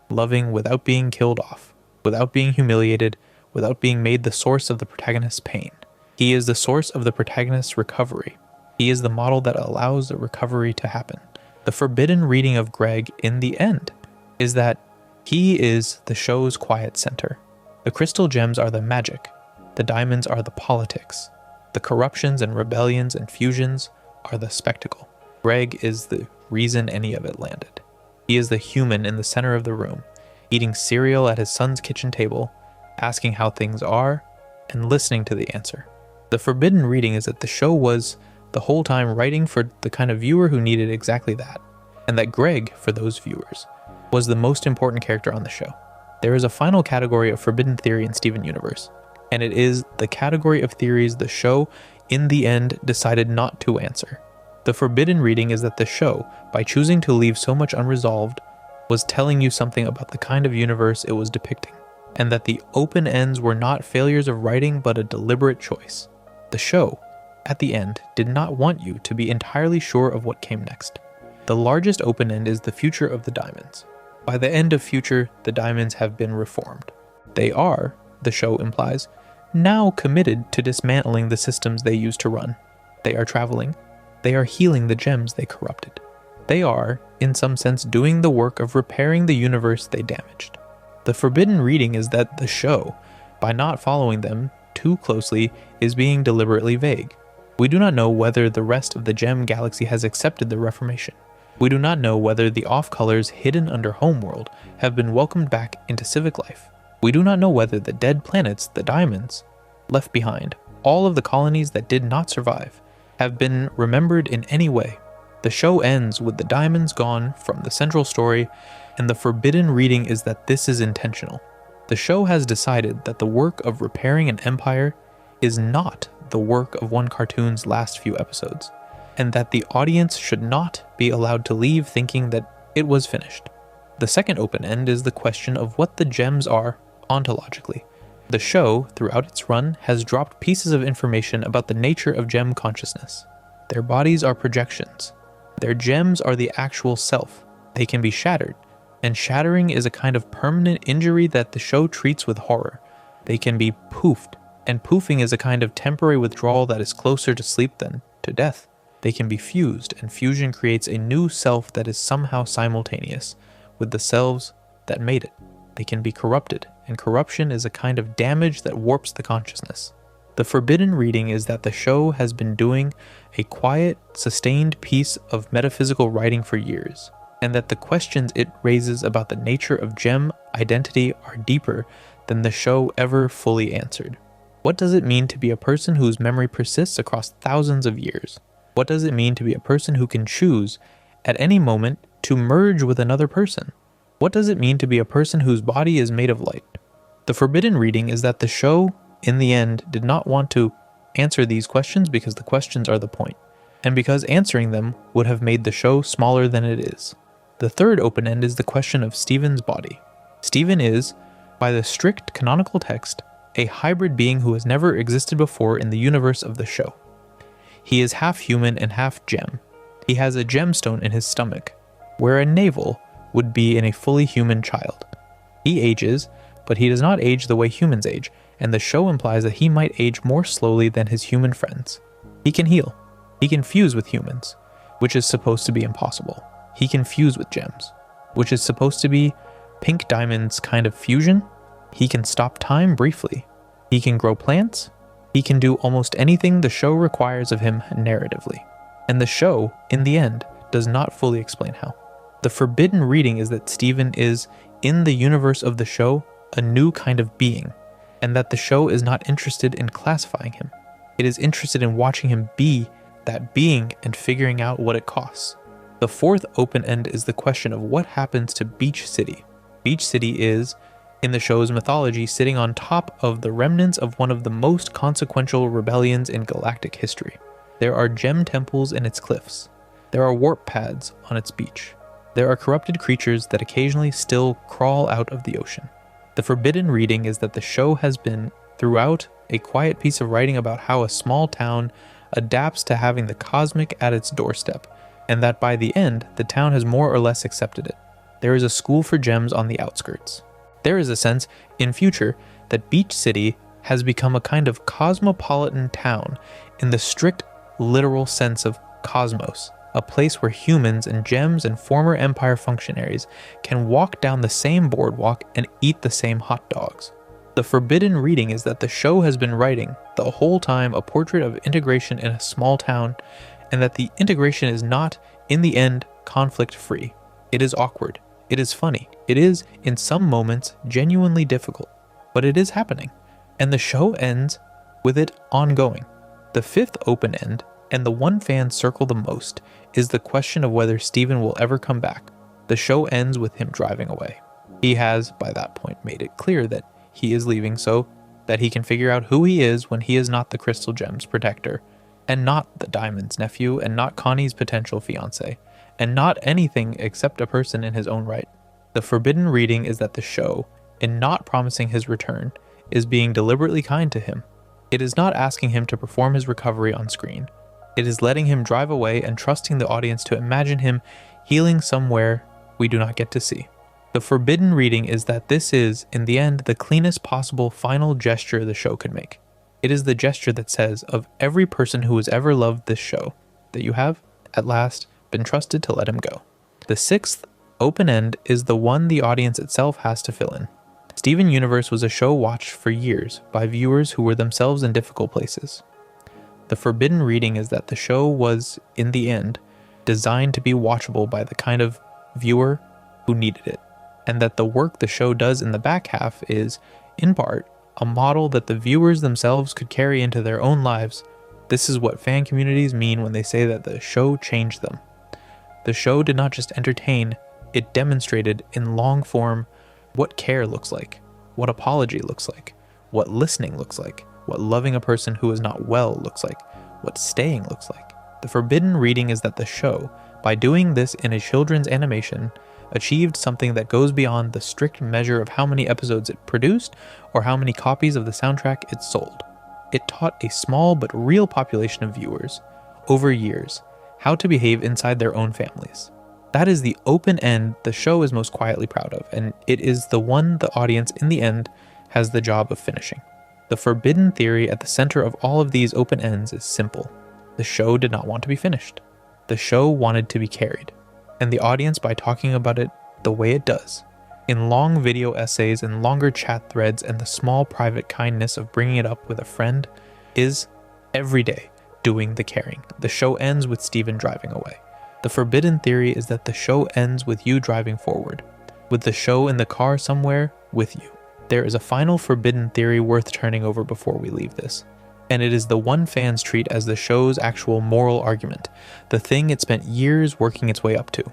loving without being killed off, without being humiliated, without being made the source of the protagonist's pain. He is the source of the protagonist's recovery. He is the model that allows the recovery to happen. The forbidden reading of Greg in the end is that he is the show's quiet center. The crystal gems are the magic. The diamonds are the politics. The corruptions and rebellions and fusions are the spectacle. Greg is the reason any of it landed. He is the human in the center of the room, eating cereal at his son's kitchen table, asking how things are, and listening to the answer. The forbidden reading is that the show was, the whole time, writing for the kind of viewer who needed exactly that, and that Greg, for those viewers, was the most important character on the show. There is a final category of forbidden theory in Steven Universe, and it is the category of theories the show, in the end, decided not to answer. The forbidden reading is that the show, by choosing to leave so much unresolved, was telling you something about the kind of universe it was depicting, and that the open ends were not failures of writing but a deliberate choice. The show, at the end, did not want you to be entirely sure of what came next. The largest open end is the future of the diamonds. By the end of Future, the diamonds have been reformed. They are, the show implies, now committed to dismantling the systems they used to run. They are traveling. They are healing the gems they corrupted. They are, in some sense, doing the work of repairing the universe they damaged. The forbidden reading is that the show, by not following them too closely, is being deliberately vague. We do not know whether the rest of the gem galaxy has accepted the reformation. We do not know whether the off-colors hidden under Homeworld have been welcomed back into civic life. We do not know whether the dead planets, the diamonds, left behind, all of the colonies that did not survive, have been remembered in any way. The show ends with the diamonds gone from the central story, and the forbidden reading is that this is intentional. The show has decided that the work of repairing an empire is not the work of one cartoon's last few episodes, and that the audience should not be allowed to leave thinking that it was finished. The second open end is the question of what the gems are ontologically. The show, throughout its run, has dropped pieces of information about the nature of gem consciousness. Their bodies are projections. Their gems are the actual self. They can be shattered, and shattering is a kind of permanent injury that the show treats with horror. They can be poofed, and poofing is a kind of temporary withdrawal that is closer to sleep than to death. They can be fused, and fusion creates a new self that is somehow simultaneous with the selves that made it. They can be corrupted, and corruption is a kind of damage that warps the consciousness. The forbidden reading is that the show has been doing a quiet, sustained piece of metaphysical writing for years, and that the questions it raises about the nature of gem identity are deeper than the show ever fully answered. What does it mean to be a person whose memory persists across thousands of years? What does it mean to be a person who can choose, at any moment, to merge with another person? What does it mean to be a person whose body is made of light? The forbidden reading is that the show, in the end, did not want to answer these questions because the questions are the point, and because answering them would have made the show smaller than it is. The third open end is the question of Steven's body. Steven is, by the strict canonical text, a hybrid being who has never existed before in the universe of the show. He is half human and half gem. He has a gemstone in his stomach, where a navel would be in a fully human child. He ages, but he does not age the way humans age, and the show implies that he might age more slowly than his human friends. He can heal. He can fuse with humans, which is supposed to be impossible. He can fuse with gems, which is supposed to be Pink Diamond's kind of fusion. He can stop time briefly. He can grow plants. He can do almost anything the show requires of him narratively. And the show, in the end, does not fully explain how. The forbidden reading is that Steven is, in the universe of the show, a new kind of being, and that the show is not interested in classifying him. It is interested in watching him be that being and figuring out what it costs. The fourth open end is the question of what happens to Beach City. Beach City is, in the show's mythology, sitting on top of the remnants of one of the most consequential rebellions in galactic history. There are gem temples in its cliffs. There are warp pads on its beach. There are corrupted creatures that occasionally still crawl out of the ocean. The forbidden reading is that the show has been, throughout, a quiet piece of writing about how a small town adapts to having the cosmic at its doorstep, and that by the end, the town has more or less accepted it. There is a school for gems on the outskirts. There is a sense, in future, that Beach City has become a kind of cosmopolitan town in the strict, literal sense of cosmos, a place where humans and gems and former Empire functionaries can walk down the same boardwalk and eat the same hot dogs. The forbidden reading is that the show has been writing, the whole time, a portrait of integration in a small town, and that the integration is not, in the end, conflict-free. It is awkward. It is funny. It is, in some moments, genuinely difficult. But it is happening. And the show ends with it ongoing. The fifth open end, and the one fans circle the most, is the question of whether Steven will ever come back. The show ends with him driving away. He has, by that point, made it clear that he is leaving so that he can figure out who he is when he is not the Crystal Gem's protector, and not the Diamond's nephew, and not Connie's potential fiancé, and not anything except a person in his own right. The forbidden reading is that the show, in not promising his return, is being deliberately kind to him. It is not asking him to perform his recovery on screen. It is letting him drive away and trusting the audience to imagine him healing somewhere we do not get to see. The forbidden reading is that this is, in the end, the cleanest possible final gesture the show can make. It is the gesture that says, of every person who has ever loved this show, that you have, at last, been trusted to let him go. The sixth open end is the one the audience itself has to fill in. Steven Universe was a show watched for years by viewers who were themselves in difficult places. The forbidden reading is that the show was, in the end, designed to be watchable by the kind of viewer who needed it, and that the work the show does in the back half is, in part, a model that the viewers themselves could carry into their own lives. This is what fan communities mean when they say that the show changed them. The show did not just entertain, it demonstrated in long form what care looks like, what apology looks like, what listening looks like, what loving a person who is not well looks like, what staying looks like. The forbidden reading is that the show, by doing this in a children's animation, achieved something that goes beyond the strict measure of how many episodes it produced or how many copies of the soundtrack it sold. It taught a small but real population of viewers, over years, how to behave inside their own families. That is the open end the show is most quietly proud of, and it is the one the audience in the end has the job of finishing. The forbidden theory at the center of all of these open ends is simple. The show did not want to be finished. The show wanted to be carried. And the audience, by talking about it the way it does, in long video essays and longer chat threads and the small private kindness of bringing it up with a friend, is every day doing the caring. The show ends with Steven driving away. The forbidden theory is that the show ends with you driving forward, with the show in the car somewhere with you. There is a final forbidden theory worth turning over before we leave this, and it is the one fans treat as the show's actual moral argument, the thing it spent years working its way up to.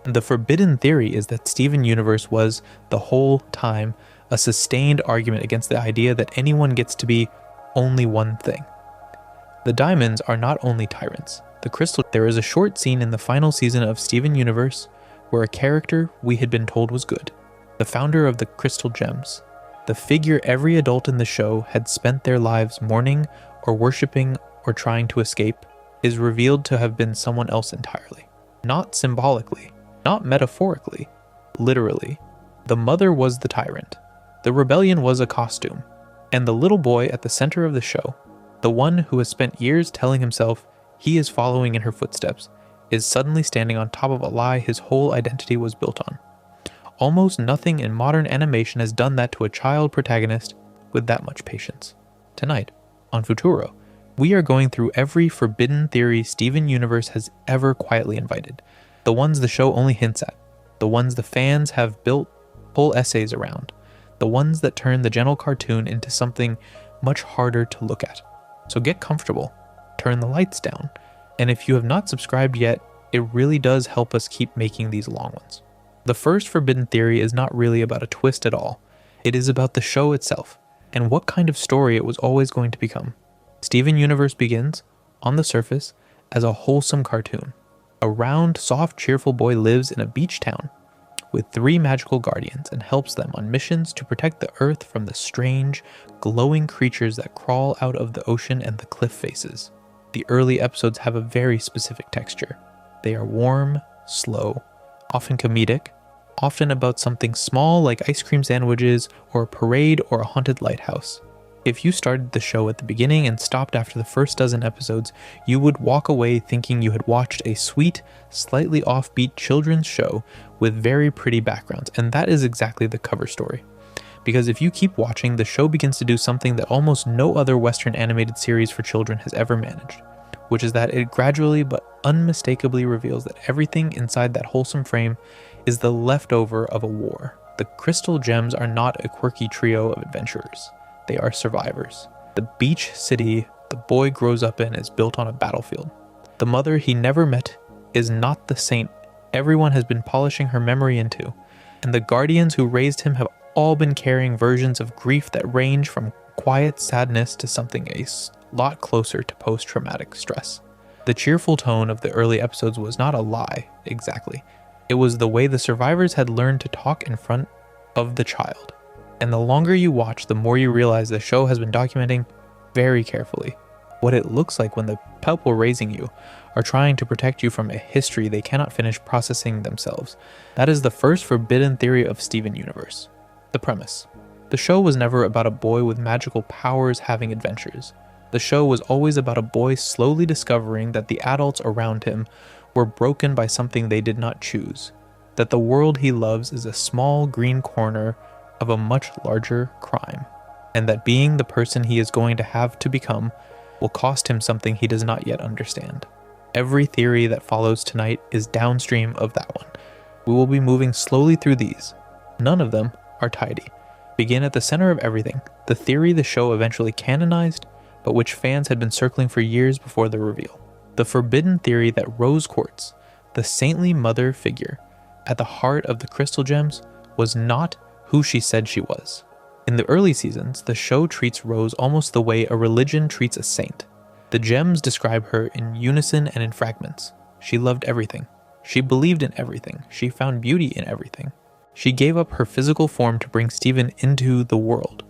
The forbidden theory is that Steven Universe was, the whole time, a sustained argument against the idea that anyone gets to be only one thing. The diamonds are not only tyrants. The crystal. There is a short scene in the final season of Steven Universe where a character we had been told was good, the founder of the crystal gems, the figure every adult in the show had spent their lives mourning or worshipping or trying to escape, is revealed to have been someone else entirely. Not symbolically, not metaphorically, literally. The mother was the tyrant. The rebellion was a costume. And the little boy at the center of the show, the one who has spent years telling himself he is following in her footsteps, is suddenly standing on top of a lie his whole identity was built on. Almost nothing in modern animation has done that to a child protagonist with that much patience. Tonight, on Futuro, we are going through every forbidden theory Steven Universe has ever quietly invited. The ones the show only hints at. The ones the fans have built whole essays around. The ones that turn the gentle cartoon into something much harder to look at. So get comfortable, turn the lights down, and if you have not subscribed yet, it really does help us keep making these long ones. The first forbidden theory is not really about a twist at all. It is about the show itself, and what kind of story it was always going to become. Steven Universe begins, on the surface, as a wholesome cartoon. A round, soft, cheerful boy lives in a beach town with 3 magical guardians and helps them on missions to protect the earth from the strange, glowing creatures that crawl out of the ocean and the cliff faces. The early episodes have a very specific texture. They are warm, slow, often comedic, often about something small like ice cream sandwiches or a parade or a haunted lighthouse. If you started the show at the beginning and stopped after the first dozen episodes, you would walk away thinking you had watched a sweet, slightly offbeat children's show with very pretty backgrounds, and that is exactly the cover story. Because if you keep watching, the show begins to do something that almost no other Western animated series for children has ever managed, which is that it gradually but unmistakably reveals that everything inside that wholesome frame is the leftover of a war. The crystal gems are not a quirky trio of adventurers. They are survivors. The beach city the boy grows up in is built on a battlefield. The mother he never met is not the saint everyone has been polishing her memory into, and the guardians who raised him have all been carrying versions of grief that range from quiet sadness to something a lot closer to post-traumatic stress. The cheerful tone of the early episodes was not a lie, exactly. It was the way the survivors had learned to talk in front of the child. And the longer you watch, the more you realize the show has been documenting very carefully what it looks like when the people raising you are trying to protect you from a history they cannot finish processing themselves. That is the first forbidden theory of Steven Universe. The premise. The show was never about a boy with magical powers having adventures. The show was always about a boy slowly discovering that the adults around him were broken by something they did not choose, that the world he loves is a small green corner of a much larger crime, and that being the person he is going to have to become will cost him something he does not yet understand. Every theory that follows tonight is downstream of that one. We will be moving slowly through these. None of them are tidy. Begin at the center of everything, the theory the show eventually canonized, but which fans had been circling for years before the reveal. The forbidden theory that Rose Quartz, the saintly mother figure at the heart of the crystal gems, was not who she said she was. In the early seasons, the show treats Rose almost the way a religion treats a saint. The gems describe her in unison and in fragments. She loved everything. She believed in everything. She found beauty in everything. She gave up her physical form to bring Stephen into the world.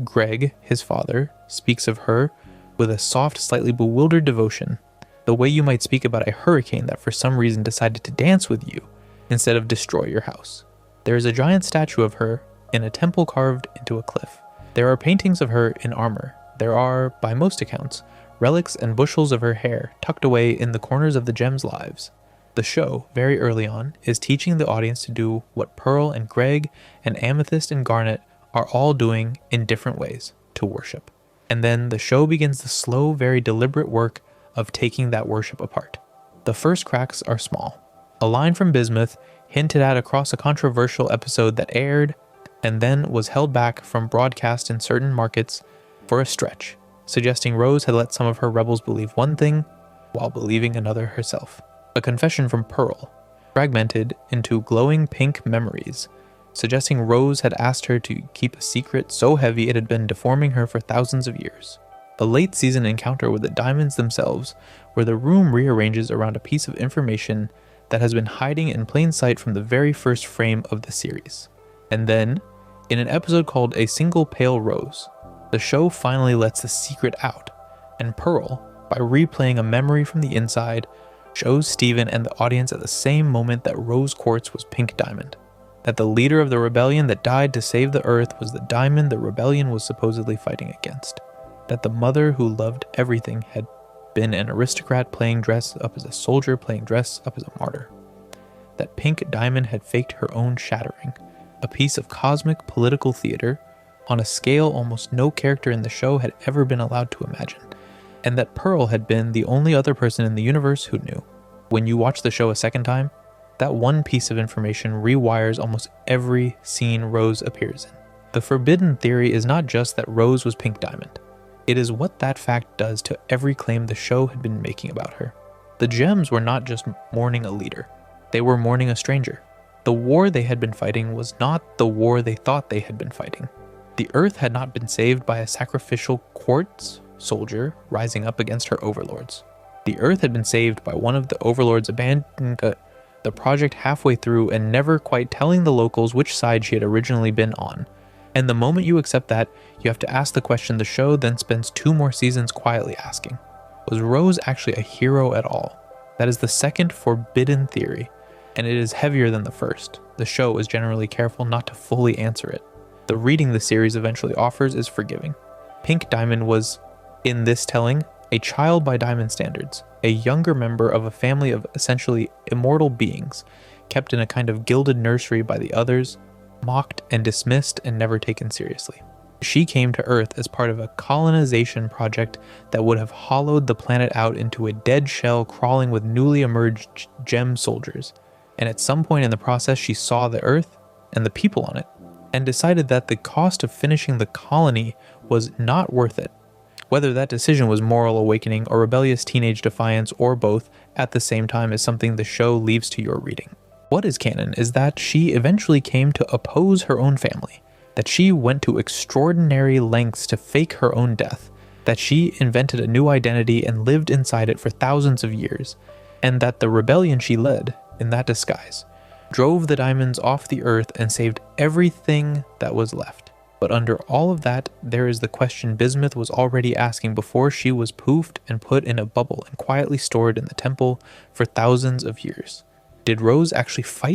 Greg, his father, speaks of her with a soft, slightly bewildered devotion, the way you might speak about a hurricane that for some reason decided to dance with you instead of destroy your house. There is a giant statue of her in a temple carved into a cliff. There are paintings of her in armor. There are, by most accounts, relics and bushels of her hair tucked away in the corners of the gems' lives. The show, very early on, is teaching the audience to do what Pearl and Greg and Amethyst and Garnet are all doing in different ways, to worship. And then the show begins the slow, very deliberate work of taking that worship apart. The first cracks are small. A line from Bismuth hinted at across a controversial episode that aired and then was held back from broadcast in certain markets for a stretch, suggesting Rose had let some of her rebels believe one thing while believing another herself. A confession from Pearl, fragmented into glowing pink memories, suggesting Rose had asked her to keep a secret so heavy it had been deforming her for thousands of years. A late season encounter with the diamonds themselves, where the room rearranges around a piece of information that has been hiding in plain sight from the very first frame of the series. And then, in an episode called A Single Pale Rose, the show finally lets the secret out, and Pearl, by replaying a memory from the inside, shows Stephen and the audience at the same moment that Rose Quartz was Pink Diamond. That the leader of the rebellion that died to save the Earth was the diamond the rebellion was supposedly fighting against. That the mother who loved everything had been an aristocrat playing dress up as a soldier playing dress up as a martyr. That Pink Diamond had faked her own shattering, a piece of cosmic political theater on a scale almost no character in the show had ever been allowed to imagine. And that Pearl had been the only other person in the universe who knew. When you watch the show a second time, that one piece of information rewires almost every scene Rose appears in. The forbidden theory is not just that Rose was Pink Diamond. It is what that fact does to every claim the show had been making about her. The gems were not just mourning a leader. They were mourning a stranger. The war they had been fighting was not the war they thought they had been fighting. The Earth had not been saved by a sacrificial Quartz soldier rising up against her overlords. The Earth had been saved by one of the overlords abandoning the project halfway through and never quite telling the locals which side she had originally been on. And the moment you accept that, you have to ask the question the show then spends 2 more seasons quietly asking. Was Rose actually a hero at all? That is the second forbidden theory, and it is heavier than the first. The show is generally careful not to fully answer it. The reading the series eventually offers is forgiving. Pink Diamond was, in this telling, a child by Diamond standards, a younger member of a family of essentially immortal beings, kept in a kind of gilded nursery by the others, mocked and dismissed and never taken seriously. She came to Earth as part of a colonization project that would have hollowed the planet out into a dead shell crawling with newly emerged gem soldiers, and at some point in the process she saw the Earth and the people on it, and decided that the cost of finishing the colony was not worth it. Whether that decision was moral awakening or rebellious teenage defiance or both at the same time is something the show leaves to your reading. What is canon is that she eventually came to oppose her own family, that she went to extraordinary lengths to fake her own death, that she invented a new identity and lived inside it for thousands of years, and that the rebellion she led, in that disguise, drove the diamonds off the Earth and saved everything that was left. But under all of that, there is the question Bismuth was already asking before she was poofed and put in a bubble and quietly stored in the temple for thousands of years. Did Rose actually fight